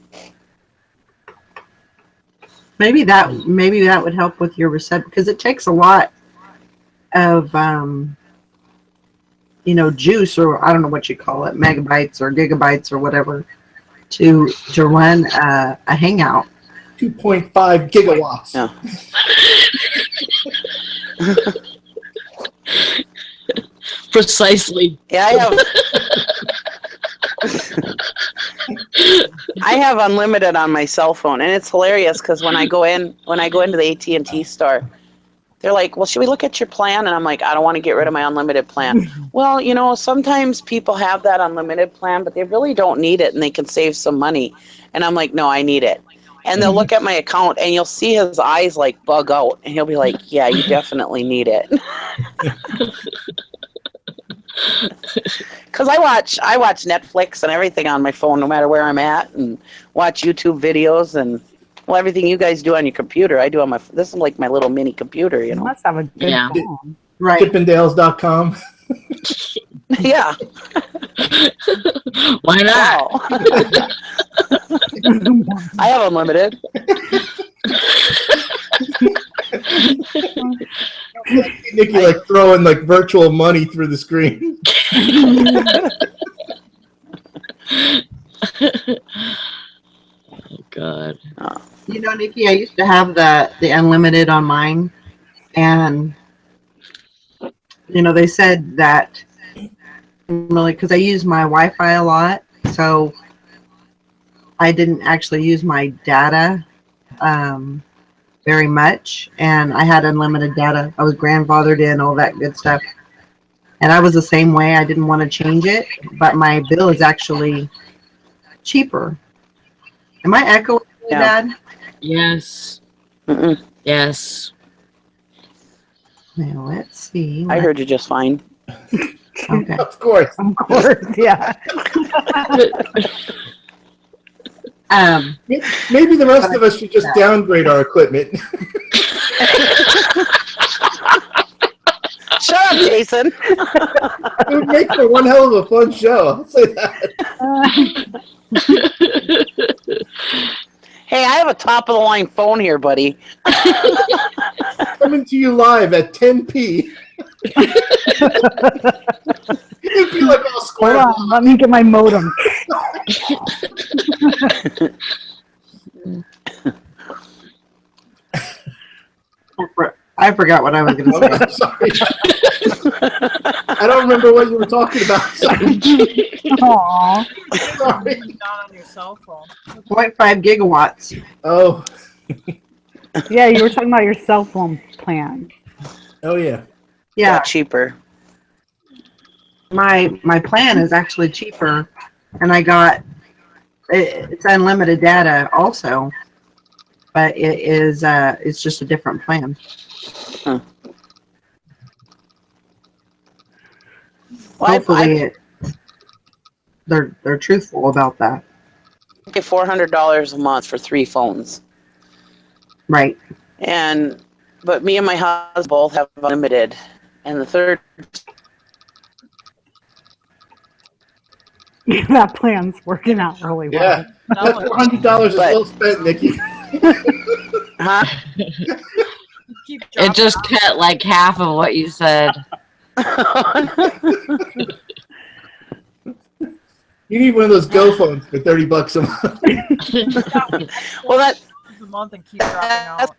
[SPEAKER 1] Maybe that would help with your reception because it takes a lot of juice, or I don't know what you call it, megabytes or gigabytes or whatever, to run a hangout.
[SPEAKER 6] 2.5 gigawatts.
[SPEAKER 3] yeah.
[SPEAKER 2] Precisely.
[SPEAKER 3] Yeah, I have unlimited on my cell phone, and it's hilarious because when I go into the AT&T store, they're like, "Well, should we look at your plan?" And I'm like, "I don't want to get rid of my unlimited plan." Well, sometimes people have that unlimited plan, but they really don't need it, and they can save some money. And I'm like, "No, I need it." And they'll look at my account, and you'll see his eyes like bug out, and he'll be like, "Yeah, you definitely need it." Because I watch Netflix and everything on my phone, no matter where I'm at, and watch YouTube videos and everything you guys do on your computer, I do on my. This is like my little mini computer,
[SPEAKER 4] You must have a good
[SPEAKER 2] Yeah.
[SPEAKER 4] phone.
[SPEAKER 1] Right.
[SPEAKER 6] Chippendales.com.
[SPEAKER 3] Yeah.
[SPEAKER 2] Why not?
[SPEAKER 3] Wow. I have unlimited.
[SPEAKER 6] Nikki like throwing like virtual money through the screen.
[SPEAKER 2] Oh God.
[SPEAKER 1] You know, Nikki, I used to have the unlimited on mine, and you know, they said that really because I use my Wi-Fi a lot, so I didn't actually use my data very much, and I had unlimited data. I was grandfathered in, all that good stuff, and I was the same way. I didn't want to change it, but my bill is actually cheaper. Am I echoing really
[SPEAKER 3] Yeah.
[SPEAKER 1] bad?
[SPEAKER 2] Yes.
[SPEAKER 3] Mm-mm.
[SPEAKER 2] Yes.
[SPEAKER 1] Now let's see.
[SPEAKER 3] I heard you just fine.
[SPEAKER 1] Okay.
[SPEAKER 6] Of course.
[SPEAKER 4] Of course, yeah.
[SPEAKER 6] Maybe the rest of us should just downgrade our equipment.
[SPEAKER 3] Shut up, Jason.
[SPEAKER 6] It would make for one hell of a fun show. I'll say that.
[SPEAKER 3] Hey, I have a top of the line phone here, buddy.
[SPEAKER 6] Coming to you live at 10p. It'd be like all
[SPEAKER 4] Hold
[SPEAKER 6] square.
[SPEAKER 4] on, let me get my modem.
[SPEAKER 1] I forgot what I was going to say.
[SPEAKER 6] I'm sorry. I don't remember what you were talking about. Sorry.
[SPEAKER 4] Aw.
[SPEAKER 6] Sorry.
[SPEAKER 5] Down on your cell phone.
[SPEAKER 1] 0.5 gigawatts.
[SPEAKER 6] Oh.
[SPEAKER 4] Yeah, you were talking about your cell phone plan.
[SPEAKER 6] Oh yeah.
[SPEAKER 1] Yeah,
[SPEAKER 3] Cheaper.
[SPEAKER 1] my plan is actually cheaper, and I got it's unlimited data also, but it's just a different plan.
[SPEAKER 3] Well,
[SPEAKER 1] Hopefully, they're truthful about that.
[SPEAKER 3] I pay $400 a month for 3 phones,
[SPEAKER 1] Right.
[SPEAKER 3] but me and my husband both have unlimited, and the third.
[SPEAKER 4] That plan's working out really well.
[SPEAKER 6] Yeah. That $400 is well spent, Nikki.
[SPEAKER 3] Huh?
[SPEAKER 5] Keep
[SPEAKER 2] It just cut like half of what you said.
[SPEAKER 6] You need one of those Go phones for $30 a month.
[SPEAKER 3] Well, that
[SPEAKER 5] a month and keep dropping out.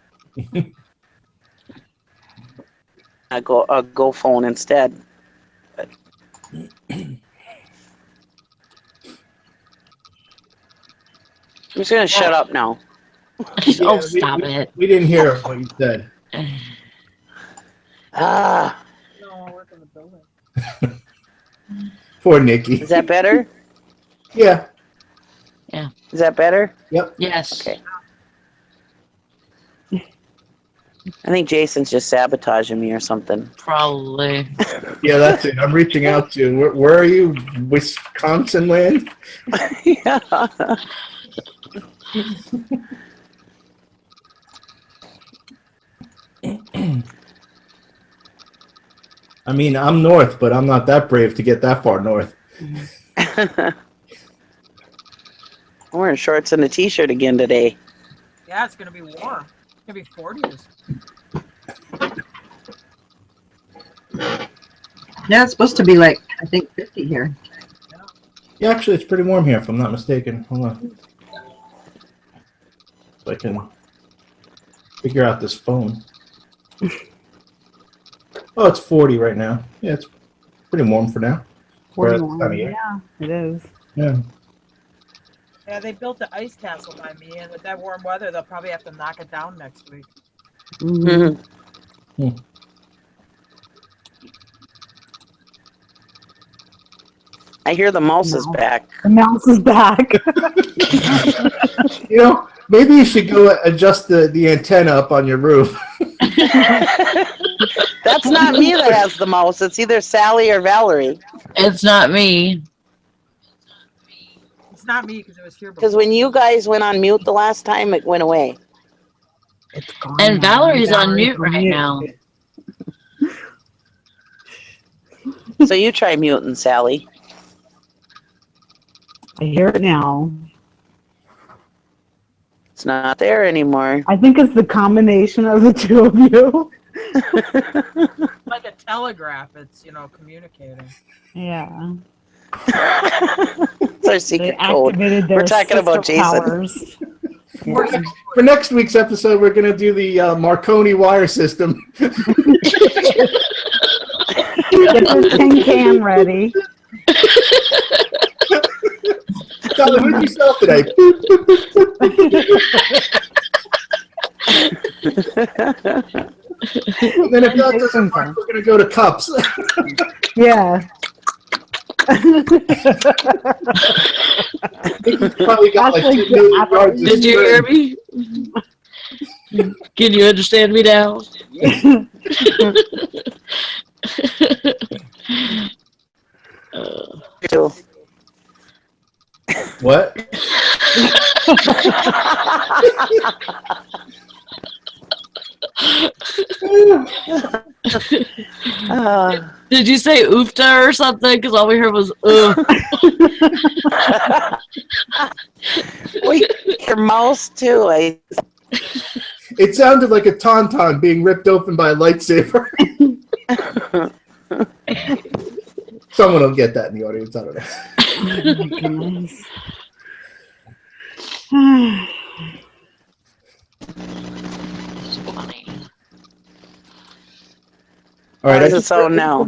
[SPEAKER 3] a Go phone instead. But I'm just gonna shut up now.
[SPEAKER 2] Oh, stop it.
[SPEAKER 6] We didn't hear what you said.
[SPEAKER 3] Ah,
[SPEAKER 5] No, I work in the building.
[SPEAKER 6] Poor Nikki.
[SPEAKER 3] is that better?
[SPEAKER 6] Yeah.
[SPEAKER 3] Is that better?
[SPEAKER 6] Yep.
[SPEAKER 2] Yes.
[SPEAKER 3] Okay. I think Jason's just sabotaging me or something.
[SPEAKER 2] Probably.
[SPEAKER 6] Yeah, that's it. I'm reaching out to you. Where are you? Wisconsin land?
[SPEAKER 3] Yeah.
[SPEAKER 6] I mean, I'm north, but I'm not that brave to get that far north.
[SPEAKER 3] I'm wearing shorts and a t-shirt again today.
[SPEAKER 5] Yeah, it's gonna be warm. It's gonna be 40s.
[SPEAKER 1] Yeah, it's supposed to be like I think 50 here.
[SPEAKER 6] Yeah, actually, it's pretty warm here, if I'm not mistaken. Hold on. So I can figure out this phone. Oh, it's 40 right now. Yeah, it's pretty warm for now. For this time of year.
[SPEAKER 4] Yeah, it is.
[SPEAKER 6] Yeah.
[SPEAKER 5] Yeah, they built the ice castle by me, and with that warm weather, they'll probably have to knock it down next week.
[SPEAKER 3] Mhm. I hear the mouse is back.
[SPEAKER 4] The mouse is back.
[SPEAKER 6] You know, maybe you should go adjust the antenna up on your roof.
[SPEAKER 3] That's not me that has the mouse. It's either Sally or Valerie.
[SPEAKER 2] It's not me.
[SPEAKER 5] It's not me because it was here
[SPEAKER 3] Because
[SPEAKER 5] before.
[SPEAKER 3] when you guys went on mute the last time, it went away.
[SPEAKER 4] It's gone
[SPEAKER 2] And
[SPEAKER 4] now.
[SPEAKER 2] Valerie's on
[SPEAKER 4] Valerie's
[SPEAKER 2] mute right now.
[SPEAKER 3] So you try muting, Sally.
[SPEAKER 4] I hear it now.
[SPEAKER 3] It's not there anymore.
[SPEAKER 4] I think it's the combination of the two of you.
[SPEAKER 5] Like a telegraph, it's, communicating.
[SPEAKER 4] Yeah.
[SPEAKER 3] It's our
[SPEAKER 4] They
[SPEAKER 3] secret code.
[SPEAKER 4] activated their
[SPEAKER 3] We're talking about
[SPEAKER 4] sister
[SPEAKER 3] Jason.
[SPEAKER 4] powers.
[SPEAKER 6] For next week's episode, we're going to do the Marconi wire system.
[SPEAKER 4] Get your tin can ready.
[SPEAKER 6] Tyler, what did you sell today? And then if that doesn't work, we're going to go to cups.
[SPEAKER 4] Yeah.
[SPEAKER 6] Probably got like 2 million yards of
[SPEAKER 2] Did you hear
[SPEAKER 6] string.
[SPEAKER 2] me? Can you understand me now?
[SPEAKER 3] Too.
[SPEAKER 6] What?
[SPEAKER 2] Did you say oofta or something? Because all we heard was
[SPEAKER 3] Wait, your mouse too.
[SPEAKER 6] It sounded like a tauntaun being ripped open by a lightsaber. Someone will get that in the audience. I don't know.
[SPEAKER 4] Oh my goodness.
[SPEAKER 2] It's funny.
[SPEAKER 6] All right,
[SPEAKER 3] How does it sound now?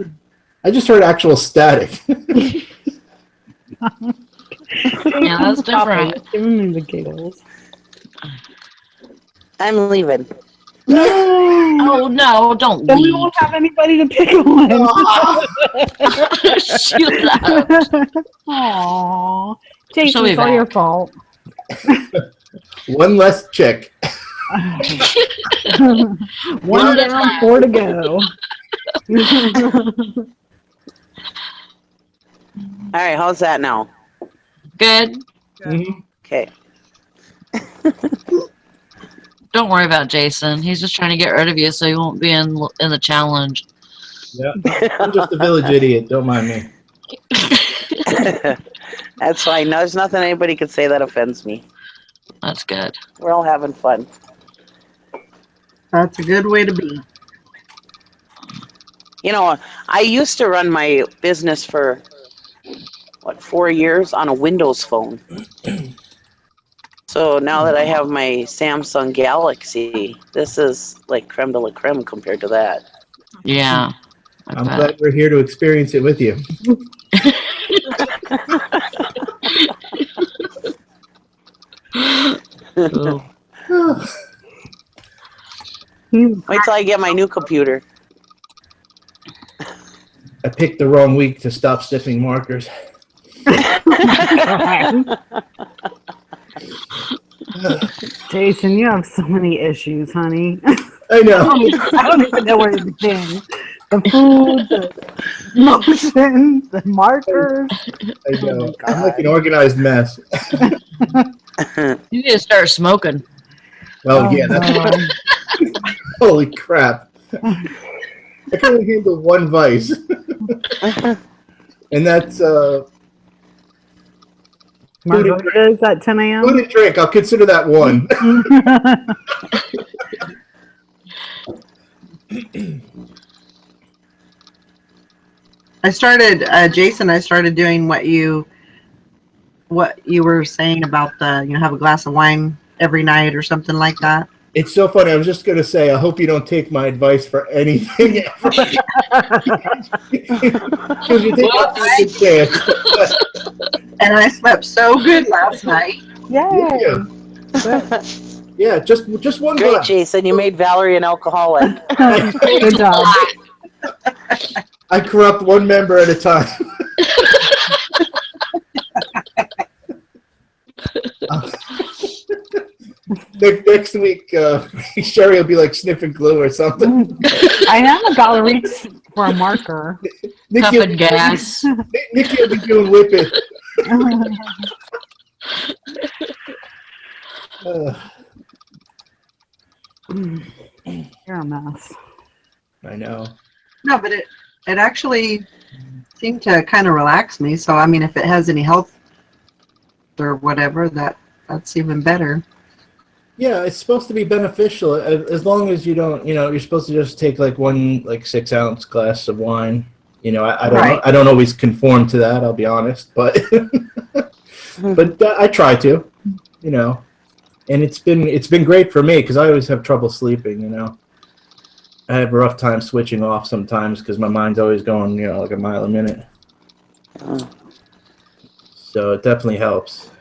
[SPEAKER 6] I just heard actual static.
[SPEAKER 2] Yeah, that's different.
[SPEAKER 4] Giving me the giggles.
[SPEAKER 3] I'm leaving.
[SPEAKER 4] No.
[SPEAKER 2] Oh no, don't
[SPEAKER 4] Then we
[SPEAKER 2] leave.
[SPEAKER 4] won't have anybody to pick on.
[SPEAKER 2] She left.
[SPEAKER 4] Aww.
[SPEAKER 2] She'll
[SPEAKER 4] Jason,
[SPEAKER 2] be
[SPEAKER 4] it's all your
[SPEAKER 2] back.
[SPEAKER 4] fault.
[SPEAKER 6] One less chick.
[SPEAKER 4] One down, 4 to go.
[SPEAKER 3] All right, how's that now?
[SPEAKER 2] Good.
[SPEAKER 6] Mhm.
[SPEAKER 3] Okay.
[SPEAKER 2] Don't worry about Jason. He's just trying to get rid of you so he won't be in the challenge.
[SPEAKER 6] Yeah, I'm just a village idiot. Don't mind me.
[SPEAKER 3] That's fine. No, there's nothing anybody could say that offends me.
[SPEAKER 2] That's good.
[SPEAKER 3] We're all having fun.
[SPEAKER 1] That's a good way to be.
[SPEAKER 3] I used to run my business for 4 years on a Windows phone. So now that I have my Samsung Galaxy, this is like creme de la creme compared to that.
[SPEAKER 2] Yeah. I
[SPEAKER 6] I'm
[SPEAKER 2] bet.
[SPEAKER 6] glad we're here to experience it with you.
[SPEAKER 2] Cool.
[SPEAKER 3] Wait till I get my new computer.
[SPEAKER 6] I picked the wrong week to stop sniffing markers.
[SPEAKER 4] Jason, you have so many issues, honey.
[SPEAKER 6] I know.
[SPEAKER 4] I don't even know where to begin. The food, the motions, the markers.
[SPEAKER 6] I know.
[SPEAKER 4] Oh my
[SPEAKER 6] I'm like an
[SPEAKER 4] God.
[SPEAKER 6] organized mess.
[SPEAKER 2] You need to start smoking.
[SPEAKER 6] Oh, yeah, that's
[SPEAKER 4] no.
[SPEAKER 6] holy crap. I can only handle one vice. And that's
[SPEAKER 4] Margaritas at 10 a.m.
[SPEAKER 6] food and drink. I'll consider that one.
[SPEAKER 1] I started, Jason, I started doing what you were saying about have a glass of wine every night or something like that.
[SPEAKER 6] It's so funny. I was just going to say, I hope you don't take my advice for anything ever. Because you take a good chance.
[SPEAKER 1] And I slept so good last night.
[SPEAKER 4] Yay.
[SPEAKER 6] Yeah, just one
[SPEAKER 3] Great,
[SPEAKER 6] glass.
[SPEAKER 3] Jason. You made Valerie an alcoholic.
[SPEAKER 4] Good job.
[SPEAKER 6] I corrupt one member at a time. Next week, Sherry will be like sniffing glue or something.
[SPEAKER 4] I am gotta reach for a marker.
[SPEAKER 6] Nikki will,
[SPEAKER 2] Puffing gas.
[SPEAKER 6] Nikki will be doing whipping.
[SPEAKER 4] You're a mess.
[SPEAKER 6] I know.
[SPEAKER 1] No, but it actually seemed to kind of relax me. So I mean, if it has any health or whatever, that's even better.
[SPEAKER 6] Yeah, it's supposed to be beneficial as long as you don't, you're supposed to just take like one 6-ounce glass of wine. I don't know.
[SPEAKER 1] Right.
[SPEAKER 6] I don't always conform to that. I'll be honest, but I try to, and it's been great for me because I always have trouble sleeping. I have a rough time switching off sometimes because my mind's always going, like a mile a minute. So it definitely helps.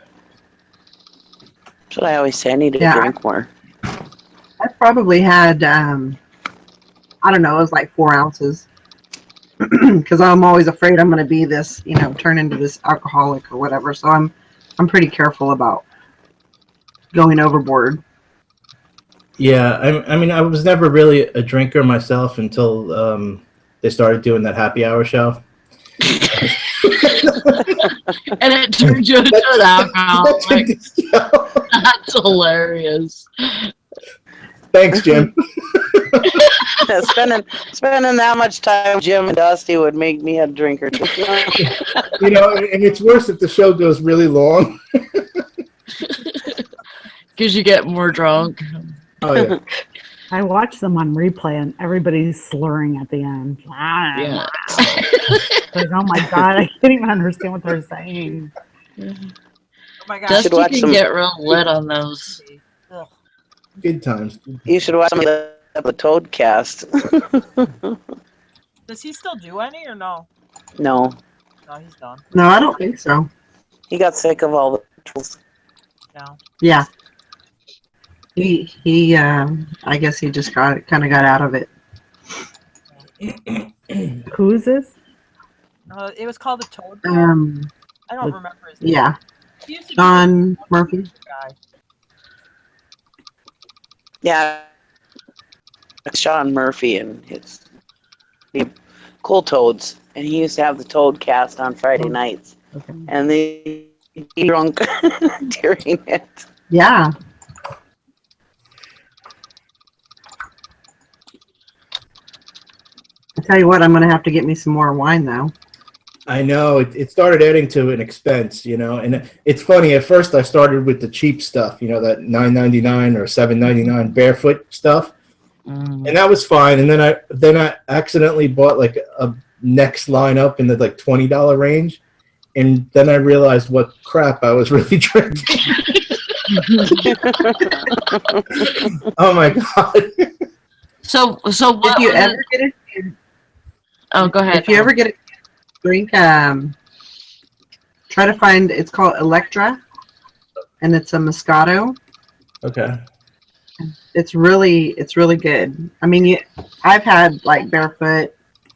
[SPEAKER 3] That's what I always say. I need to
[SPEAKER 1] Yeah.
[SPEAKER 3] drink more.
[SPEAKER 1] I probably had, I don't know, it was like 4 ounces. Because I'm always afraid I'm going to be this, turn into this alcoholic or whatever. So I'm pretty careful about going overboard.
[SPEAKER 6] Yeah, I mean, I was never really a drinker myself until they started doing that happy hour show.
[SPEAKER 2] And it turned you into an alcoholic.
[SPEAKER 6] That's
[SPEAKER 2] That's hilarious.
[SPEAKER 6] Thanks, Jim.
[SPEAKER 3] Spending that much time with Jim and Dusty would make me a drinker too.
[SPEAKER 6] And it's worse if the show goes really long.
[SPEAKER 2] Because you get more drunk.
[SPEAKER 6] Oh yeah.
[SPEAKER 4] I watch them on replay and everybody's slurring at the end.
[SPEAKER 2] Yeah.
[SPEAKER 4] Like, oh my God, I can't even understand what they're saying.
[SPEAKER 5] Oh my gosh.
[SPEAKER 2] Dusty
[SPEAKER 3] watch
[SPEAKER 2] can
[SPEAKER 3] some-
[SPEAKER 2] get real lit on those.
[SPEAKER 5] Ugh.
[SPEAKER 6] Good times.
[SPEAKER 3] You should watch some of the Toadcast.
[SPEAKER 5] Does he still do any or no?
[SPEAKER 3] No,
[SPEAKER 5] No, he's done.
[SPEAKER 1] No, I don't think so.
[SPEAKER 3] he got sick of all the trolls.
[SPEAKER 5] No.
[SPEAKER 1] Yeah. He I guess he just kind of got out of it.
[SPEAKER 4] Who is this?
[SPEAKER 5] It was called the Toad. I don't remember his name.
[SPEAKER 1] Yeah,
[SPEAKER 5] He used to be
[SPEAKER 1] John Murphy.
[SPEAKER 5] guy.
[SPEAKER 3] Yeah, Sean Murphy and his Cool Toads, and he used to have the Toadcast on Friday nights,
[SPEAKER 4] Okay.
[SPEAKER 3] and they be drunk during it.
[SPEAKER 1] Yeah. I tell you what, I'm gonna have to get me some more wine though.
[SPEAKER 6] I know it started adding to an expense, and it's funny. At first, I started with the cheap stuff, that $9.99 or $7.99 barefoot stuff, and that was fine. And then I accidentally bought like a next line up in the like $20 range, and then I realized what crap I was really drinking. Oh my God!
[SPEAKER 2] So what?
[SPEAKER 1] If you ever get it,
[SPEAKER 2] Oh, go ahead.
[SPEAKER 1] if you ever get a drink, try to find. It's called Electra, and it's a Moscato.
[SPEAKER 6] Okay.
[SPEAKER 1] It's really good. I mean, I've had like barefoot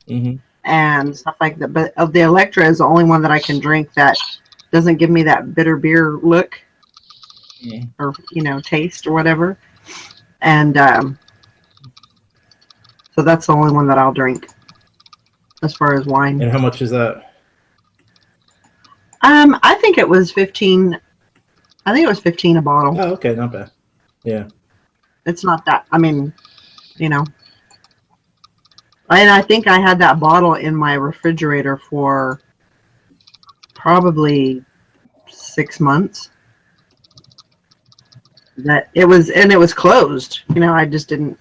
[SPEAKER 6] Mm-hmm.
[SPEAKER 1] and stuff like that, but the Electra is the only one that I can drink that doesn't give me that bitter beer look or taste or whatever. And so that's the only one that I'll drink as far as wine.
[SPEAKER 6] And how much is that?
[SPEAKER 1] I think it was 15. I think it was 15 a bottle.
[SPEAKER 6] Oh, okay, not bad. Yeah.
[SPEAKER 1] It's not that. I mean, and I think I had that bottle in my refrigerator for probably 6 months. That it was closed. I just didn't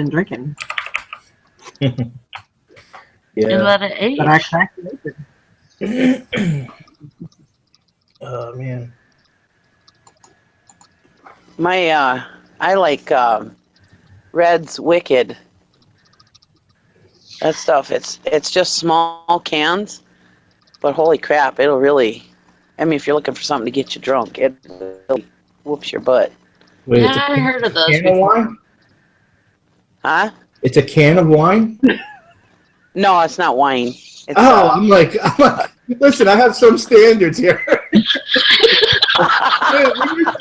[SPEAKER 1] drink it.
[SPEAKER 2] And
[SPEAKER 6] Yeah.
[SPEAKER 2] let it age.
[SPEAKER 1] But I cracked it open.
[SPEAKER 6] Oh man.
[SPEAKER 3] I like Red's Wicked. That stuff. It's just small cans, but holy crap, it'll really. I mean, if you're looking for something to get you drunk, it really whoops your butt.
[SPEAKER 6] Wait,
[SPEAKER 2] Yeah,
[SPEAKER 6] it's a
[SPEAKER 2] I heard of those
[SPEAKER 6] can of
[SPEAKER 2] before.
[SPEAKER 6] wine?
[SPEAKER 3] Huh?
[SPEAKER 6] It's a can of wine?
[SPEAKER 3] No, it's not wine. It's,
[SPEAKER 6] Oh, I'm like, listen, I have some standards here.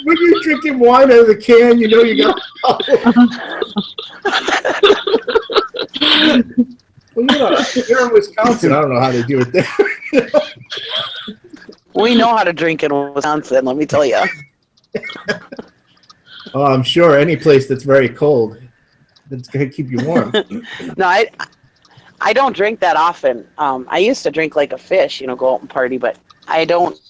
[SPEAKER 6] when you're drinking wine out of the can, you got. Well, you're in Wisconsin. I don't know how they do it there.
[SPEAKER 3] we know how to drink in Wisconsin. Let me tell you.
[SPEAKER 6] Oh, I'm sure any place that's very cold, that's gonna keep you warm.
[SPEAKER 3] No, I don't drink that often. I used to drink like a fish, go out and party, but I don't.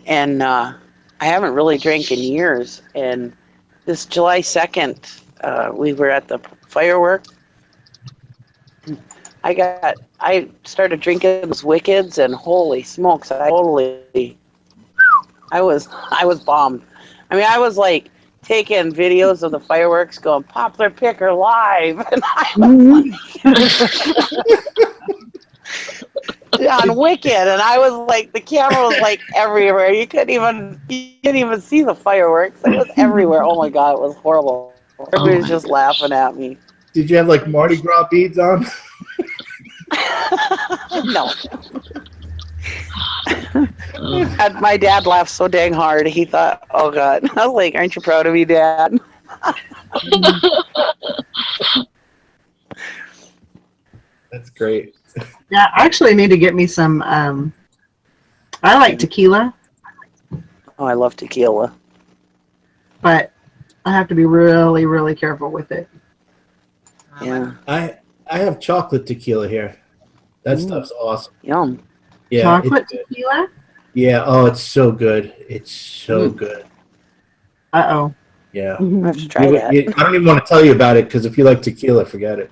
[SPEAKER 3] And I haven't really drank in years. And this July 2nd, we were at the fireworks. I started drinking those Wickeds, and holy smokes, I was bombed. I mean, I was like taking videos of the fireworks, going Poplar Picker live, and I was on Wicked, and I was like, the camera was like everywhere. You couldn't even see the fireworks. It was everywhere. Oh my god, it was horrible. Everybody was just laughing at me.
[SPEAKER 6] Did you have like Mardi Gras beads on?
[SPEAKER 3] No. And my dad laughed so dang hard. He thought, "Oh God!" I was like, "Aren't you proud of me, Dad?"
[SPEAKER 6] That's great.
[SPEAKER 1] Yeah, I actually need to get me some. I like tequila,
[SPEAKER 3] Oh, I love tequila.
[SPEAKER 1] but I have to be really, really careful with it.
[SPEAKER 3] Yeah,
[SPEAKER 6] I have chocolate tequila here. That stuff's awesome.
[SPEAKER 3] yum.
[SPEAKER 6] Yeah,
[SPEAKER 1] Chocolate
[SPEAKER 6] it's good.
[SPEAKER 1] tequila?
[SPEAKER 6] Yeah. Oh, it's so good. It's so good.
[SPEAKER 1] Uh-oh.
[SPEAKER 6] Yeah.
[SPEAKER 3] I have to try that.
[SPEAKER 6] I don't even want to tell you about it because if you like tequila, forget it.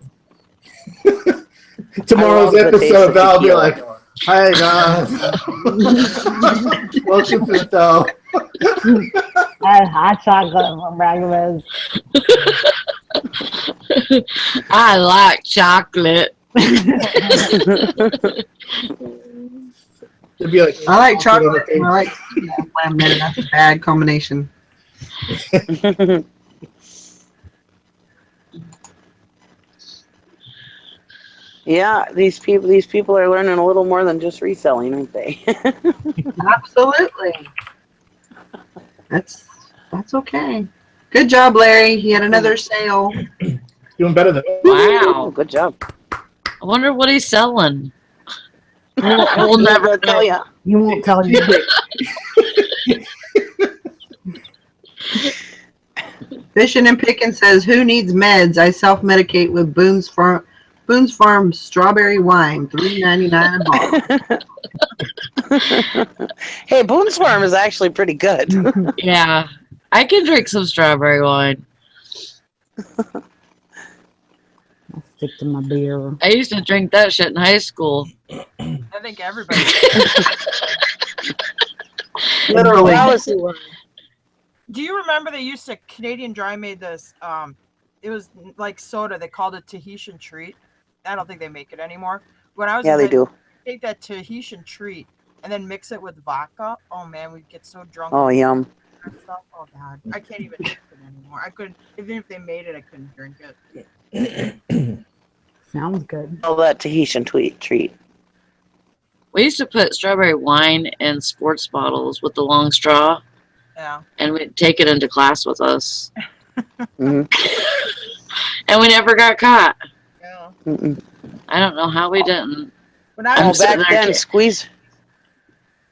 [SPEAKER 6] Tomorrow's
[SPEAKER 3] I love the taste
[SPEAKER 6] episode,
[SPEAKER 3] of
[SPEAKER 6] Val will be
[SPEAKER 3] tequila.
[SPEAKER 6] like, "Hi guys, welcome to the show."
[SPEAKER 4] I had hot chocolate from breakfast.
[SPEAKER 2] I like chocolate.
[SPEAKER 6] It'd be like,
[SPEAKER 1] I like chocolate and I like tequila. That's a bad combination.
[SPEAKER 3] Yeah, these people are learning a little more than just reselling, aren't they?
[SPEAKER 1] Absolutely. That's okay. Good job, Larry. He had another sale.
[SPEAKER 6] Doing better than
[SPEAKER 2] Wow.
[SPEAKER 3] Good job.
[SPEAKER 2] I wonder what he's selling. We'll never
[SPEAKER 3] I'll tell you.
[SPEAKER 4] You won't tell you.
[SPEAKER 1] Fishing and Picking says, "Who needs meds? I self-medicate with Boone's Farm strawberry wine, $3.99 a bottle."
[SPEAKER 3] Hey, Boone's Farm is actually pretty good.
[SPEAKER 2] Yeah. I can drink some strawberry wine.
[SPEAKER 4] I'll stick to my beer.
[SPEAKER 2] I used to drink that shit in high school.
[SPEAKER 5] I think everybody.
[SPEAKER 1] Literally.
[SPEAKER 3] That was-
[SPEAKER 5] Do you remember they used to Canadian Dry made this? It was like soda. They called it Tahitian Treat. I don't think they make it anymore. When I was
[SPEAKER 3] yeah,
[SPEAKER 5] in
[SPEAKER 3] they
[SPEAKER 5] high
[SPEAKER 3] do.
[SPEAKER 5] school, take that Tahitian Treat and then mix it with vodka. Oh man, we'd get so drunk.
[SPEAKER 3] Oh, yum.
[SPEAKER 5] and stuff. Oh god, I can't even drink it anymore. I couldn't. Even if they made it, I couldn't drink it.
[SPEAKER 4] Sounds good.
[SPEAKER 3] All that Tahitian treat.
[SPEAKER 2] We used to put strawberry wine in sports bottles with the long straw,
[SPEAKER 5] Yeah.
[SPEAKER 2] and we'd take it into class with us.
[SPEAKER 3] Mhm.
[SPEAKER 2] And we never got caught.
[SPEAKER 5] Yeah.
[SPEAKER 3] Mm-mm.
[SPEAKER 2] I don't know how we didn't.
[SPEAKER 5] When I
[SPEAKER 2] I'm
[SPEAKER 3] Oh,
[SPEAKER 5] was
[SPEAKER 2] sitting
[SPEAKER 3] back
[SPEAKER 2] there
[SPEAKER 3] then, squeeze.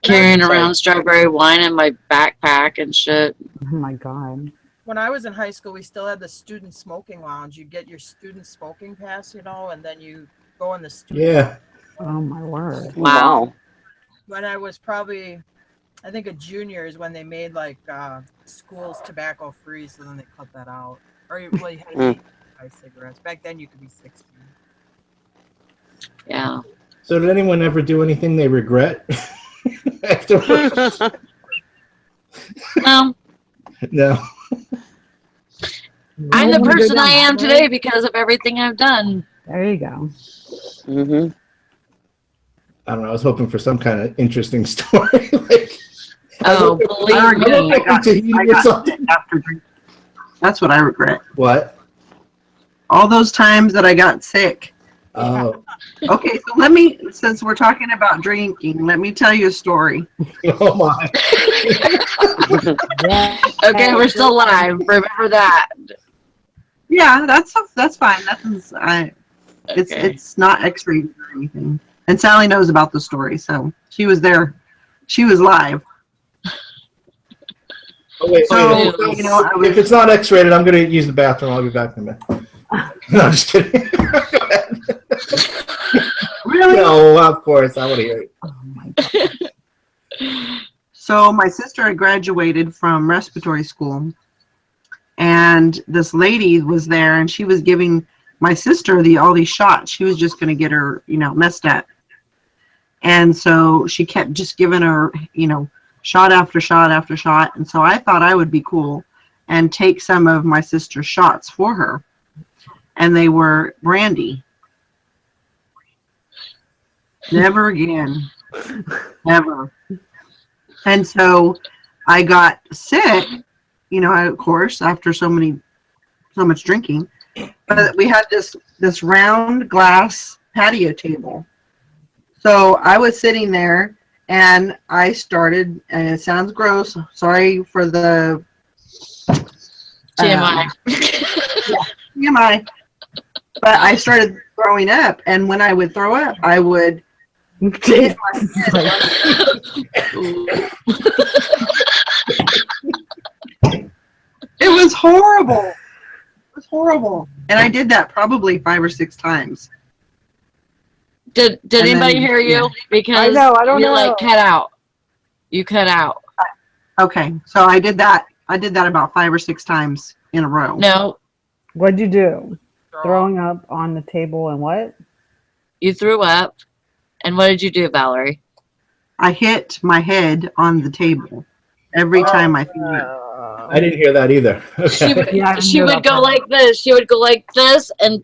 [SPEAKER 2] carrying
[SPEAKER 3] Sorry.
[SPEAKER 2] around strawberry wine in my backpack and shit.
[SPEAKER 4] Oh my god.
[SPEAKER 5] when I was in high school, we still had the student smoking lounge. You get your student smoking pass, and then you go in the student.
[SPEAKER 6] Yeah.
[SPEAKER 4] Oh my word.
[SPEAKER 2] Wow.
[SPEAKER 5] When I was probably, I think a junior is when they made like schools tobacco free, so then they cut that out. Or you had to buy cigarettes. Back then, you could be 16.
[SPEAKER 2] Yeah.
[SPEAKER 6] So did anyone ever do anything they regret afterwards?
[SPEAKER 2] No,
[SPEAKER 6] No.
[SPEAKER 2] I'm the
[SPEAKER 4] wanna go
[SPEAKER 2] person
[SPEAKER 4] down
[SPEAKER 2] I am
[SPEAKER 4] that way?
[SPEAKER 2] today because of everything I've done.
[SPEAKER 4] There you go.
[SPEAKER 3] Mm-hmm.
[SPEAKER 6] I don't know. I was hoping for some kind of interesting story. Like,
[SPEAKER 2] Oh,
[SPEAKER 1] I
[SPEAKER 2] believe
[SPEAKER 1] regret
[SPEAKER 2] me.
[SPEAKER 1] I got sick after drinking. That's what I regret.
[SPEAKER 6] What?
[SPEAKER 1] All those times that I got sick.
[SPEAKER 6] Oh.
[SPEAKER 1] Okay, so since we're talking about drinking, let me tell you a story.
[SPEAKER 6] Oh my.
[SPEAKER 4] Yeah.
[SPEAKER 2] Okay, we're still live. Remember that.
[SPEAKER 1] Yeah, that's fine. Nothing's it's
[SPEAKER 2] Okay.
[SPEAKER 1] it's not X-rated or anything. And Sally knows about the story, so she was there. She was live.
[SPEAKER 6] Oh, wait,
[SPEAKER 1] So,
[SPEAKER 6] wait,
[SPEAKER 1] you know, I
[SPEAKER 6] if
[SPEAKER 1] was,
[SPEAKER 6] it's not X-rated, I'm going to use the bathroom. I'll be back in a minute. No, I'm just kidding. Go ahead.
[SPEAKER 1] really?
[SPEAKER 6] No, of course. I want to hear it.
[SPEAKER 4] Oh my god.
[SPEAKER 1] So my sister had graduated from respiratory school, and this lady was there, and she was giving my sister all these shots. She was just going to get her, messed up. And so she kept just giving her, shot after shot after shot. And so I thought I would be cool and take some of my sister's shots for her. And they were brandy. Never again. Never. And so I got sick, of course, after so much drinking. But we had this round glass patio table. So I was sitting there and I started, and it sounds gross. Sorry for the
[SPEAKER 2] TMI.
[SPEAKER 1] TMI. But I started throwing up, and when I would throw up, I would hit my head. It was horrible. It was horrible. And I did that probably 5 or 6 times.
[SPEAKER 2] Did anybody hear you? Because
[SPEAKER 4] I know, I don't know.
[SPEAKER 2] Like cut out. You cut out.
[SPEAKER 1] Okay, so I did that. I did that about 5 or 6 times in a row.
[SPEAKER 2] No,
[SPEAKER 4] What'd you do? Throwing up on the table and what?
[SPEAKER 2] you threw up. And what did you do, Valerie?
[SPEAKER 1] I hit my head on the table every time I threw up.
[SPEAKER 6] I didn't hear that either.
[SPEAKER 2] She
[SPEAKER 6] Okay.
[SPEAKER 2] would,
[SPEAKER 4] Yeah, I didn't
[SPEAKER 2] she
[SPEAKER 4] hear
[SPEAKER 2] would
[SPEAKER 4] that
[SPEAKER 2] go
[SPEAKER 4] part.
[SPEAKER 2] like this. She would go like this and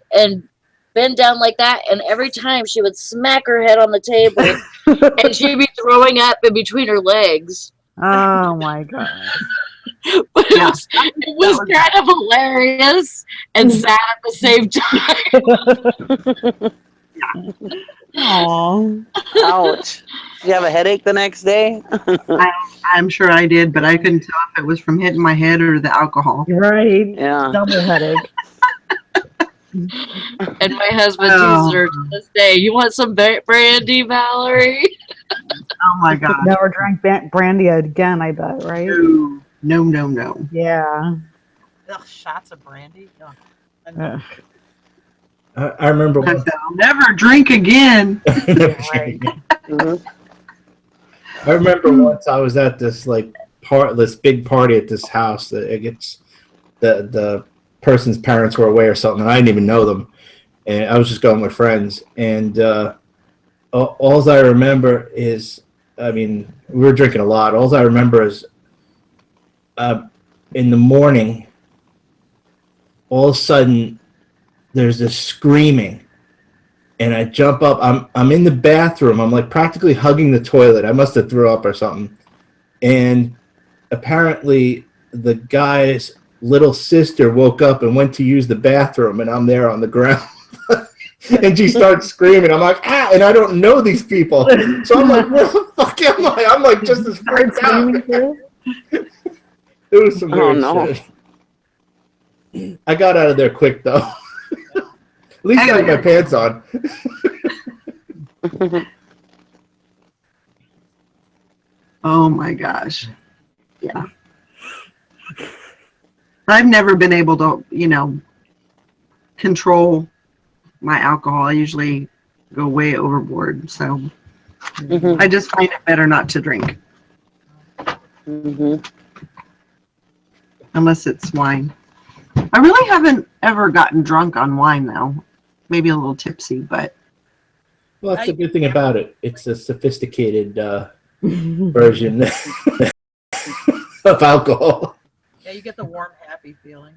[SPEAKER 2] bend down like that. And every time she would smack her head on the table and she'd be throwing up in between her legs.
[SPEAKER 4] Oh my god.
[SPEAKER 2] But it was kind of hilarious and sad at the same time.
[SPEAKER 4] Aww.
[SPEAKER 3] Ouch. Did you have a headache the next day?
[SPEAKER 1] I'm sure I did, but I couldn't tell if it was from hitting my head or the alcohol.
[SPEAKER 4] Right.
[SPEAKER 3] Yeah.
[SPEAKER 4] Double headache.
[SPEAKER 2] And my husband
[SPEAKER 1] Oh.
[SPEAKER 2] teases her to this day. You want some brandy, Valerie?
[SPEAKER 1] Oh my God.
[SPEAKER 4] Never drank brandy again, I bet, right?
[SPEAKER 1] No.
[SPEAKER 4] Yeah.
[SPEAKER 5] Ugh, shots of brandy. Ugh.
[SPEAKER 4] Ugh.
[SPEAKER 6] I remember
[SPEAKER 1] I
[SPEAKER 6] one.
[SPEAKER 1] said, I'll never drink again.
[SPEAKER 4] Right.
[SPEAKER 3] Mhm.
[SPEAKER 6] I remember once I was at this this big party at this house that it gets the person's parents were away or something, and I didn't even know them, and I was just going with friends, and all I remember is, I mean, we were drinking a lot. All I remember is in the morning, all of a sudden there's this screaming. And I jump up. I'm in the bathroom. I'm like practically hugging the toilet. I must have threw up or something. And apparently the guy's little sister woke up and went to use the bathroom, and I'm there on the ground. And she starts screaming. I'm like, ah! And I don't know these people. So I'm like, where the fuck am I? I'm like just as freaked out. It was some weird shit. I got out of there quick though. At least I had my pants on.
[SPEAKER 1] Oh my gosh. Yeah. I've never been able to, control my alcohol. I usually go way overboard. So
[SPEAKER 3] Mhm.
[SPEAKER 1] I just find it better not to drink
[SPEAKER 3] Mhm.
[SPEAKER 1] unless it's wine. I really haven't ever gotten drunk on wine though. Maybe a little tipsy, but
[SPEAKER 6] Well, that's the good thing about it. It's a sophisticated version of alcohol.
[SPEAKER 5] Yeah, you get the warm, happy feeling.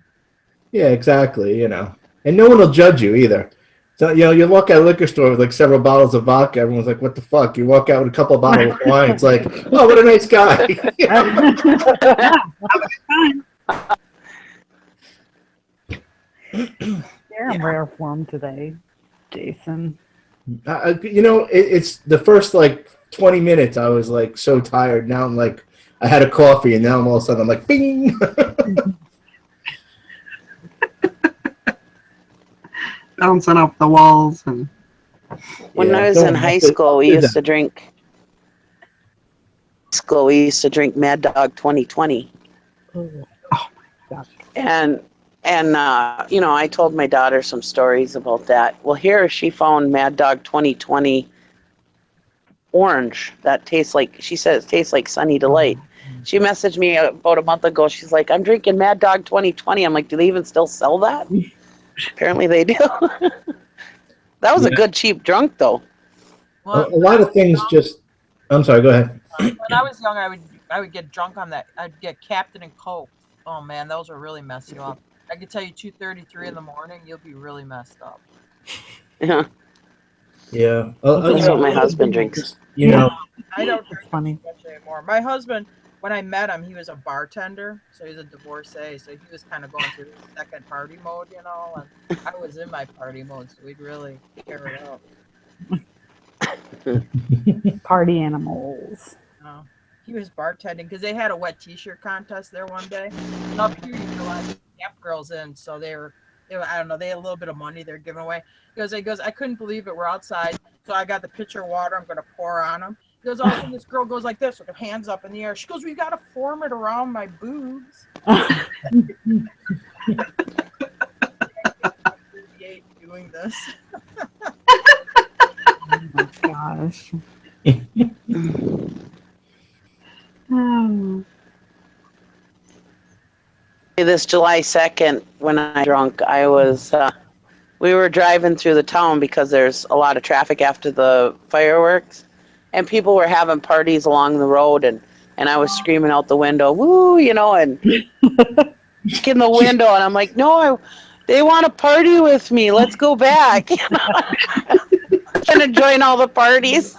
[SPEAKER 6] Yeah, exactly. And no one will judge you either. So you walk out of a liquor store with like several bottles of vodka. Everyone's like, "What the fuck?" You walk out with a couple of bottles of wine. It's like, "Oh, what a nice guy."
[SPEAKER 4] You're in rare form today, Jason.
[SPEAKER 6] It's the first 20 minutes. I was like so tired. Now I'm like, I had a coffee, and now I'm all of a sudden I'm like, bing.
[SPEAKER 1] bouncing off the walls and
[SPEAKER 3] When I was in high school, we used to drink. We used to drink Mad Dog 2020. And I told my daughter some stories about that. Well, here she found Mad Dog 2020 orange that tastes like, she says, tastes like Sunny Delight. She messaged me about a month ago. She's like, I'm drinking Mad Dog 2020. I'm like, do they even still sell that? Apparently they do. That was a good cheap drunk though.
[SPEAKER 6] A lot of things just. I'm sorry. Go ahead.
[SPEAKER 5] When I was young, I would get drunk on that. I'd get Captain and Coke. Oh man, those will really mess you up. I could tell you 2:33 in the morning, you'll be really messed up.
[SPEAKER 3] Yeah.
[SPEAKER 6] Yeah.
[SPEAKER 3] That's what my husband drinks.
[SPEAKER 6] You know.
[SPEAKER 5] I don't drink
[SPEAKER 4] funny.
[SPEAKER 5] much anymore. My husband, when I met him, he was a bartender, so he's a divorcee. So he was kind of going through his second party mode, you know, and I was in my party mode, so we'd really tear it up.
[SPEAKER 4] Party animals.
[SPEAKER 5] He was bartending because they had a wet T-shirt contest there one day. And up here, you get a lot of camp girls in, so they were, I don't know, they had a little bit of money they're giving away. He goes, I couldn't believe it. We're outside, so I got the pitcher of water. I'm going to pour on them. He goes, all of a sudden, this girl goes like this with her hands up in the air. She goes, we got to form it around my boobs. Doing this.
[SPEAKER 4] Oh my gosh.
[SPEAKER 3] This July 2nd, when I drunk, I was, we were driving through the town because there's a lot of traffic after the fireworks, and people were having parties along the road, and I was screaming out the window, woo, you know, and in the window, and I'm like, no, they want to party with me. Let's go back. You know? Trying to join all the parties.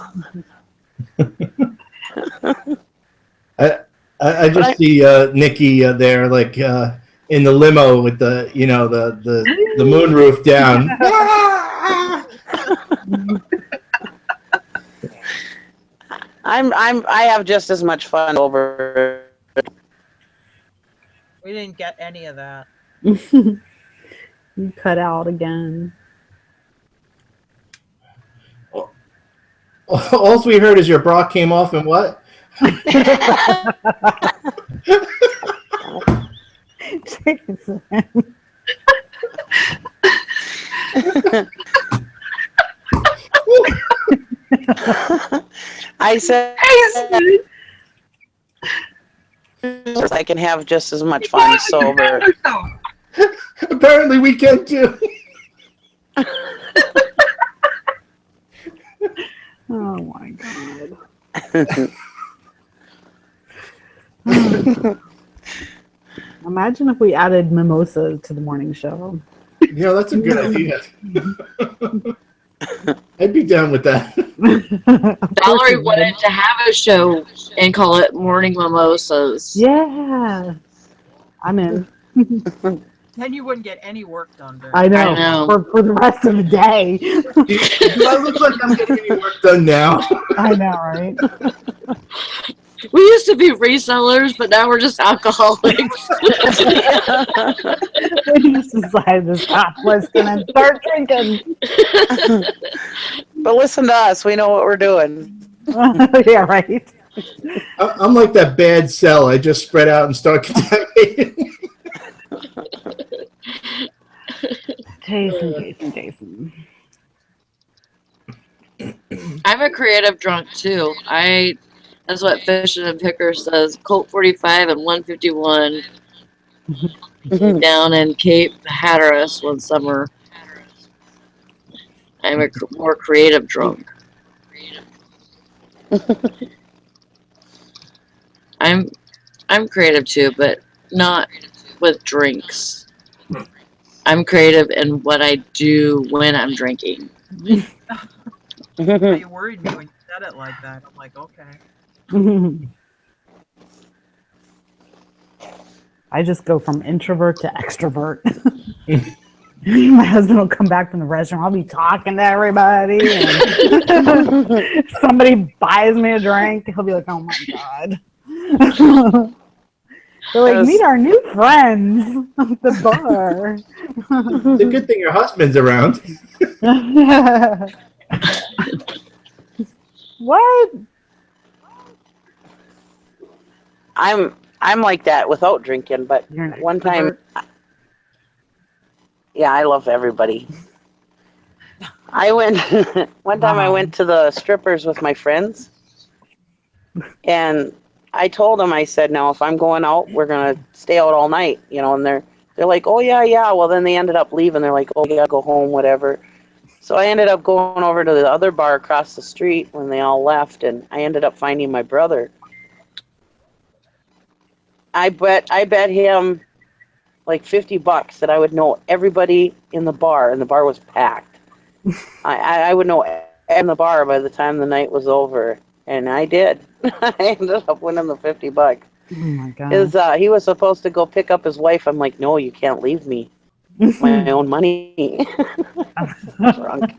[SPEAKER 6] I just see Nikki there, like in the limo with the, you know, the moonroof down.
[SPEAKER 3] I have just as much fun over.
[SPEAKER 5] We didn't get any of that.
[SPEAKER 4] You cut out again.
[SPEAKER 6] All we heard is your bra came off and what?
[SPEAKER 4] Jason.
[SPEAKER 3] I said I can have just as much fun sober.
[SPEAKER 6] Apparently we can too.
[SPEAKER 4] Oh my god. Imagine if we added mimosa to the morning show.
[SPEAKER 6] Yeah, that's a good idea. I'd be down with that.
[SPEAKER 2] Valerie wanted to have a show and call it Morning Mimosas.
[SPEAKER 4] Yeah. I'm in.
[SPEAKER 5] Then you wouldn't get any work done. During
[SPEAKER 4] I know. For the rest of the day.
[SPEAKER 6] Do I look like I'm getting any work done now?
[SPEAKER 4] I know, right?
[SPEAKER 2] We used to be resellers, but now we're just alcoholics.
[SPEAKER 4] We just decided to stop listening and start drinking.
[SPEAKER 3] But listen to us. We know what we're doing.
[SPEAKER 4] Yeah, right.
[SPEAKER 6] I'm like that bad cell. I just spread out and start contaminating.
[SPEAKER 4] Jason.
[SPEAKER 2] I'm a creative drunk too. That's what Fishing and Picker says. Colt 45 and 151 down in Cape Hatteras one summer. I'm a more creative drunk. I'm creative too, but not with drinks. I'm creative in what I do when I'm drinking.
[SPEAKER 5] You worried me when you said it like that. I'm like, okay.
[SPEAKER 4] I just go from introvert to extrovert. My husband will come back from the restaurant. I'll be talking to everybody. And somebody buys me a drink. He'll be like, oh my God. They're like, meet our new friends at the bar.
[SPEAKER 6] It's a good thing your husband's around.
[SPEAKER 4] What?
[SPEAKER 3] I'm like that without drinking, but one time, yeah, I love everybody. I went one time. I went to the strippers with my friends, and I told them, I said, now if I'm going out, we're gonna stay out all night, and they're like, oh yeah, yeah. Well, then they ended up leaving. They're like, oh yeah, go home, whatever. So I ended up going over to the other bar across the street when they all left, and I ended up finding my brother. I bet him like $50 that I would know everybody in the bar, and the bar was packed. I would know in the bar by the time the night was over, and I did. I ended up winning the $50.
[SPEAKER 4] Oh my god.
[SPEAKER 3] He was supposed to go pick up his wife. I'm like, no, you can't leave me. My own money. Drunk.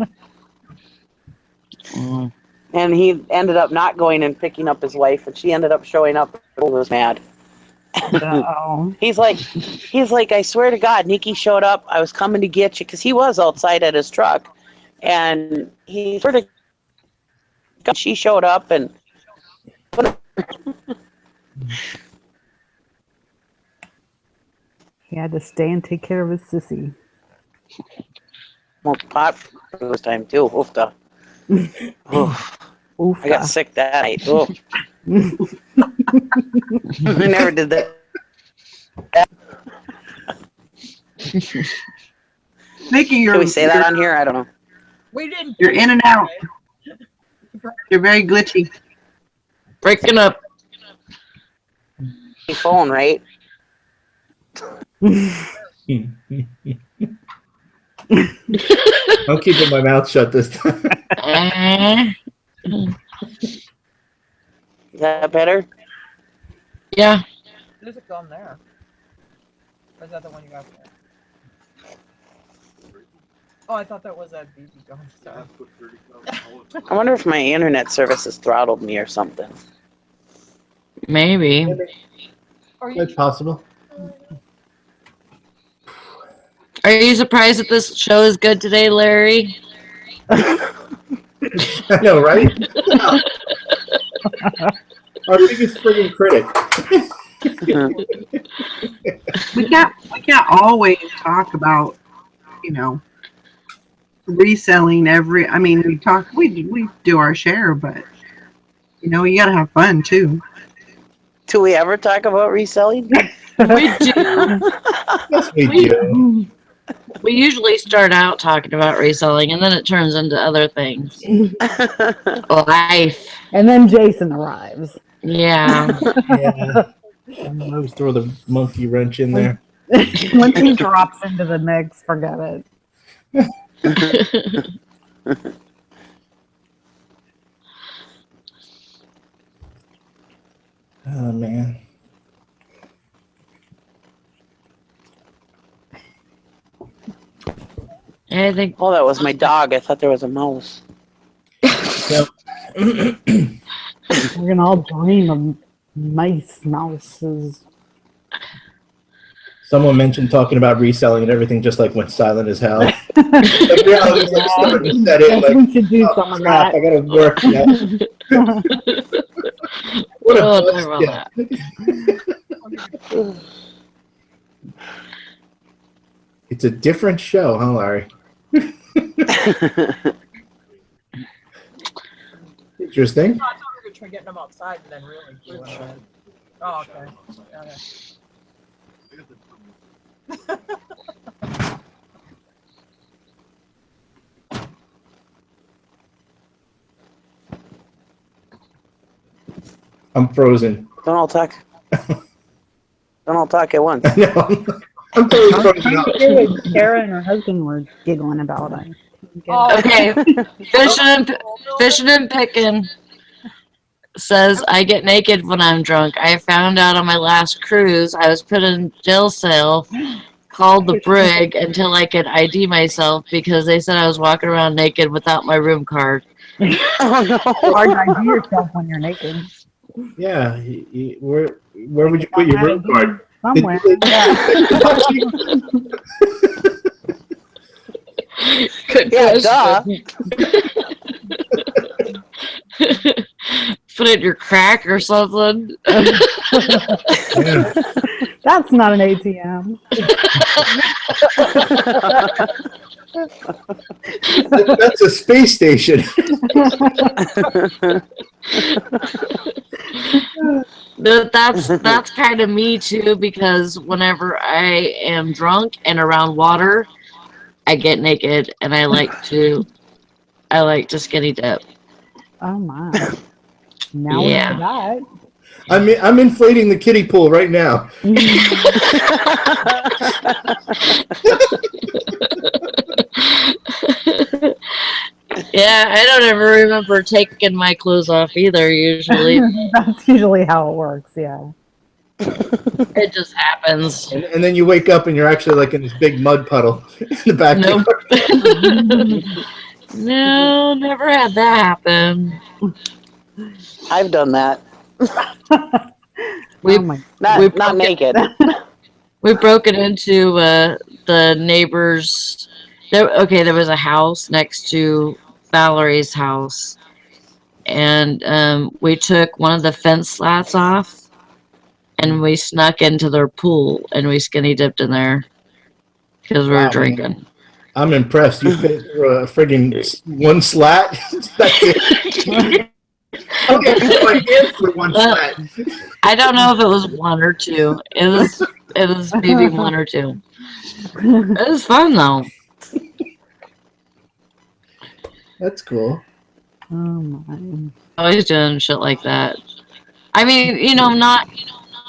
[SPEAKER 3] And he ended up not going and picking up his wife, and she ended up showing up and was mad.
[SPEAKER 4] Uh-oh.
[SPEAKER 3] He's like, I swear to God, Nikki showed up. I was coming to get you, because he was outside at his truck, and he swear to God, she showed up, and
[SPEAKER 4] He had to stay and take care of his sissy.
[SPEAKER 3] smoked pot for this time too. Oofta. Oof. I got sick that night. Oof. I never did that.
[SPEAKER 1] Nikki,
[SPEAKER 3] Can we say that on here? I don't know.
[SPEAKER 5] We didn't.
[SPEAKER 1] You're in and out. You're very glitchy.
[SPEAKER 2] Breaking up.
[SPEAKER 3] Your phone, right?
[SPEAKER 6] I'm keeping my mouth shut this time.
[SPEAKER 3] Is that better?
[SPEAKER 2] Yeah.
[SPEAKER 5] There's a gun there. Or is that the one you got there? Oh, I thought that was that BB gun. Sorry.
[SPEAKER 3] I wonder if my internet service has throttled me or something.
[SPEAKER 2] Maybe.
[SPEAKER 6] That's possible.
[SPEAKER 2] Are you surprised that this show is good today, Larry?
[SPEAKER 6] I know, right? Our biggest friggin' critic.
[SPEAKER 1] We can't always talk about, reselling every. I mean, we do our share, but you gotta have fun too.
[SPEAKER 3] Do we ever talk about reselling?
[SPEAKER 2] We do.
[SPEAKER 6] Yes, we do.
[SPEAKER 2] We usually start out talking about reselling, and then it turns into other things. Life.
[SPEAKER 4] And then Jason arrives.
[SPEAKER 2] Yeah.
[SPEAKER 6] Yeah. I always throw the monkey wrench in there.
[SPEAKER 4] Once he drops into the mix, forget it.
[SPEAKER 6] Oh, man.
[SPEAKER 2] I think.
[SPEAKER 3] Oh, that was my dog. I thought there was a mouse.
[SPEAKER 6] Yep.
[SPEAKER 4] We're gonna all dream of mice, mouses.
[SPEAKER 6] Someone mentioned talking about reselling and everything just like went silent as hell. Like reality's like starting to set in. Like,
[SPEAKER 4] we should do
[SPEAKER 6] oh,
[SPEAKER 4] some of
[SPEAKER 6] crap,
[SPEAKER 4] that.
[SPEAKER 6] I gotta work now. What a
[SPEAKER 2] Oh,
[SPEAKER 6] bust,
[SPEAKER 2] talk about
[SPEAKER 6] yeah.
[SPEAKER 2] that.
[SPEAKER 6] It's a different show, huh, Larry? Interesting.
[SPEAKER 5] I thought we were getting them outside and then really doing it. Oh, okay.
[SPEAKER 6] I'm frozen.
[SPEAKER 3] Don't all talk. Don't all talk at once.
[SPEAKER 6] I know. I'm totally frozen up.
[SPEAKER 4] Sarah and her husband were giggling about it.
[SPEAKER 5] Oh,
[SPEAKER 2] Okay. Fishing and picking says I get naked when I'm drunk. I found out on my last cruise I was put in jail cell called the Brig until I could ID myself because they said I was walking around naked without my room card.
[SPEAKER 3] Oh no!
[SPEAKER 4] Hard to ID yourself when you're naked.
[SPEAKER 6] Yeah. Where would you put your room card?
[SPEAKER 4] Somewhere.
[SPEAKER 2] Good
[SPEAKER 3] Yeah,
[SPEAKER 2] question. Put it in your crack or something.
[SPEAKER 6] Yeah.
[SPEAKER 4] That's not an ATM.
[SPEAKER 6] That's a space station.
[SPEAKER 2] That's kind of me too, because whenever I am drunk and around water, I get naked and I like to skinny dip.
[SPEAKER 4] Oh my. Now we
[SPEAKER 2] Yeah.
[SPEAKER 4] know
[SPEAKER 6] I'm inflating the kiddie pool right now.
[SPEAKER 4] that.
[SPEAKER 2] Yeah, I don't ever remember taking my clothes off either, usually.
[SPEAKER 4] That's usually how it works, yeah.
[SPEAKER 2] It just happens.
[SPEAKER 6] And then you wake up and you're actually like in this big mud puddle in the backyard.
[SPEAKER 2] Nope. No, never had that happen.
[SPEAKER 3] I've done that.
[SPEAKER 2] We
[SPEAKER 4] Oh my.
[SPEAKER 3] Not
[SPEAKER 2] broke
[SPEAKER 3] naked.
[SPEAKER 2] we broke it into the neighbors. There was a house next to Valerie's house, and we took one of the fence slats off, and we snuck into their pool, and we skinny dipped in there because we were
[SPEAKER 6] Wow.
[SPEAKER 2] drinking.
[SPEAKER 6] I'm impressed. You fit through a friggin' one slat. That's it. Okay, my hands through one slat.
[SPEAKER 2] I don't know if it was one or two. It was maybe one or two. It was fun though.
[SPEAKER 6] That's cool.
[SPEAKER 4] Oh my.
[SPEAKER 2] Always doing shit like that. I mean, not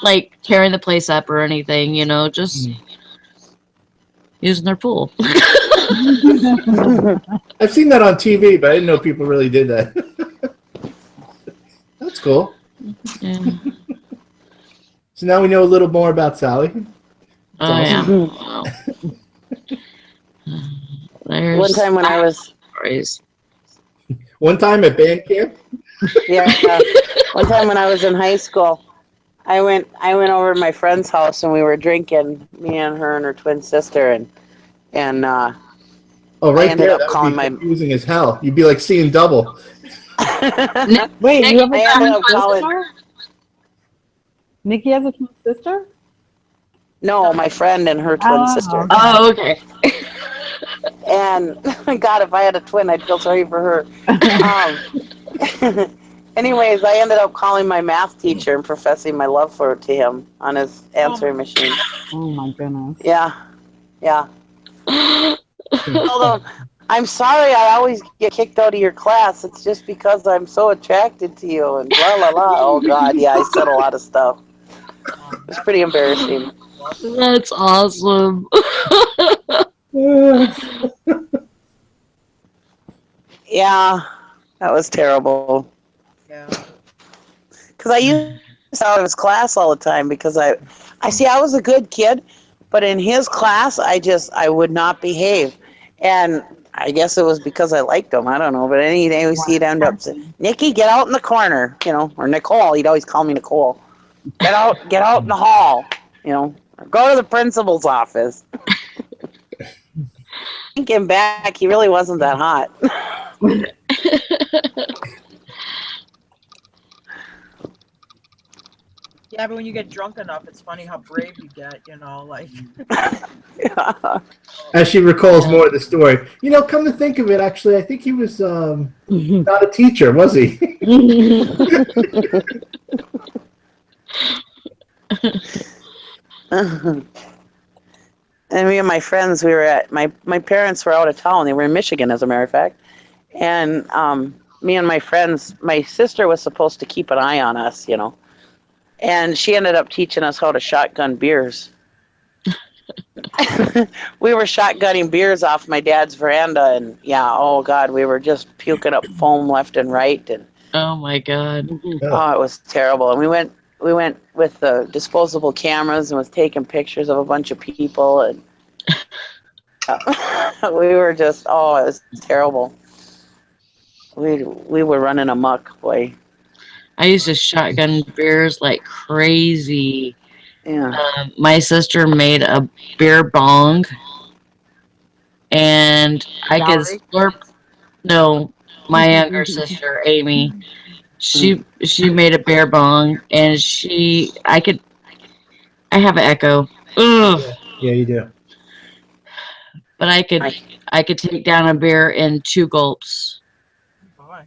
[SPEAKER 2] like tearing the place up or anything, just using their pool.
[SPEAKER 6] I've seen that on TV, but I didn't know people really did that. That's cool.
[SPEAKER 2] Yeah.
[SPEAKER 6] So now we know a little more about Sally.
[SPEAKER 2] Oh
[SPEAKER 6] awesome.
[SPEAKER 2] yeah. There's
[SPEAKER 3] One time when I was
[SPEAKER 2] stories.
[SPEAKER 6] One time at band camp.
[SPEAKER 3] one time when I was in high school, I went over to my friend's house and we were drinking, me and her and her twin sister, and
[SPEAKER 6] Oh,
[SPEAKER 3] I
[SPEAKER 6] right
[SPEAKER 3] ended
[SPEAKER 6] there.
[SPEAKER 3] up
[SPEAKER 6] That would
[SPEAKER 3] calling
[SPEAKER 6] be
[SPEAKER 3] my
[SPEAKER 6] confusing as hell. You'd be like seeing double.
[SPEAKER 4] Wait,
[SPEAKER 2] Nick,
[SPEAKER 4] you have
[SPEAKER 3] I
[SPEAKER 4] a
[SPEAKER 3] ended
[SPEAKER 4] twin
[SPEAKER 3] up calling.
[SPEAKER 4] sister? Nikki has a twin sister?
[SPEAKER 3] No, my friend and her twin sister.
[SPEAKER 4] okay.
[SPEAKER 2] Oh, okay.
[SPEAKER 3] And God, if I had a twin, I'd feel sorry for her. Anyways, I ended up calling my math teacher and professing my love for to him on his answering machine.
[SPEAKER 4] Oh my goodness.
[SPEAKER 3] Yeah. Told him, I'm sorry I always get kicked out of your class. It's just because I'm so attracted to you and blah, blah, blah. Oh, God, yeah, I said a lot of stuff. It was pretty embarrassing.
[SPEAKER 2] That's awesome.
[SPEAKER 3] Yeah, that was terrible.
[SPEAKER 5] Yeah.
[SPEAKER 3] Because I used to out of his class all the time because I see I was a good kid, but in his class I would not behave, and I guess it was because I liked him. I don't know, but any day he'd end up saying, "Nikki, get out in the corner," or Nicole. He'd always call me Nicole. Get out in the hall, or go to the principal's office. Thinking back, he really wasn't that hot.
[SPEAKER 5] Yeah, but when you get drunk enough, it's funny how brave you get, like.
[SPEAKER 3] Yeah.
[SPEAKER 6] As she recalls more of the story. Come to think of it, actually, I think he was not a teacher, was he?
[SPEAKER 3] And me and my friends, we were at my parents were out of town. They were in Michigan, as a matter of fact. And me and my friends, my sister was supposed to keep an eye on us, and she ended up teaching us how to shotgun beers. We were shotgunning beers off my dad's veranda, and oh God, we were just puking up foam left and right, and
[SPEAKER 2] Oh my God.
[SPEAKER 3] oh, it was terrible. And we went with the disposable cameras and was taking pictures of a bunch of people, and we were just it was terrible. We were running amok, boy.
[SPEAKER 2] I used to shotgun beers like crazy.
[SPEAKER 3] Yeah.
[SPEAKER 2] My sister made a beer bong, and I could
[SPEAKER 5] Valerie?
[SPEAKER 2] slurp. No, my younger sister, Amy. She made a beer bong, and I have an echo. Ugh.
[SPEAKER 6] Yeah, you do.
[SPEAKER 2] But I could take down a beer in 2 gulps.
[SPEAKER 5] Boy.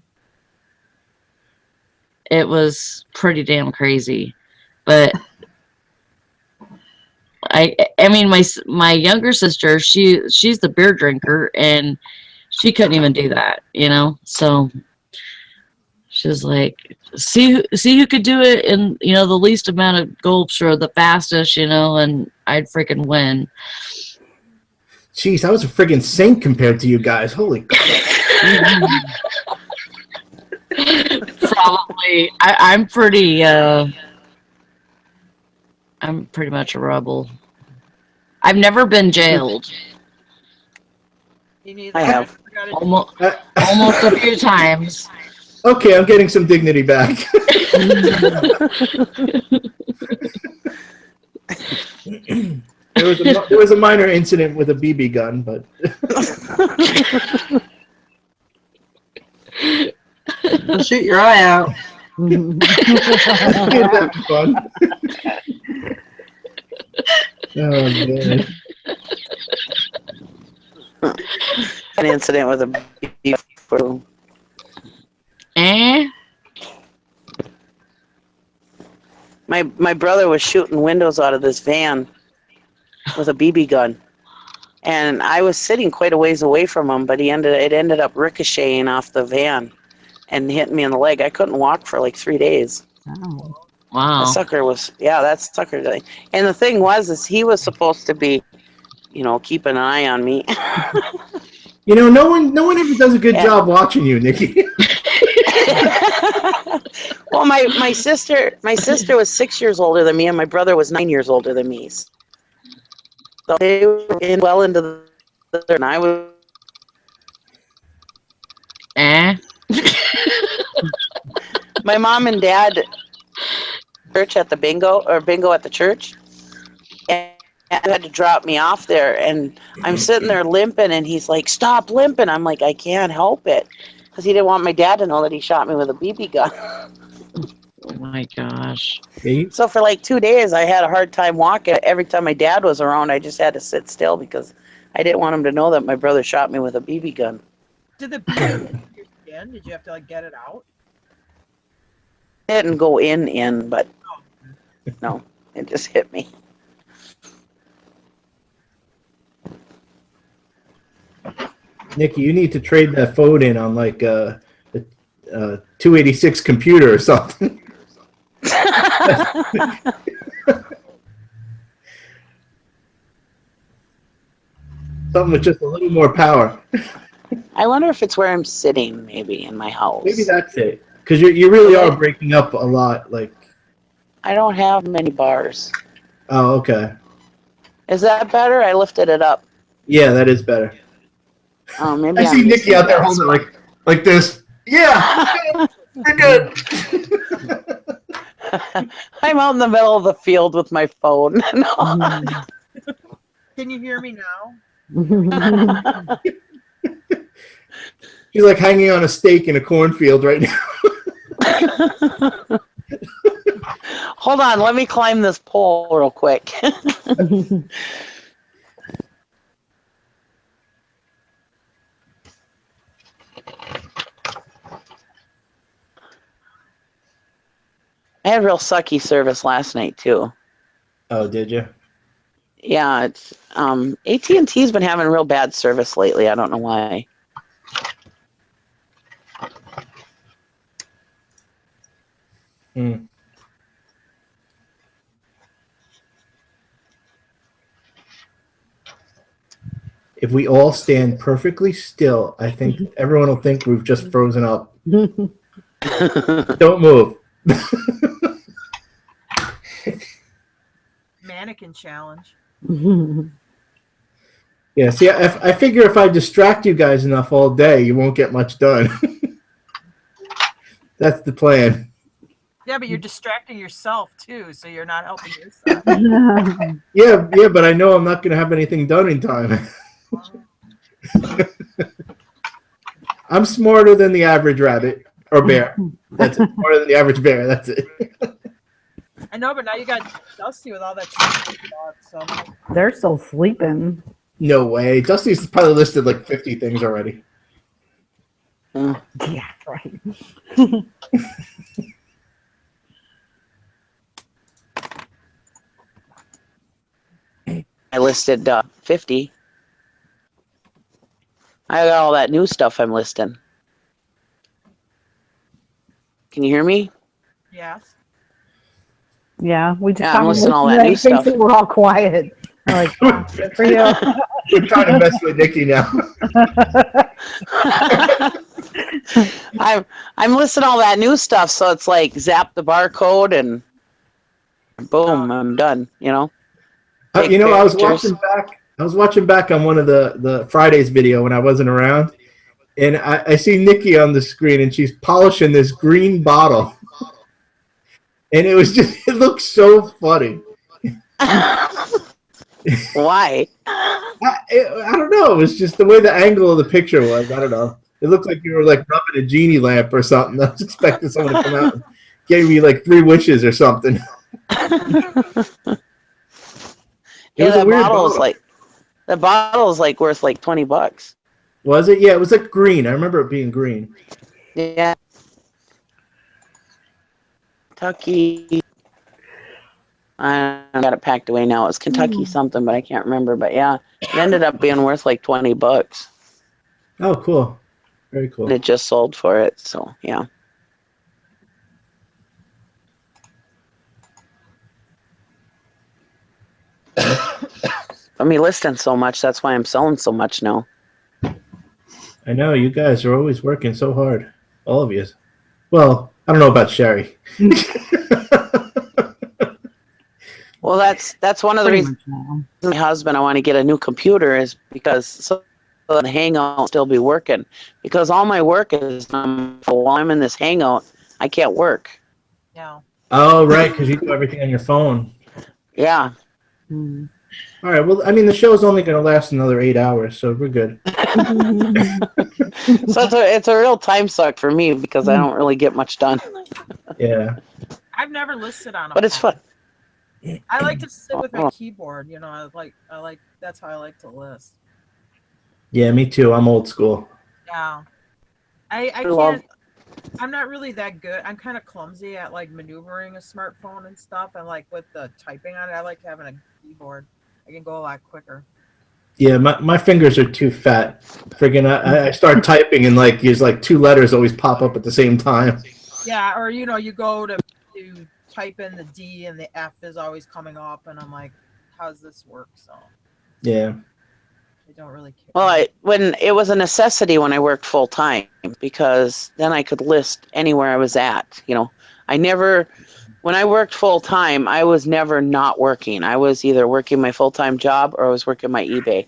[SPEAKER 2] It was pretty damn crazy. But I mean, my younger sister, she's the beer drinker, and she couldn't even do that, you know. So she was like, see who could do it in, you know, the least amount of gulps or the fastest, you know, and I'd freaking win.
[SPEAKER 6] Jeez, I was a friggin' saint compared to you guys. Holy crap.
[SPEAKER 2] Probably. I'm pretty much a rebel. I've never been jailed.
[SPEAKER 5] You neither.
[SPEAKER 3] I have.
[SPEAKER 2] Almost a few times.
[SPEAKER 6] Okay, I'm getting some dignity back. There was a minor incident with a BB gun, but
[SPEAKER 1] Well, shoot your eye out.
[SPEAKER 6] that'd be fun. Oh man.
[SPEAKER 3] An incident with a BB gun. My brother was shooting windows out of this van with a BB gun, and I was sitting quite a ways away from him, but it ended up ricocheting off the van and hitting me in the leg. I couldn't walk for like 3 days.
[SPEAKER 4] Wow.
[SPEAKER 2] Wow.
[SPEAKER 3] That sucker was, that sucker. And the thing is he was supposed to be, you know, keep an eye on me.
[SPEAKER 6] You know, no one ever does a good job watching you, Nikki.
[SPEAKER 3] Well, my sister was 6 years older than me, and my brother was 9 years older than me. So they were well into the, and I was. My mom and dad church at the bingo at the church, and had to drop me off there, and I'm sitting there limping, and he's like, "Stop limping." I'm like, "I can't help it," because he didn't want my dad to know that he shot me with a BB gun.
[SPEAKER 2] Oh my gosh.
[SPEAKER 3] So for like 2 days, I had a hard time walking. Every time my dad was around, I just had to sit still because I didn't want him to know that my brother shot me with a BB gun.
[SPEAKER 5] Did the BB gun hit your skin? Did you have to like get it out?
[SPEAKER 3] It didn't go in, but no, it just hit me.
[SPEAKER 6] Nikki, you need to trade that phone in on like a 286 computer or something. Something with just a little more power.
[SPEAKER 3] I wonder if it's where I'm sitting, maybe in my house.
[SPEAKER 6] Maybe that's it. Because you really are breaking up a lot. Like,
[SPEAKER 3] I don't have many bars.
[SPEAKER 6] oh, okay.
[SPEAKER 3] Is that better? I lifted it up.
[SPEAKER 6] Yeah, that is better.
[SPEAKER 3] Oh, maybe
[SPEAKER 6] I see
[SPEAKER 3] I'm
[SPEAKER 6] Nikki out there holding it like this. Yeah, you're good.
[SPEAKER 3] I'm out in the middle of the field with my phone. No.
[SPEAKER 5] Can you hear me now?
[SPEAKER 6] He's like hanging on a stake in a cornfield right now.
[SPEAKER 3] Hold on, let me climb this pole real quick. I had real sucky service last night too.
[SPEAKER 6] Oh, did you?
[SPEAKER 3] Yeah, it's AT&T's been having real bad service lately. I don't know why.
[SPEAKER 6] If we all stand perfectly still, I think everyone will think we've just frozen up. Don't move.
[SPEAKER 5] Mannequin challenge.
[SPEAKER 6] Yeah, see, I figure if I distract you guys enough all day, you won't get much done. That's the plan.
[SPEAKER 5] Yeah, but you're distracting yourself too, so you're not helping yourself.
[SPEAKER 6] Yeah, but I know I'm not going to have anything done in time. I'm smarter than the average rabbit or bear. That's it. Smarter than the average bear. That's it.
[SPEAKER 5] I know, but now you got Dusty with all that shit. So
[SPEAKER 4] They're still sleeping.
[SPEAKER 6] No way. Dusty's probably listed like 50 things already.
[SPEAKER 4] Yeah, right.
[SPEAKER 3] I listed 50. I got all that new stuff I'm listing. Can you hear me?
[SPEAKER 5] Yes.
[SPEAKER 4] Yeah, we just
[SPEAKER 3] Yeah, I'm
[SPEAKER 4] haven't
[SPEAKER 3] listing all
[SPEAKER 4] listened
[SPEAKER 3] that
[SPEAKER 4] to
[SPEAKER 3] new
[SPEAKER 4] anything,
[SPEAKER 3] stuff.
[SPEAKER 4] so we're all quiet. We're like, oh, good for you.
[SPEAKER 6] We're trying to mess with Nikki now.
[SPEAKER 3] I'm listing all that new stuff, so it's like zap the barcode and boom, I'm done. You know. Take
[SPEAKER 6] You know, I was
[SPEAKER 3] pictures.
[SPEAKER 6] watching back. I was watching back on one of the Fridays video when I wasn't around, and I see Nikki on the screen, and she's polishing this green bottle, and it was just it looks so funny.
[SPEAKER 3] Why?
[SPEAKER 6] I don't know. It was just the way the angle of the picture was. I don't know. It looked like you were like rubbing a genie lamp or something. I was expecting someone to come out and give you like 3 wishes or something. It was a
[SPEAKER 3] that
[SPEAKER 6] weird
[SPEAKER 3] bottle is
[SPEAKER 6] bottle.
[SPEAKER 3] like the bottle is like worth like $20.
[SPEAKER 6] Was it? Yeah, it was like green. I remember it being green.
[SPEAKER 3] Yeah. Kentucky. I got it packed away now. It was Kentucky something, but I can't remember. But yeah, it ended up being worth like $20.
[SPEAKER 6] Oh, cool. Very cool.
[SPEAKER 3] And it just sold for it. So yeah. I'm listing so much. That's why I'm selling so much now.
[SPEAKER 6] I know you guys are always working so hard, all of you. Well, I don't know about Sherry.
[SPEAKER 3] Well, that's one of the reasons my husband I want to get a new computer is because so the hangout will still be working. Because all my work is while I'm in this hangout, I can't work.
[SPEAKER 5] Yeah.
[SPEAKER 6] Oh, right, because you do everything on your phone.
[SPEAKER 3] Yeah.
[SPEAKER 6] All right. Well, I mean, the show's only going to last another 8 hours, so we're good.
[SPEAKER 3] So it's a real time suck for me because I don't really get much done.
[SPEAKER 6] Yeah.
[SPEAKER 5] I've never listed on a
[SPEAKER 3] But it's
[SPEAKER 5] phone.
[SPEAKER 3] fun.
[SPEAKER 5] I like to sit with my keyboard, you know, I like that's how I like to list.
[SPEAKER 6] Yeah, me too. I'm old school.
[SPEAKER 5] Yeah. I
[SPEAKER 3] love-
[SPEAKER 5] can't I'm not really that good. I'm kind of clumsy at like maneuvering a smartphone and stuff, and like with the typing on it, I like having a keyboard. I can go a lot quicker.
[SPEAKER 6] Yeah, my fingers are too fat. Friggin' I start typing and like there's like 2 letters always pop up at the same time.
[SPEAKER 5] Yeah, or you know, you go to type in the D and the F is always coming up, and I'm like, how's this work? So
[SPEAKER 6] Yeah.
[SPEAKER 5] I don't really care.
[SPEAKER 3] Well, when it was a necessity when I worked full time because then I could list anywhere I was at. You know, when I worked full time, I was never not working. I was either working my full time job or I was working my eBay,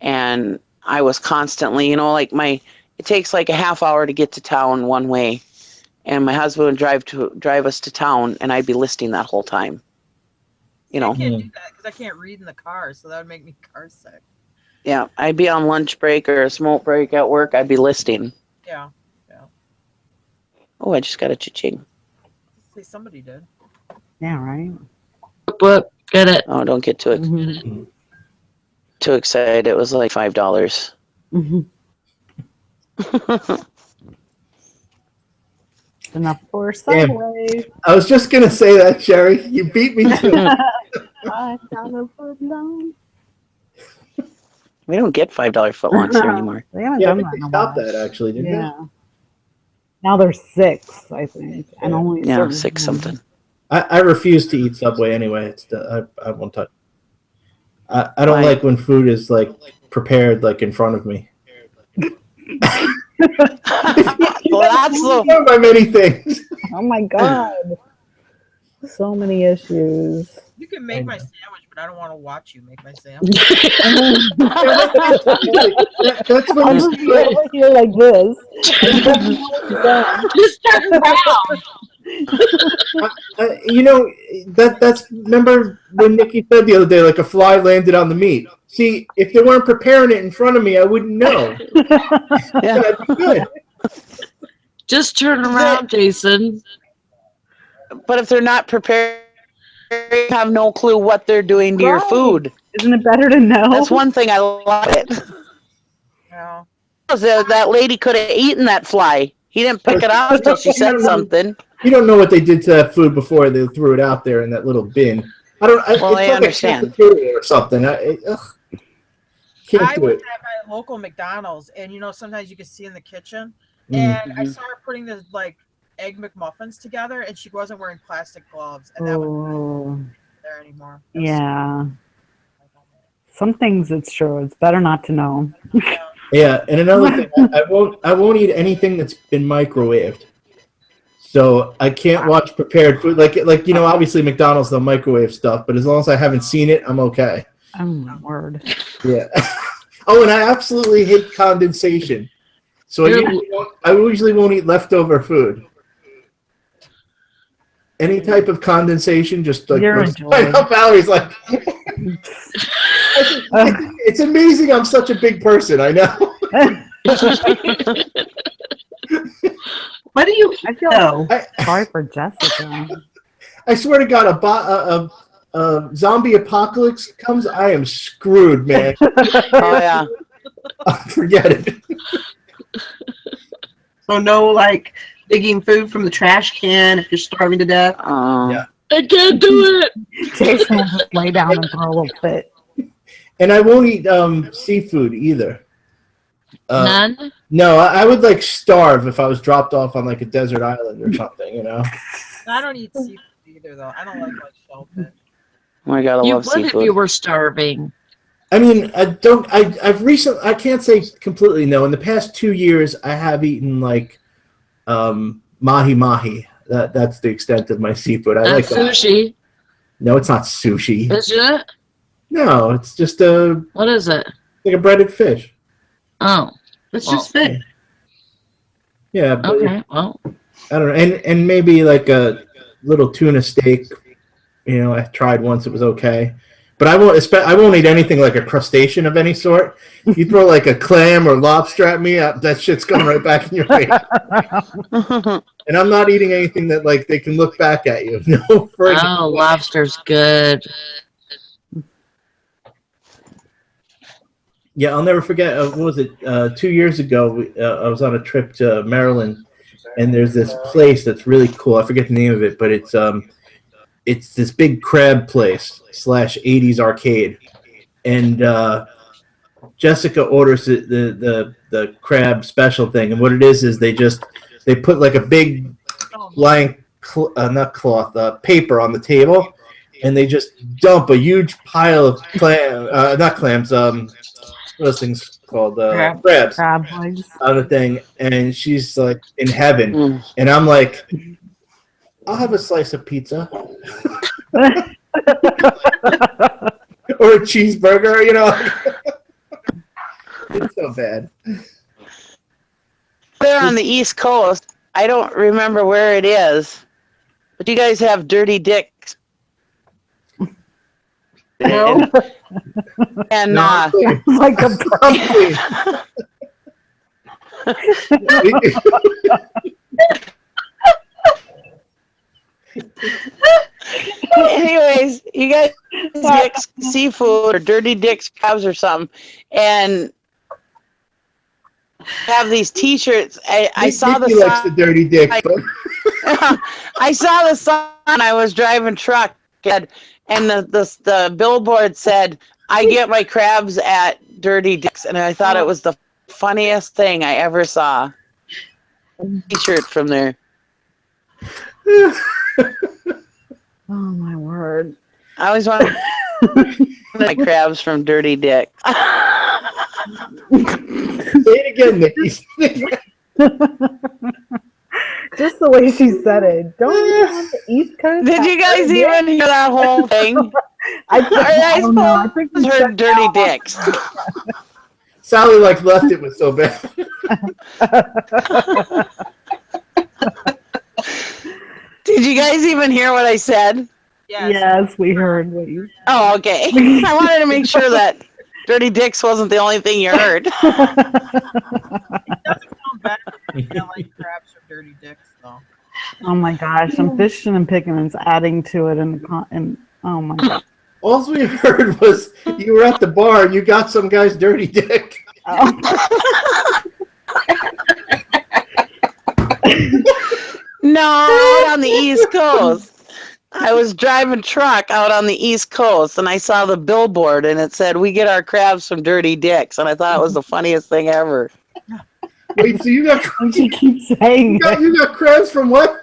[SPEAKER 3] and I was constantly, you know, like it takes like a half hour to get to town one way, and my husband would drive us to town, and I'd be listing that whole time. You know,
[SPEAKER 5] I can't do that because I can't read in the car, so that would make me car sick.
[SPEAKER 3] yeah, I'd be on lunch break or a smoke break at work. I'd be listing.
[SPEAKER 5] Yeah.
[SPEAKER 3] Oh, I just got a cha-ching.
[SPEAKER 5] Say somebody did.
[SPEAKER 4] Yeah, right.
[SPEAKER 2] Whoop, get it.
[SPEAKER 3] Oh, don't get too excited. It was like $5.
[SPEAKER 4] Enough for
[SPEAKER 6] Damn.
[SPEAKER 4] Subway.
[SPEAKER 6] I was just going to say that, Sherry. You beat me to it.
[SPEAKER 4] $5 footlong.
[SPEAKER 3] We don't get $5 footlongs here anymore.
[SPEAKER 4] They haven't
[SPEAKER 6] Yeah, I
[SPEAKER 4] done
[SPEAKER 6] think
[SPEAKER 4] that
[SPEAKER 6] they
[SPEAKER 4] in a
[SPEAKER 6] stopped
[SPEAKER 4] while.
[SPEAKER 6] that actually, didn't
[SPEAKER 4] Yeah. Now there's 6, I think, and only
[SPEAKER 3] Yeah,
[SPEAKER 4] certain
[SPEAKER 3] 6
[SPEAKER 4] ones.
[SPEAKER 3] something.
[SPEAKER 6] I refuse to eat Subway anyway. I won't touch. I don't
[SPEAKER 3] Why?
[SPEAKER 6] like when food is like prepared like in front of me.
[SPEAKER 3] Well, that's the
[SPEAKER 6] One of my many things.
[SPEAKER 4] Oh my god. So many issues.
[SPEAKER 5] You can make my sandwich, but I don't want to watch you make my sandwich.
[SPEAKER 6] That's when
[SPEAKER 4] I'll
[SPEAKER 6] you
[SPEAKER 4] just
[SPEAKER 6] see
[SPEAKER 4] be
[SPEAKER 6] like,
[SPEAKER 4] over here like this.
[SPEAKER 2] Just turn around.
[SPEAKER 6] you know that's remember when Nikki said the other day like a fly landed on the meat. See, if they weren't preparing it in front of me, I wouldn't know.
[SPEAKER 3] yeah.
[SPEAKER 6] That'd be good.
[SPEAKER 2] Just turn around, Jason.
[SPEAKER 3] But if they're not prepared, you have no clue what they're doing to your
[SPEAKER 4] Right.
[SPEAKER 3] food.
[SPEAKER 4] Isn't it better to know?
[SPEAKER 3] That's one thing I love it.
[SPEAKER 5] Yeah.
[SPEAKER 3] That lady could have eaten that fly. He didn't pick it off until she said something.
[SPEAKER 6] You don't know what they did to that food before they threw it out there in that little bin. I don't.
[SPEAKER 3] Well, I
[SPEAKER 6] it's like
[SPEAKER 3] understand.
[SPEAKER 6] a cafeteria or something. Can't
[SPEAKER 5] I
[SPEAKER 6] do
[SPEAKER 5] went
[SPEAKER 6] it.
[SPEAKER 5] to my local McDonald's, and sometimes you can see in the kitchen,
[SPEAKER 6] Mm.
[SPEAKER 5] and I saw her putting the egg McMuffins together, and she wasn't wearing plastic gloves, and that was
[SPEAKER 4] Oh,
[SPEAKER 5] not there anymore.
[SPEAKER 4] yeah. Some things it's true. It's better not to know.
[SPEAKER 5] Yeah.
[SPEAKER 6] Yeah, and another thing, I won't eat anything that's been microwaved. So I can't watch prepared food. Like obviously McDonald's they'll microwave stuff, but as long as I haven't seen it, I'm okay.
[SPEAKER 4] Oh my word.
[SPEAKER 6] Yeah. Oh, and I absolutely hate condensation. So I usually won't eat leftover food. Any type of condensation, just like
[SPEAKER 4] You're
[SPEAKER 6] gross.
[SPEAKER 4] enjoying.
[SPEAKER 6] I know Valerie's like, it's amazing. I'm such a big person. I know.
[SPEAKER 1] What do you
[SPEAKER 4] I feel
[SPEAKER 1] know?
[SPEAKER 4] sorry for Jessica.
[SPEAKER 6] I swear to God, a zombie apocalypse comes, I am screwed, man.
[SPEAKER 3] Oh yeah.
[SPEAKER 6] Forget it.
[SPEAKER 1] So no, like digging food from the trash can if you're starving to death.
[SPEAKER 6] Yeah.
[SPEAKER 2] I can't do it.
[SPEAKER 4] Jason will just lay down and throw a little fit.
[SPEAKER 6] And I won't eat seafood either.
[SPEAKER 2] None?
[SPEAKER 6] No, I would like starve if I was dropped off on like a desert island or something,
[SPEAKER 5] I don't eat seafood either, though. I don't like shellfish.
[SPEAKER 3] Oh my God, I
[SPEAKER 2] You
[SPEAKER 3] love
[SPEAKER 2] would if
[SPEAKER 3] seafood.
[SPEAKER 2] you were starving.
[SPEAKER 6] I mean, I've recently, I can't say completely no. In the past 2 years, I have eaten like mahi mahi. That's the extent of my seafood. I like
[SPEAKER 2] That's sushi,
[SPEAKER 6] No, it's not sushi.
[SPEAKER 2] isn't it?
[SPEAKER 6] No, it's just
[SPEAKER 2] What is it?
[SPEAKER 6] like a breaded fish.
[SPEAKER 2] Oh,
[SPEAKER 1] It's just fish.
[SPEAKER 6] Yeah, but
[SPEAKER 2] okay. Well,
[SPEAKER 6] I don't know, and maybe like a little tuna steak. I tried once; it was okay, but I won't eat anything like a crustacean of any sort. You throw like a clam or lobster at me, that shit's going right back in your face. And I'm not eating anything that like they can look back at you. No,
[SPEAKER 2] lobster's good.
[SPEAKER 6] Yeah, I'll never forget. What was it? 2 years ago, I was on a trip to Maryland, and there's this place that's really cool. I forget the name of it, but it's this big crab place / 80s arcade, and Jessica orders the crab special thing, and what it is they put like a big blank paper on the table, and they just dump a huge pile of not clams, what those things called crabs
[SPEAKER 4] Crab legs.
[SPEAKER 6] on the thing, and she's like in heaven, and I'm like, I'll have a slice of pizza. Or a cheeseburger, It's so bad.
[SPEAKER 3] They're on the East Coast. I don't remember where it is, but you guys have Dirty Dicks.
[SPEAKER 1] No.
[SPEAKER 3] And
[SPEAKER 6] No,
[SPEAKER 4] Like a
[SPEAKER 3] anyways, you guys get seafood or Dirty Dicks crabs or something, and have these T-shirts. I saw the
[SPEAKER 6] Nikki likes the
[SPEAKER 3] sign.
[SPEAKER 6] dirty dick, but
[SPEAKER 3] I saw the sign. I was driving truck, and the billboard said, "I get my crabs at Dirty Dicks," and I thought it was the funniest thing I ever saw. T-shirt from there.
[SPEAKER 4] Oh my word.
[SPEAKER 3] I always wanted my crabs from Dirty Dick.
[SPEAKER 6] say it again, Nikki.
[SPEAKER 4] Just the way she said it. Don't you on the East Coast?
[SPEAKER 3] Did you guys even hear that whole thing? I
[SPEAKER 4] don't know. I think we
[SPEAKER 3] heard Dirty Dicks.
[SPEAKER 6] Sally left it was so bad.
[SPEAKER 3] Did you guys even hear what I said?
[SPEAKER 4] Yes, we heard what you said.
[SPEAKER 3] Oh, okay. I wanted to make sure that Dirty Dicks wasn't the only thing you heard.
[SPEAKER 5] It doesn't sound bad. I like crabs or Dirty Dicks, though.
[SPEAKER 4] Oh my gosh, I'm fishing and picking and it's adding to it and oh my god.
[SPEAKER 6] All we heard was you were at the bar and you got some guy's dirty dick.
[SPEAKER 4] Oh.
[SPEAKER 3] No, on the East Coast. I was driving truck out on the East Coast and I saw the billboard and it said, "We get our crabs from Dirty Dick's." And I thought it was the funniest thing ever.
[SPEAKER 6] Wait, so you got
[SPEAKER 4] And she keeps saying
[SPEAKER 6] you got crabs from what?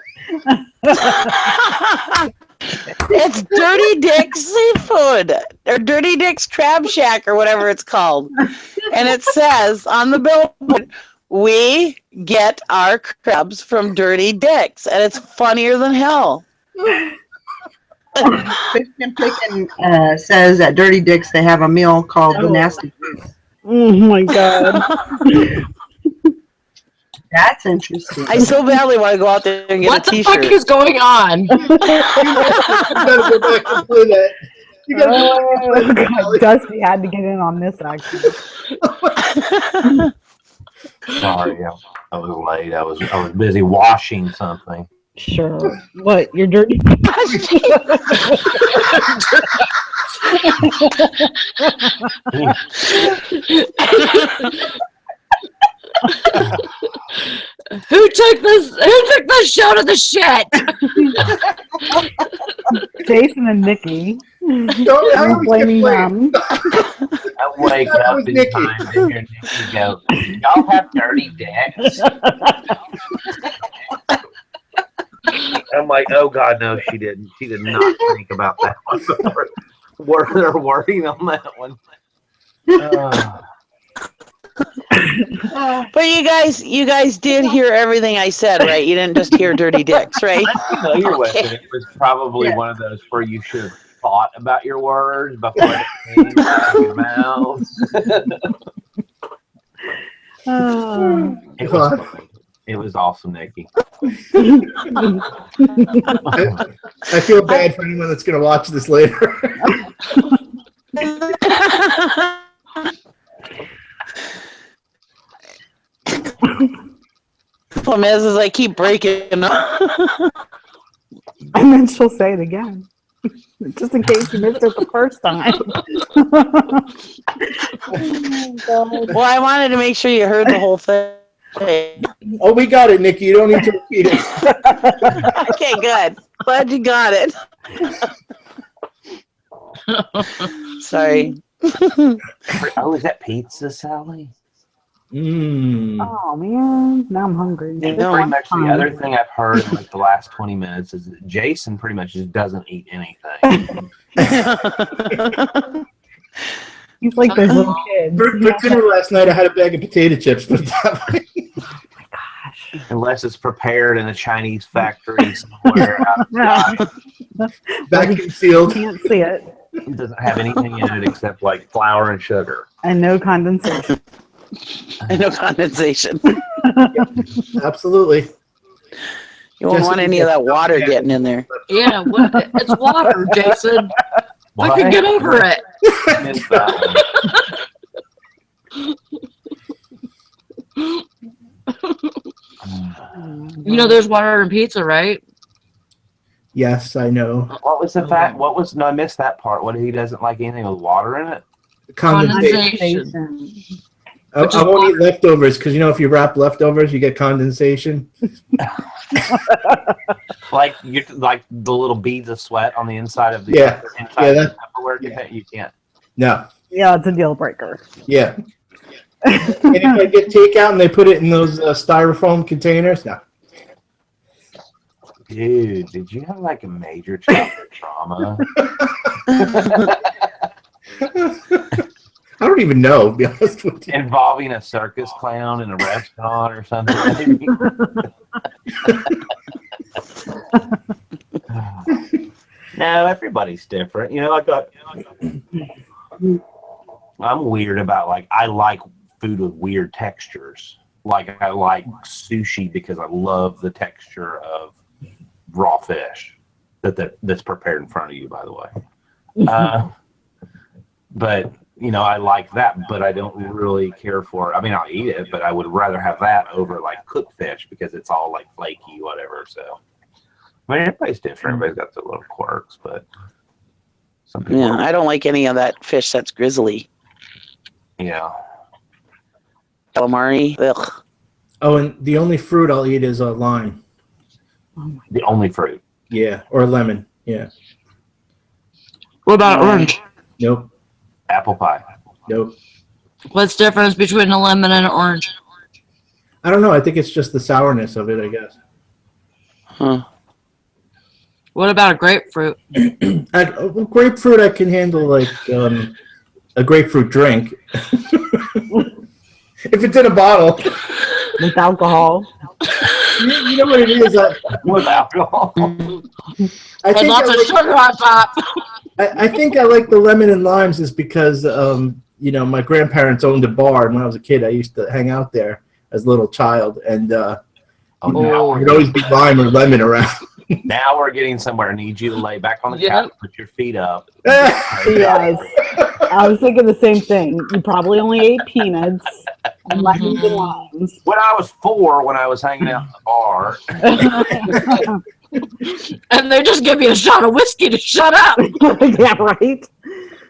[SPEAKER 3] It's Dirty Dick's Seafood or Dirty Dick's Crab Shack or whatever it's called. And it says on the billboard, "We get our crabs from Dirty Dick's." And it's funnier than hell.
[SPEAKER 1] Fish and Chicken says at Dirty Dick's they have a meal called the Nasty Goose.
[SPEAKER 4] Oh my god.
[SPEAKER 1] That's interesting.
[SPEAKER 3] I so badly want to go out there and get
[SPEAKER 2] What
[SPEAKER 3] a
[SPEAKER 2] the
[SPEAKER 3] t-shirt.
[SPEAKER 2] fuck is going on?
[SPEAKER 6] You gotta go back and play that. You gotta go back and play that,
[SPEAKER 4] God,
[SPEAKER 6] Kelly.
[SPEAKER 4] Dusty had to get in on this actually.
[SPEAKER 7] Sorry, I was late. I was busy washing something.
[SPEAKER 4] Sure. What? You're dirty?
[SPEAKER 2] Who took this show to the shit?
[SPEAKER 4] Jason and Nikki.
[SPEAKER 6] Don't I
[SPEAKER 4] I'm
[SPEAKER 6] always
[SPEAKER 4] blaming
[SPEAKER 6] get blamed.
[SPEAKER 4] them.
[SPEAKER 7] I wake
[SPEAKER 6] That
[SPEAKER 7] up
[SPEAKER 6] was
[SPEAKER 7] in
[SPEAKER 6] Nikki.
[SPEAKER 7] time to hear Nikki go, "Y'all have dirty dicks." I'm like, oh God, no, she didn't. She did not think about that one. They're working on that one.
[SPEAKER 3] But you guys did hear everything I said, right? You didn't just hear Dirty Dicks, right?
[SPEAKER 7] I'm familiar with it. It was probably one of those where you should have thought about your words before it came out of your mouth. It was funny. It was awesome, Nikki.
[SPEAKER 6] I feel bad for anyone that's gonna watch this later.
[SPEAKER 3] Problem is I keep breaking up.
[SPEAKER 4] And then she'll say it again. Just in case you missed it the first time. Oh, God.
[SPEAKER 3] Well, I wanted to make sure you heard the whole thing.
[SPEAKER 6] Oh, we got it, Nikki. You don't need to repeat it.
[SPEAKER 3] Okay, good. Glad you got it. Sorry.
[SPEAKER 7] Oh, is that pizza, Sally?
[SPEAKER 4] Oh man, now I'm hungry.
[SPEAKER 7] And pretty much the other thing I've heard in like the last 20 minutes is that Jason pretty much just doesn't eat anything.
[SPEAKER 4] He's like those little kids.
[SPEAKER 6] For dinner last night, I had a bag of potato chips. Put it that way.
[SPEAKER 7] Unless it's prepared in a Chinese factory somewhere out of the
[SPEAKER 6] Vacuum sealed.
[SPEAKER 4] Can't see it.
[SPEAKER 7] It doesn't have anything in it except like flour and sugar.
[SPEAKER 4] And no condensation.
[SPEAKER 3] And no condensation.
[SPEAKER 6] Absolutely.
[SPEAKER 3] You won't want any of that water getting in there.
[SPEAKER 2] Yeah, it's water, Jason. I can get over it.
[SPEAKER 7] I missed that one.
[SPEAKER 2] You know, there's water in pizza, right?
[SPEAKER 6] Yes, I know.
[SPEAKER 7] What was the fact? No, I missed that part. What, he doesn't like anything with water in it?
[SPEAKER 6] Condensation.
[SPEAKER 2] Condensation.
[SPEAKER 6] I won't eat leftovers because you know if you wrap leftovers, you get condensation.
[SPEAKER 7] Like the little beads of sweat on the inside of the
[SPEAKER 6] Yeah,
[SPEAKER 7] of the Tupperware. You can't.
[SPEAKER 6] No.
[SPEAKER 4] Yeah, it's a deal breaker.
[SPEAKER 6] Yeah. And if I get takeout and they put it in those styrofoam containers, no.
[SPEAKER 7] Dude, did you have like a major childhood trauma?
[SPEAKER 6] I don't even know, to be honest with you.
[SPEAKER 7] Involving a circus clown in a restaurant or something? No, everybody's different. You know, I'm weird about I like food with weird textures. Like I like sushi because I love the texture of raw fish that's prepared in front of you, by the way. But you know, I like that, but I don't really care for. I mean, I'll eat it, but I would rather have that over like cooked fish because it's all like flaky, whatever. So, I mean, everybody's different. Everybody's got their little quirks, but some people.
[SPEAKER 3] Yeah, I don't like any of that fish that's grizzly.
[SPEAKER 7] Yeah.
[SPEAKER 3] Calamari. Ugh.
[SPEAKER 6] Oh, and the only fruit I'll eat is a lime.
[SPEAKER 7] The only fruit.
[SPEAKER 6] Yeah, or lemon. Yeah.
[SPEAKER 2] What about
[SPEAKER 3] No.
[SPEAKER 2] orange?
[SPEAKER 6] Nope.
[SPEAKER 7] Apple pie.
[SPEAKER 6] Nope.
[SPEAKER 2] What's the difference between a lemon and an orange?
[SPEAKER 6] I don't know. I think it's just the sourness of it, I guess.
[SPEAKER 3] Huh.
[SPEAKER 2] What about a grapefruit?
[SPEAKER 6] Grapefruit, I can handle like a grapefruit drink. If it's in a bottle.
[SPEAKER 4] With alcohol.
[SPEAKER 6] You know what it is?
[SPEAKER 7] With alcohol.
[SPEAKER 6] I
[SPEAKER 2] And
[SPEAKER 6] think
[SPEAKER 2] lots of sugar on top.
[SPEAKER 6] I think I like the lemon and limes is because my grandparents owned a bar, and when I was a kid, I used to hang out there as a little child, and
[SPEAKER 7] Now
[SPEAKER 6] there'd always be lime or lemon around.
[SPEAKER 7] Now we're getting somewhere. I need you to lay back on the
[SPEAKER 2] Yeah.
[SPEAKER 7] couch, put your feet up.
[SPEAKER 4] Yes. I was thinking the same thing. You probably only ate peanuts and lemons and limes.
[SPEAKER 7] When I was 4, when I was hanging out in the bar,
[SPEAKER 2] And they just give you a shot of whiskey to shut up.
[SPEAKER 4] Yeah, right?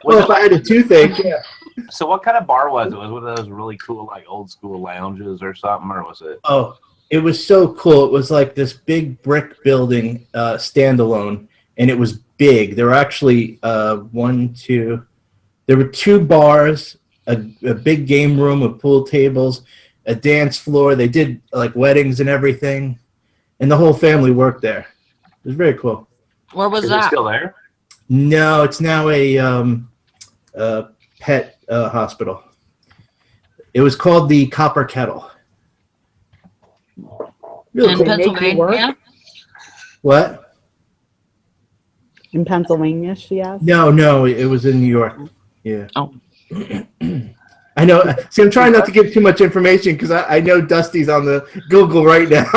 [SPEAKER 6] Well, if I had a toothache, yeah.
[SPEAKER 7] so what kind of bar was it? Was it one of those really cool, like old school lounges or something, or was it?
[SPEAKER 6] Oh, it was so cool. It was like this big brick building, standalone, and it was big. There were actually there were 2 bars, a big game room with pool tables, a dance floor. They did like weddings and everything, and the whole family worked there. It was very cool.
[SPEAKER 2] Where was
[SPEAKER 7] Is it
[SPEAKER 2] that?
[SPEAKER 7] still there?
[SPEAKER 6] No, it's now a pet hospital. It was called the Copper Kettle. Really
[SPEAKER 2] In
[SPEAKER 6] cool.
[SPEAKER 2] Pennsylvania?
[SPEAKER 6] What?
[SPEAKER 4] In Pennsylvania, she asked.
[SPEAKER 6] No, it was in New York. Yeah.
[SPEAKER 2] Oh.
[SPEAKER 6] I know. See, I'm trying not to give too much information because I know Dusty's on the Google right now.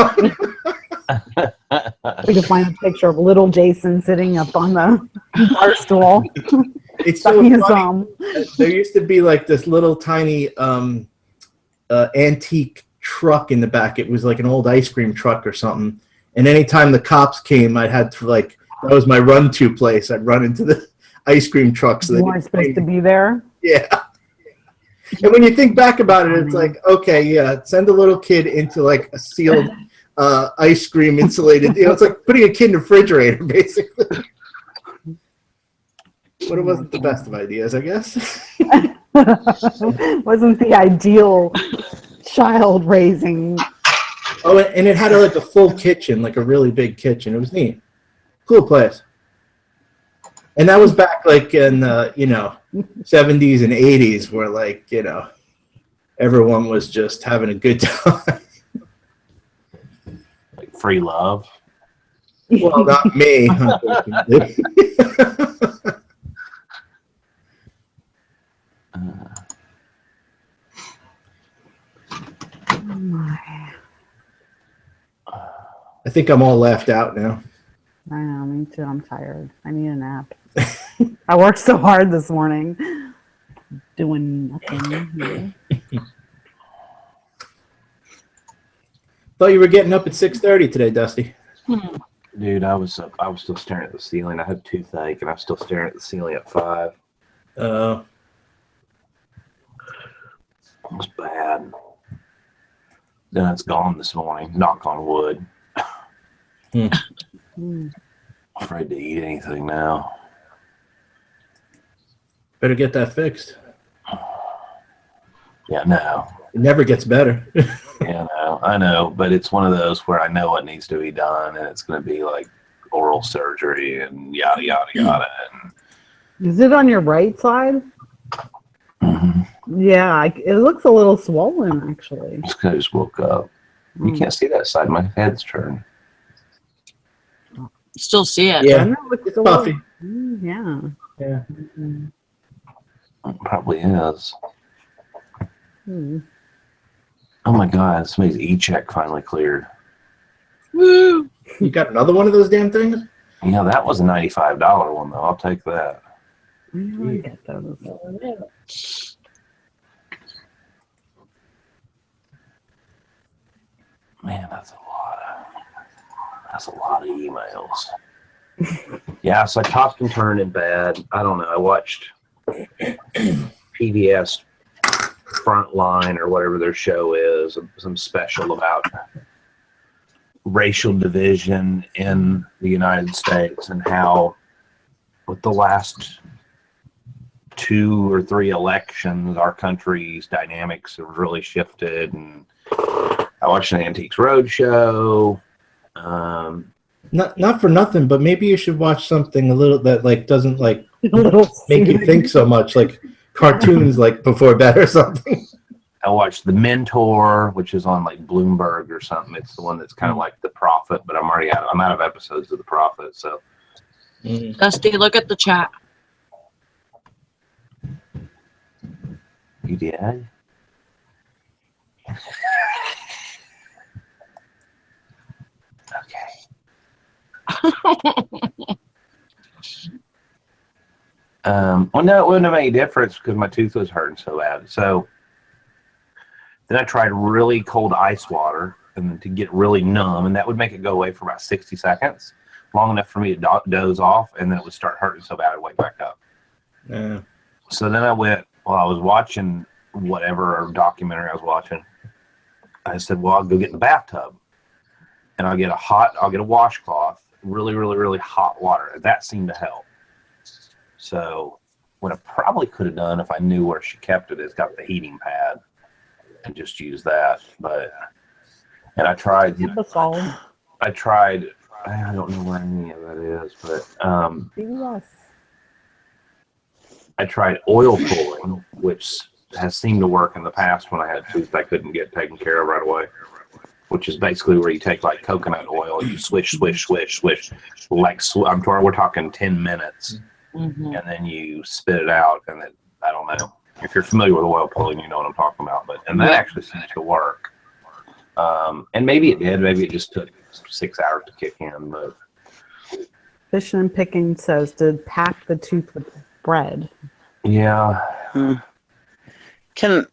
[SPEAKER 4] We can find a picture of little Jason sitting up on the bar stool.
[SPEAKER 6] It's so
[SPEAKER 4] Sucking his
[SPEAKER 6] funny.
[SPEAKER 4] thumb.
[SPEAKER 6] There used to be like this little tiny antique truck in the back. It was like an old ice cream truck or something. And anytime the cops came, I had to that was my run-to place. I'd run into the ice cream truck. So
[SPEAKER 4] You weren't supposed to be there.
[SPEAKER 6] Yeah. And when you think back about it, it's like, okay, yeah, send a little kid into like a sealed ice cream insulated. It's like putting a kid in a refrigerator, basically. But it wasn't the best of ideas, I guess.
[SPEAKER 4] Wasn't the ideal child raising.
[SPEAKER 6] Oh, and it had like a full kitchen, like a really big kitchen. It was neat. Cool place. And that was back like in 70s and 80s where like, everyone was just having a good time.
[SPEAKER 7] Like free love?
[SPEAKER 6] Well, not me, unfortunately. I think I'm all laughed out now.
[SPEAKER 4] I know, me too. I'm tired. I need a nap. I worked so hard this morning doing nothing.
[SPEAKER 6] Thought you were getting up at 6:30 today, Dusty.
[SPEAKER 7] Dude, I was still staring at the ceiling. I had toothache, and I was still staring at the ceiling at 5. It was bad. Then it's gone this morning. Knock on wood. Afraid to eat anything now.
[SPEAKER 6] Better get that fixed.
[SPEAKER 7] Yeah, no.
[SPEAKER 6] It never gets better.
[SPEAKER 7] Yeah, no, I know, but it's one of those where I know what needs to be done, and it's going to be like oral surgery and yada yada yada.
[SPEAKER 4] Is it on your right side? Yeah, it looks a little swollen actually.
[SPEAKER 7] Just 'cause I just woke up. You can't see that side. My head's turned.
[SPEAKER 2] Still see it.
[SPEAKER 6] Yeah,
[SPEAKER 4] I know, it's
[SPEAKER 6] it's
[SPEAKER 4] a
[SPEAKER 6] puffy.
[SPEAKER 4] little- yeah.
[SPEAKER 6] Yeah.
[SPEAKER 7] It probably is.
[SPEAKER 4] Hmm.
[SPEAKER 7] Oh my God, somebody's e-check finally cleared.
[SPEAKER 2] Woo!
[SPEAKER 6] You got another one of those damn things?
[SPEAKER 7] Yeah, that was a $95 one though. I'll take that.
[SPEAKER 4] I get those.
[SPEAKER 7] Man, that's a lot of emails. Yeah, so I tossed and turned in bed. I don't know. I watched PBS Frontline or whatever their show is, some special about racial division in the United States and how with the last 2 or 3 elections, our country's dynamics have really shifted. And I watched an Antiques Roadshow.
[SPEAKER 6] Not for nothing, but maybe you should watch something a little that like doesn't like
[SPEAKER 4] A little
[SPEAKER 6] make you think so much, like cartoons like before bed or something.
[SPEAKER 7] I watched The Mentor, which is on like Bloomberg or something. It's the one that's kind of like The Prophet, but I'm out of episodes of The Prophet. So,
[SPEAKER 2] Dusty, look at the chat.
[SPEAKER 7] you did? Okay. Well, no, it wouldn't have made any difference because my tooth was hurting so bad. So then I tried really cold ice water and to get really numb, and that would make it go away for about 60 seconds, long enough for me to doze off, and then it would start hurting so bad I'd wake back up.
[SPEAKER 6] Yeah.
[SPEAKER 7] So then I went, while I was watching whatever documentary I was watching, I said, well, I'll go get in the bathtub, and I'll get a washcloth, really, really, really hot water. That seemed to help. So what I probably could have done if I knew where she kept it is got the heating pad and just use that. And I tried, I don't know where any of that is, but I tried oil pulling, which has seemed to work in the past when I had tooth I couldn't get taken care of right away, which is basically where you take like coconut oil, you swish, like we're talking 10 minutes.
[SPEAKER 2] Mm-hmm.
[SPEAKER 7] And then you spit it out, and I don't know if you're familiar with oil pulling, you know what I'm talking about. And that actually seems to work. And maybe it did. Maybe it just took 6 hours to kick in. But
[SPEAKER 4] Fishing and Picking says to pack the tooth with bread.
[SPEAKER 7] yeah.
[SPEAKER 3] Can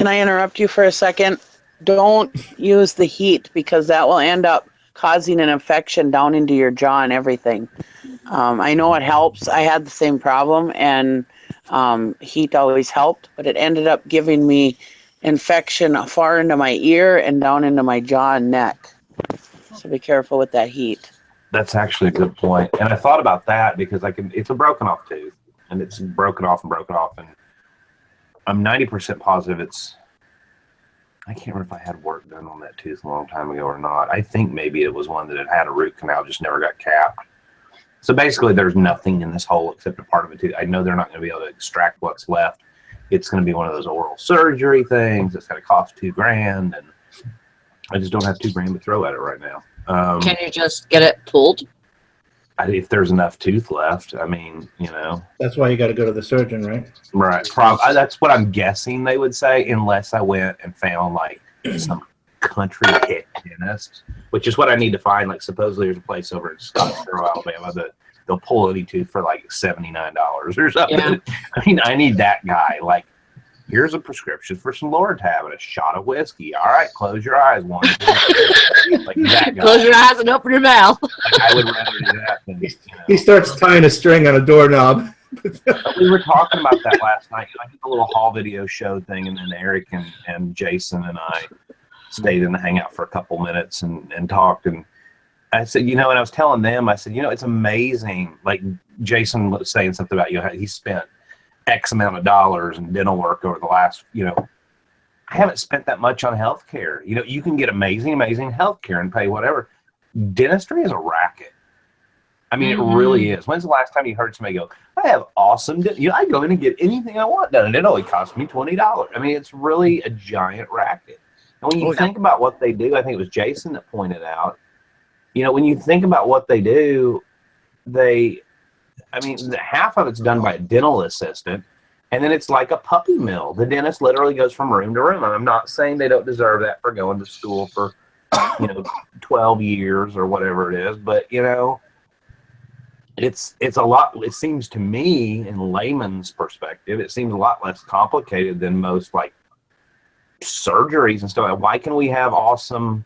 [SPEAKER 3] I interrupt you for a second? Don't use the heat because that will end up causing an infection down into your jaw and everything. I know it helps. I had the same problem, and heat always helped, but it ended up giving me infection far into my ear and down into my jaw and neck. So be careful with that heat.
[SPEAKER 7] That's actually a good point. And I thought about that because it's a broken off tooth, and it's broken off, and I'm 90% positive I can't remember if I had work done on that tooth a long time ago or not. I think maybe it was one that had a root canal, just never got capped. So basically there's nothing in this hole except a part of a tooth. I know they're not going to be able to extract what's left. It's going to be one of those oral surgery things. It's going to cost $2,000, and I just don't have $2,000 to throw at it right now.
[SPEAKER 2] Can you just get it pulled?
[SPEAKER 7] If there's enough tooth left, I mean,
[SPEAKER 6] That's why you got to go to the surgeon, right?
[SPEAKER 7] Right. That's what I'm guessing they would say, unless I went and found like some country hick dentist, which is what I need to find. Like supposedly there's a place over in Scottsboro, Alabama that they'll pull any tooth for like $79 or something. Yeah. I mean, I need that guy. Like, here's a prescription for some Loratab and a shot of whiskey. All right, close your eyes. 1, 2, 3. Like that guy.
[SPEAKER 2] Close your eyes and open your mouth.
[SPEAKER 7] Like, I would rather do that than,
[SPEAKER 6] He starts tying a string on a doorknob.
[SPEAKER 7] We were talking about that last night. I did a little haul video show thing, and then Eric and Jason and I stayed in the hangout for a couple minutes and talked. And I said, and I was telling them, I said, it's amazing. Like Jason was saying something about, he spent X amount of dollars in dental work over the last, I haven't spent that much on healthcare. You can get amazing healthcare and pay whatever. Dentistry is a racket. I mean, it really is. When's the last time you heard somebody go, I have awesome I go in and get anything I want done, and it only costs me $20. I mean, it's really a giant racket. And when you think about what they do, I think it was Jason that pointed out, when you think about what they do, half of it's done by a dental assistant, and then it's like a puppy mill. The dentist literally goes from room to room. And I'm not saying they don't deserve that for going to school for, 12 years or whatever it is, but it's a lot. It seems to me, in layman's perspective, it seems a lot less complicated than most like surgeries and stuff. Why can we have awesome,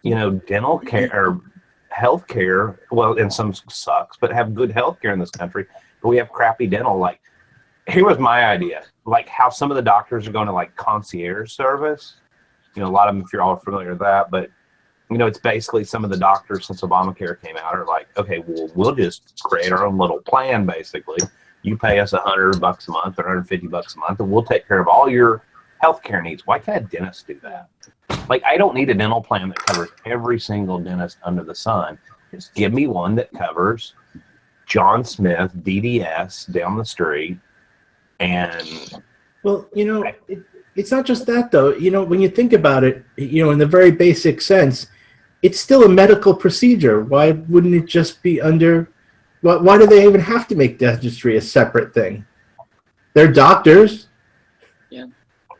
[SPEAKER 7] dental care or health care? Well, and some sucks, but have good health care in this country. But we have crappy dental. Like, here was my idea, like how some of the doctors are going to like concierge service. A lot of them, if you're all familiar with that, but it's basically some of the doctors since Obamacare came out are like, okay, well, we'll just create our own little plan. Basically, you pay us $100 a month or $150 a month, and we'll take care of all your healthcare needs. Why can't a dentist do that? Like, I don't need a dental plan that covers every single dentist under the sun. Just give me one that covers John Smith, DDS, down the street, and
[SPEAKER 6] Well, it's not just that, though. When you think about it, in the very basic sense, it's still a medical procedure. Why wouldn't it just be under? Why do they even have to make dentistry a separate thing? They're doctors.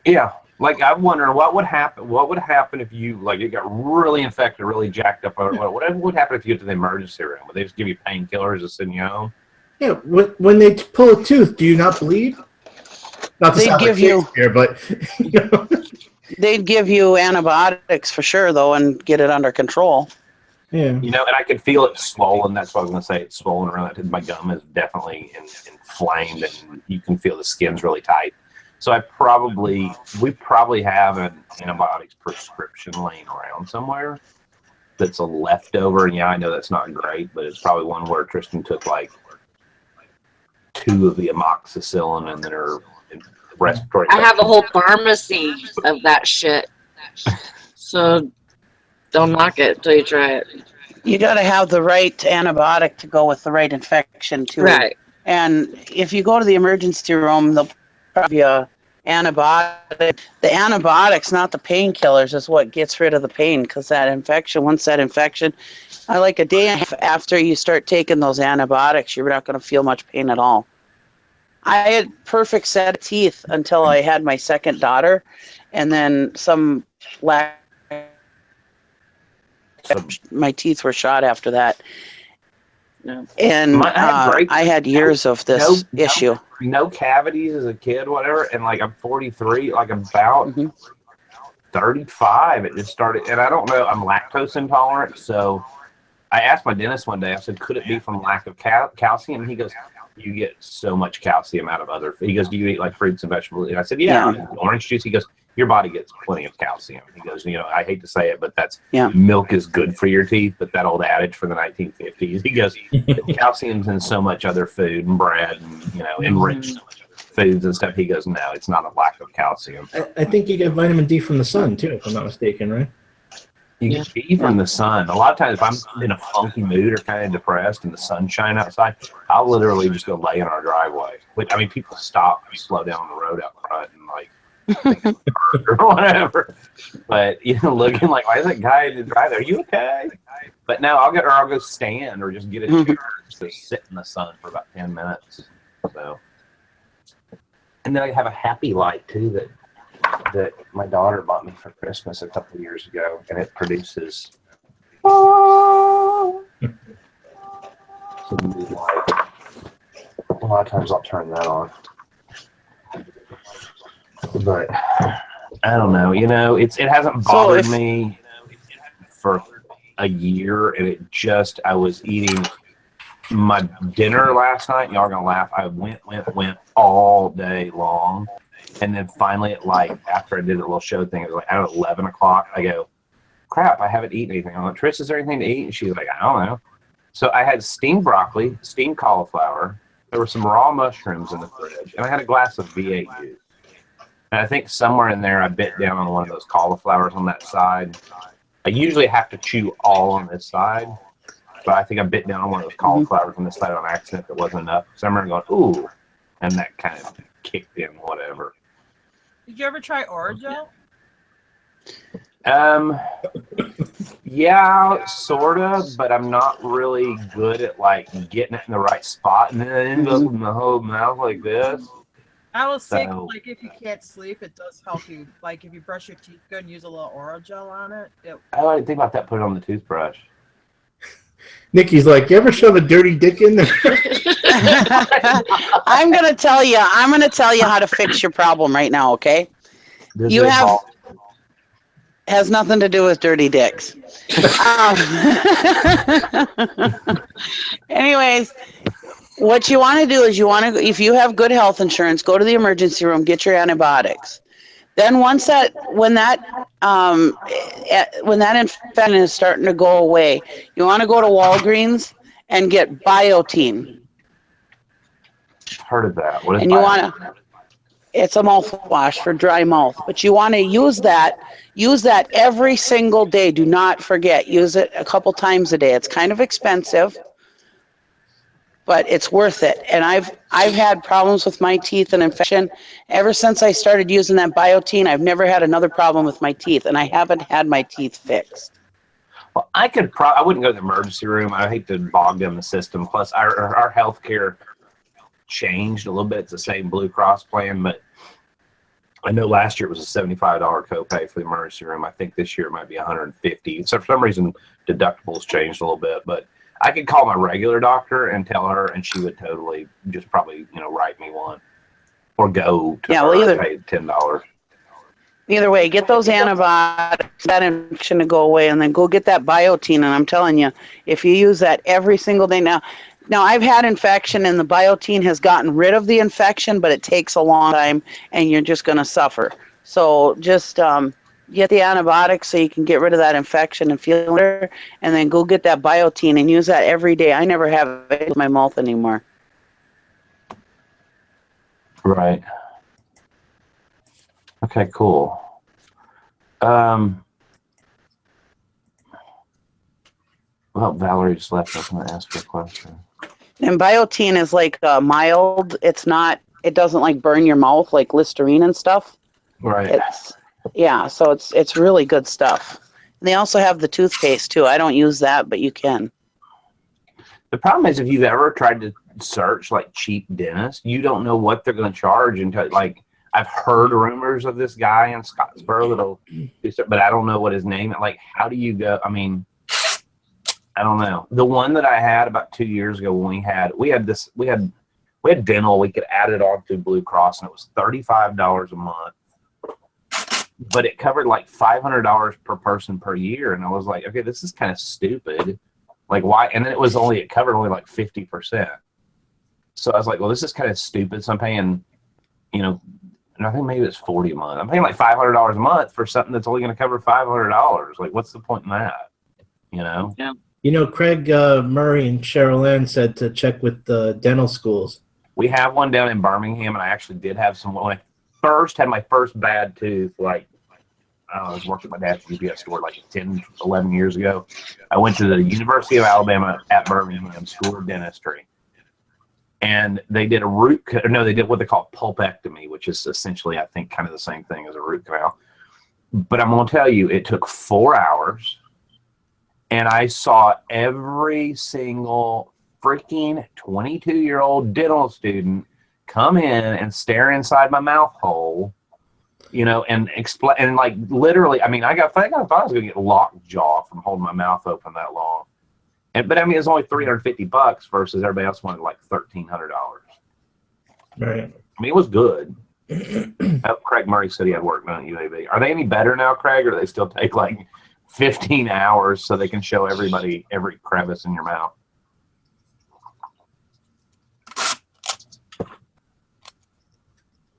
[SPEAKER 7] Yeah. Like, I wonder what would happen. What would happen if you it got really infected, really jacked up? Or what would happen if you get to the emergency room? Would they just give you painkillers to send you home?
[SPEAKER 6] Yeah. When they pull a tooth, do you not bleed? Not to sound like Shakespeare, but
[SPEAKER 3] they'd give you antibiotics for sure, though, and get it under control.
[SPEAKER 6] Yeah.
[SPEAKER 7] And I could feel it swollen. That's what I was going to say. It's swollen around that. My gum is definitely inflamed, and you can feel the skin's really tight. So we probably have an antibiotics prescription laying around somewhere that's a leftover. And yeah, I know that's not great, but it's probably one where Tristan took like 2 of the amoxicillin and then her respiratory.
[SPEAKER 2] I have a whole pharmacy of that shit. So don't knock it until you try it.
[SPEAKER 3] You got to have the right antibiotic to go with the right infection, too.
[SPEAKER 2] Right.
[SPEAKER 3] And if you go to the emergency room, they'll probably antibiotic. The antibiotics, not the painkillers, is what gets rid of the pain, because once that infection, like a day and a half after you start taking those antibiotics, you're not going to feel much pain at all. I had perfect set of teeth until I had my second daughter, and then my teeth were shot after that.
[SPEAKER 2] No.
[SPEAKER 3] And I had years of this issue.
[SPEAKER 7] No cavities as a kid, whatever. And like, I'm 43, like about 35. It just started, and I don't know, I'm lactose intolerant. So I asked my dentist one day, I said, could it be from lack of calcium? And he goes, you get so much calcium out of other food. He goes, do you eat like fruits and vegetables? And I said, yeah. Orange juice. He goes, your body gets plenty of calcium. He goes, I hate to say it, but milk is good for your teeth, but that old adage from the 1950s. He goes, calcium's in so much other food and bread and, enriched foods and stuff. He goes, no, it's not a lack of calcium.
[SPEAKER 6] I think you get vitamin D from the sun, too, if I'm not mistaken, right?
[SPEAKER 7] You get D from the sun. A lot of times if I'm in a funky mood or kind of depressed and the sun's shining outside, I'll literally just go lay in our driveway. I mean, people stop and slow down on the road out front and or whatever. But looking like, why is that guy in the driveway? Are you okay? But no, I'll go stand or just get a chair just to sit in the sun for about 10 minutes. So, and then I have a happy light too that my daughter bought me for Christmas a couple of years ago, and it produces some mood light. A lot of times I'll turn that on. But I don't know, it hasn't bothered me for a year, and I was eating my dinner last night. Y'all are gonna laugh. I went all day long, and then finally after I did a little show thing, it was like at 11 o'clock. I go, crap, I haven't eaten anything. I'm like, Trish, is there anything to eat? And she's like, I don't know. So I had steamed broccoli, steamed cauliflower. There were some raw mushrooms in the fridge, and I had a glass of V8 juice. And I think somewhere in there I bit down on one of those cauliflowers on that side. I usually have to chew all on this side, but I think I bit down on one of those cauliflowers on this side on accident. That wasn't enough. So I remember going, ooh, and that kind of kicked in, whatever.
[SPEAKER 5] Did you ever try Orajel?
[SPEAKER 7] Yeah, sort of, but I'm not really good at getting it in the right spot, and then it ends up in the whole mouth like this.
[SPEAKER 5] I will say, if you can't sleep, it does help you. Like, if you brush your teeth good and use a little Orajel on it.
[SPEAKER 7] I didn't think about that. Put it on the toothbrush.
[SPEAKER 6] Nikki's like, you ever shove a dirty dick in there?
[SPEAKER 3] I'm gonna tell you how to fix your problem right now. Okay, has nothing to do with dirty dicks. Anyways. What you want to do is if you have good health insurance, go to the emergency room, get your antibiotics. Then once when that infection is starting to go away, you want to go to Walgreens and get Biotine.
[SPEAKER 7] I've heard of that. What is
[SPEAKER 3] And you want to, it's a mouthwash for dry mouth, but you want to use that every single day. Do not forget, use it a couple times a day. It's kind of expensive, but it's worth it. And I've had problems with my teeth and infection ever since I started using that Biotine. I've never had another problem with my teeth, and I haven't had my teeth fixed.
[SPEAKER 7] Well, I wouldn't go to the emergency room. I hate to bog down the system. Plus, our healthcare changed a little bit. It's the same Blue Cross plan, but I know last year it was a $75 copay for the emergency room. I think this year it might be $150. So for some reason, deductibles changed a little bit, but I could call my regular doctor and tell her, and she would totally just probably, write me one, or go to her and pay $10.
[SPEAKER 3] Either way, get those antibiotics, that infection to go away, and then go get that Biotine. And I'm telling you, if you use that every single day now I've had infection, and the Biotine has gotten rid of the infection, but it takes a long time, and you're just going to suffer. So just get the antibiotics so you can get rid of that infection and feel better, and then go get that Biotine and use that every day. I never have it in my mouth anymore.
[SPEAKER 7] Right. Okay, cool. Well, Valerie just left. I was going to ask her a question.
[SPEAKER 3] And Biotine is like mild. It doesn't like burn your mouth like Listerine and stuff.
[SPEAKER 7] Right.
[SPEAKER 3] So it's really good stuff. And they also have the toothpaste too. I don't use that, but you can.
[SPEAKER 7] The problem is if you've ever tried to search like cheap dentists, you don't know what they're going to charge until like I've heard rumors of this guy in Scottsboro that'll do stuff, but I don't know what his name is. Like, how do you go? I mean, I don't know. The one that I had about 2 years ago when we had dental, we could add it on to Blue Cross, and it was $35 a month. But it covered like $500 per person per year. And I was like, okay, this is kind of stupid. Like, why? And then it covered only like 50%. So I was like, well, this is kind of stupid. So I'm paying, and I think maybe it's $40 a month. I'm paying like $500 a month for something that's only going to cover $500. Like, what's the point in that?
[SPEAKER 2] Yeah.
[SPEAKER 6] Craig Murray and Cheryl Ann said to check with the dental schools.
[SPEAKER 7] We have one down in Birmingham, and I actually did have some. When I first had my first bad tooth, like, I was working at my dad's UPS store like 10, 11 years ago. I went to the University of Alabama at Birmingham School of Dentistry. And they did they did what they call pulpectomy, which is essentially, I think, kind of the same thing as a root canal. But I'm going to tell you, it took 4 hours. And I saw every single freaking 22-year-old dental student come in and stare inside my mouth hole, and explain, and like literally, I mean, I thought I was going to get locked jaw from holding my mouth open that long. But I mean, it's only $350 versus everybody else wanted like $1,300.
[SPEAKER 6] Right.
[SPEAKER 7] I mean, it was good. Craig Murray said he had work done at UAB. Are they any better now, Craig, or do they still take like 15 hours so they can show everybody every crevice in your mouth?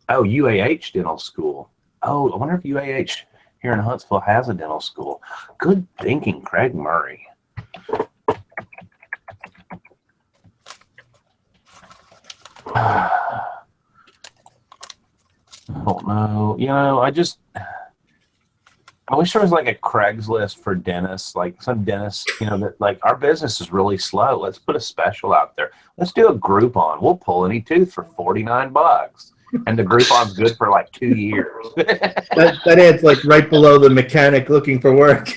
[SPEAKER 7] Oh, UAH dental school. Oh, I wonder if UAH here in Huntsville has a dental school. Good thinking, Craig Murray. I don't know. I wish there was like a Craigslist for dentists, like some dentists, that like our business is really slow. Let's put a special out there. Let's do a Groupon. We'll pull any tooth for $49. And the Groupon's good for like 2 years.
[SPEAKER 6] that adds like right below the mechanic looking for work.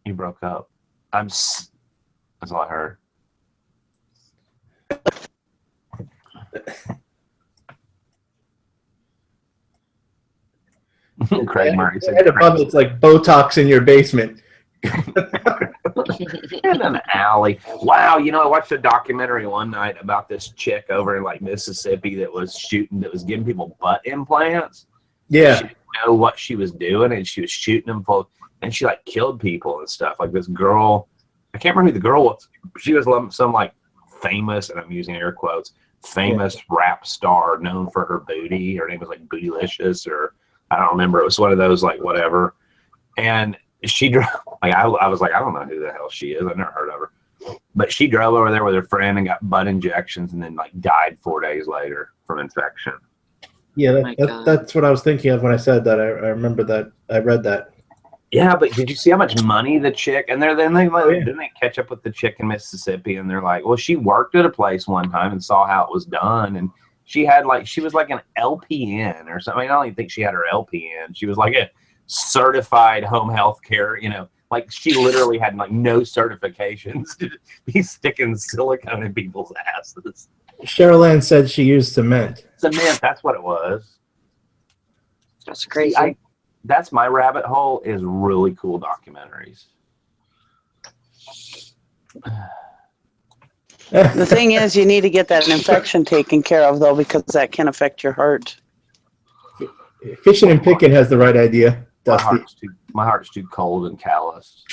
[SPEAKER 7] You broke up. That's all I heard. Craig Murray said
[SPEAKER 6] above it's like Botox in your basement.
[SPEAKER 7] In an alley. Wow, I watched a documentary one night about this chick over in like Mississippi that was giving people butt implants.
[SPEAKER 6] Yeah.
[SPEAKER 7] She didn't know what she was doing, and she was shooting them full, and she like killed people and stuff. Like this girl, I can't remember who the girl was. She was some like famous, and I'm using air quotes, famous rap star known for her booty. Her name was like Bootylicious, or I don't remember. It was one of those like whatever. And she drove, like I was like, I don't know who the hell she is. I've never heard of her. But she drove over there with her friend and got butt injections and then like died 4 days later from infection.
[SPEAKER 6] Yeah, that's what I was thinking of when I said that. I remember that. I read that.
[SPEAKER 7] Yeah, but did you see how much money the chick? And then they catch up with the chick in Mississippi, and they're like, well, she worked at a place one time and saw how it was done, and she was like an LPN or something. I don't even think she had her LPN. She was like a certified home health care, like she literally had like no certifications to be sticking silicone in people's asses.
[SPEAKER 6] Cheryl Ann said she used cement.
[SPEAKER 7] Cement, that's what it was.
[SPEAKER 2] That's crazy.
[SPEAKER 7] See, that's my rabbit hole, is really cool documentaries.
[SPEAKER 3] The thing is, you need to get that infection taken care of, though, because that can affect your heart.
[SPEAKER 6] Fishing and picking has the right idea.
[SPEAKER 7] My heart's too cold and calloused.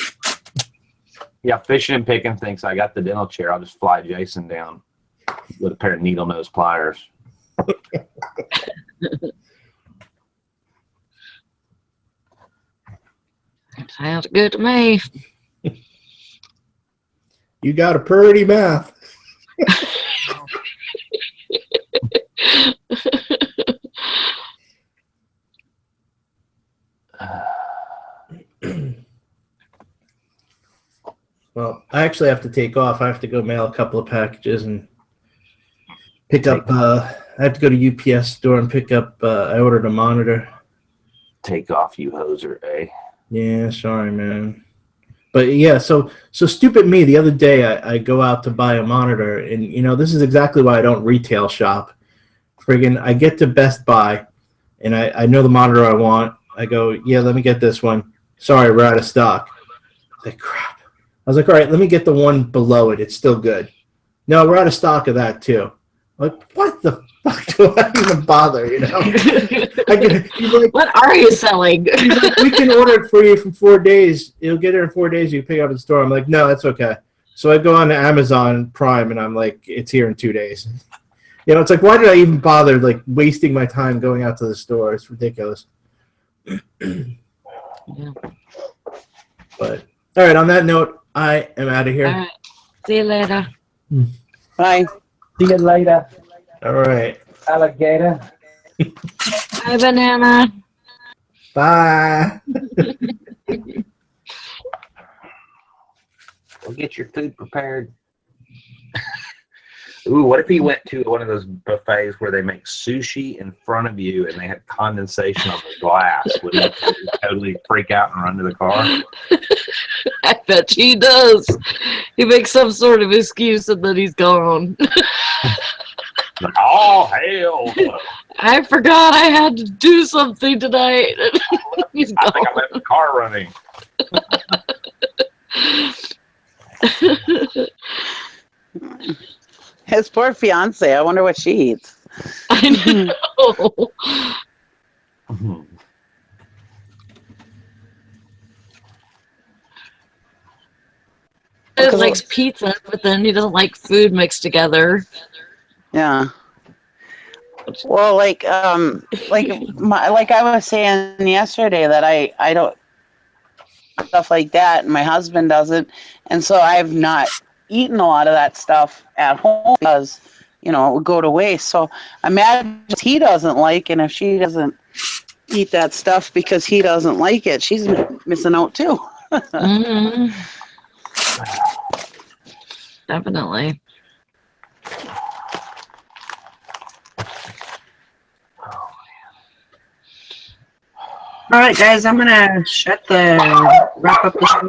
[SPEAKER 7] Yeah, Fishing and Picking thinks I got the dental chair. I'll just fly Jason down with a pair of needle nose pliers.
[SPEAKER 2] Sounds good to me.
[SPEAKER 6] You got a pretty mouth. Well, I actually have to take off. I have to go mail a couple of packages and pick up. I have to go to UPS store and pick up. I ordered a monitor.
[SPEAKER 7] Take off, you hoser, eh?
[SPEAKER 6] Yeah, sorry, man. But yeah, so stupid me. The other day, I go out to buy a monitor, and this is exactly why I don't retail shop. Friggin', I get to Best Buy, and I know the monitor I want. I go, yeah, let me get this one. Sorry, we're out of stock. Like, crap. I was like, all right, let me get the one below it. It's still good. No, we're out of stock of that too. Like, what the fuck do I even bother? He's like,
[SPEAKER 2] what are you selling?
[SPEAKER 6] He's like, we can order it for you for 4 days. It'll get here in 4 days. You can pick it up at the store. I'm like, no, that's okay. So I go on to Amazon Prime, and I'm like, it's here in 2 days. It's like, why did I even bother like wasting my time going out to the store? It's ridiculous.
[SPEAKER 2] Yeah.
[SPEAKER 6] But all right, on that note, I am out of here.
[SPEAKER 2] All right. See you later.
[SPEAKER 3] Bye.
[SPEAKER 7] See you later.
[SPEAKER 6] All right.
[SPEAKER 7] Alligator.
[SPEAKER 2] Bye, banana.
[SPEAKER 6] Bye.
[SPEAKER 7] Go get your food prepared. Ooh, what if he went to one of those buffets where they make sushi in front of you and they have condensation on the glass? Would he totally freak out and run to the car?
[SPEAKER 2] I bet he does. He makes some sort of excuse and then he's gone.
[SPEAKER 7] Like, oh, hell.
[SPEAKER 2] I forgot I had to do something tonight. He's
[SPEAKER 7] I
[SPEAKER 2] gone.
[SPEAKER 7] think I left the car running.
[SPEAKER 3] His poor fiance. I wonder what she eats.
[SPEAKER 2] I know. He likes pizza, but then he doesn't like food mixed together.
[SPEAKER 3] Yeah. Well, like I was saying yesterday that I don't stuff like that, and my husband doesn't, and so I've not eaten a lot of that stuff at home because it would go to waste. So imagine he doesn't like, and if she doesn't eat that stuff because he doesn't like it, she's missing out too.
[SPEAKER 2] Mm-hmm. Definitely.
[SPEAKER 1] All right, guys, I'm gonna wrap up the show.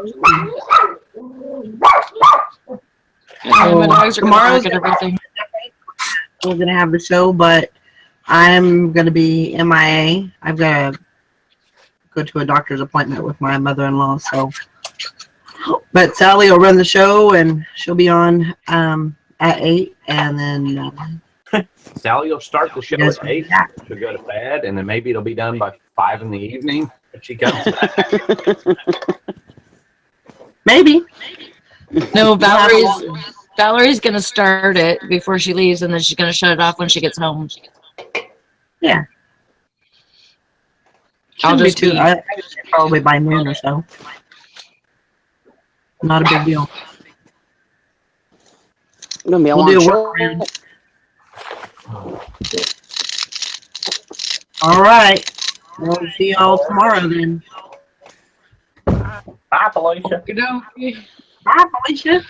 [SPEAKER 2] My dogs are
[SPEAKER 1] Tomorrow's
[SPEAKER 2] gonna bark at everything.
[SPEAKER 1] We're gonna have the show, but I'm gonna be MIA. I've got to go to a doctor's appointment with my mother-in-law. So, but Sally will run the show, and she'll be on at 8, and then
[SPEAKER 7] Sally will start the show
[SPEAKER 1] Yes,
[SPEAKER 7] at 8.
[SPEAKER 1] yeah.
[SPEAKER 7] She'll go to bed, and then maybe it'll be done by 5 in the evening. If she comes back.
[SPEAKER 1] maybe.
[SPEAKER 2] No, Valerie's gonna start it before she leaves, and then she's gonna shut it off when she gets home.
[SPEAKER 1] Yeah.
[SPEAKER 2] I'll
[SPEAKER 1] Shouldn't be
[SPEAKER 2] just
[SPEAKER 1] too.
[SPEAKER 2] be.
[SPEAKER 1] I would say probably by noon or so. Not a big deal.
[SPEAKER 3] It's gonna be a
[SPEAKER 1] We'll
[SPEAKER 3] long
[SPEAKER 1] do a
[SPEAKER 3] show.
[SPEAKER 1] workaround. All right. We'll see y'all tomorrow then.
[SPEAKER 7] Bye, Felicia.
[SPEAKER 2] Okey-dokey.
[SPEAKER 1] Bye, Felicia.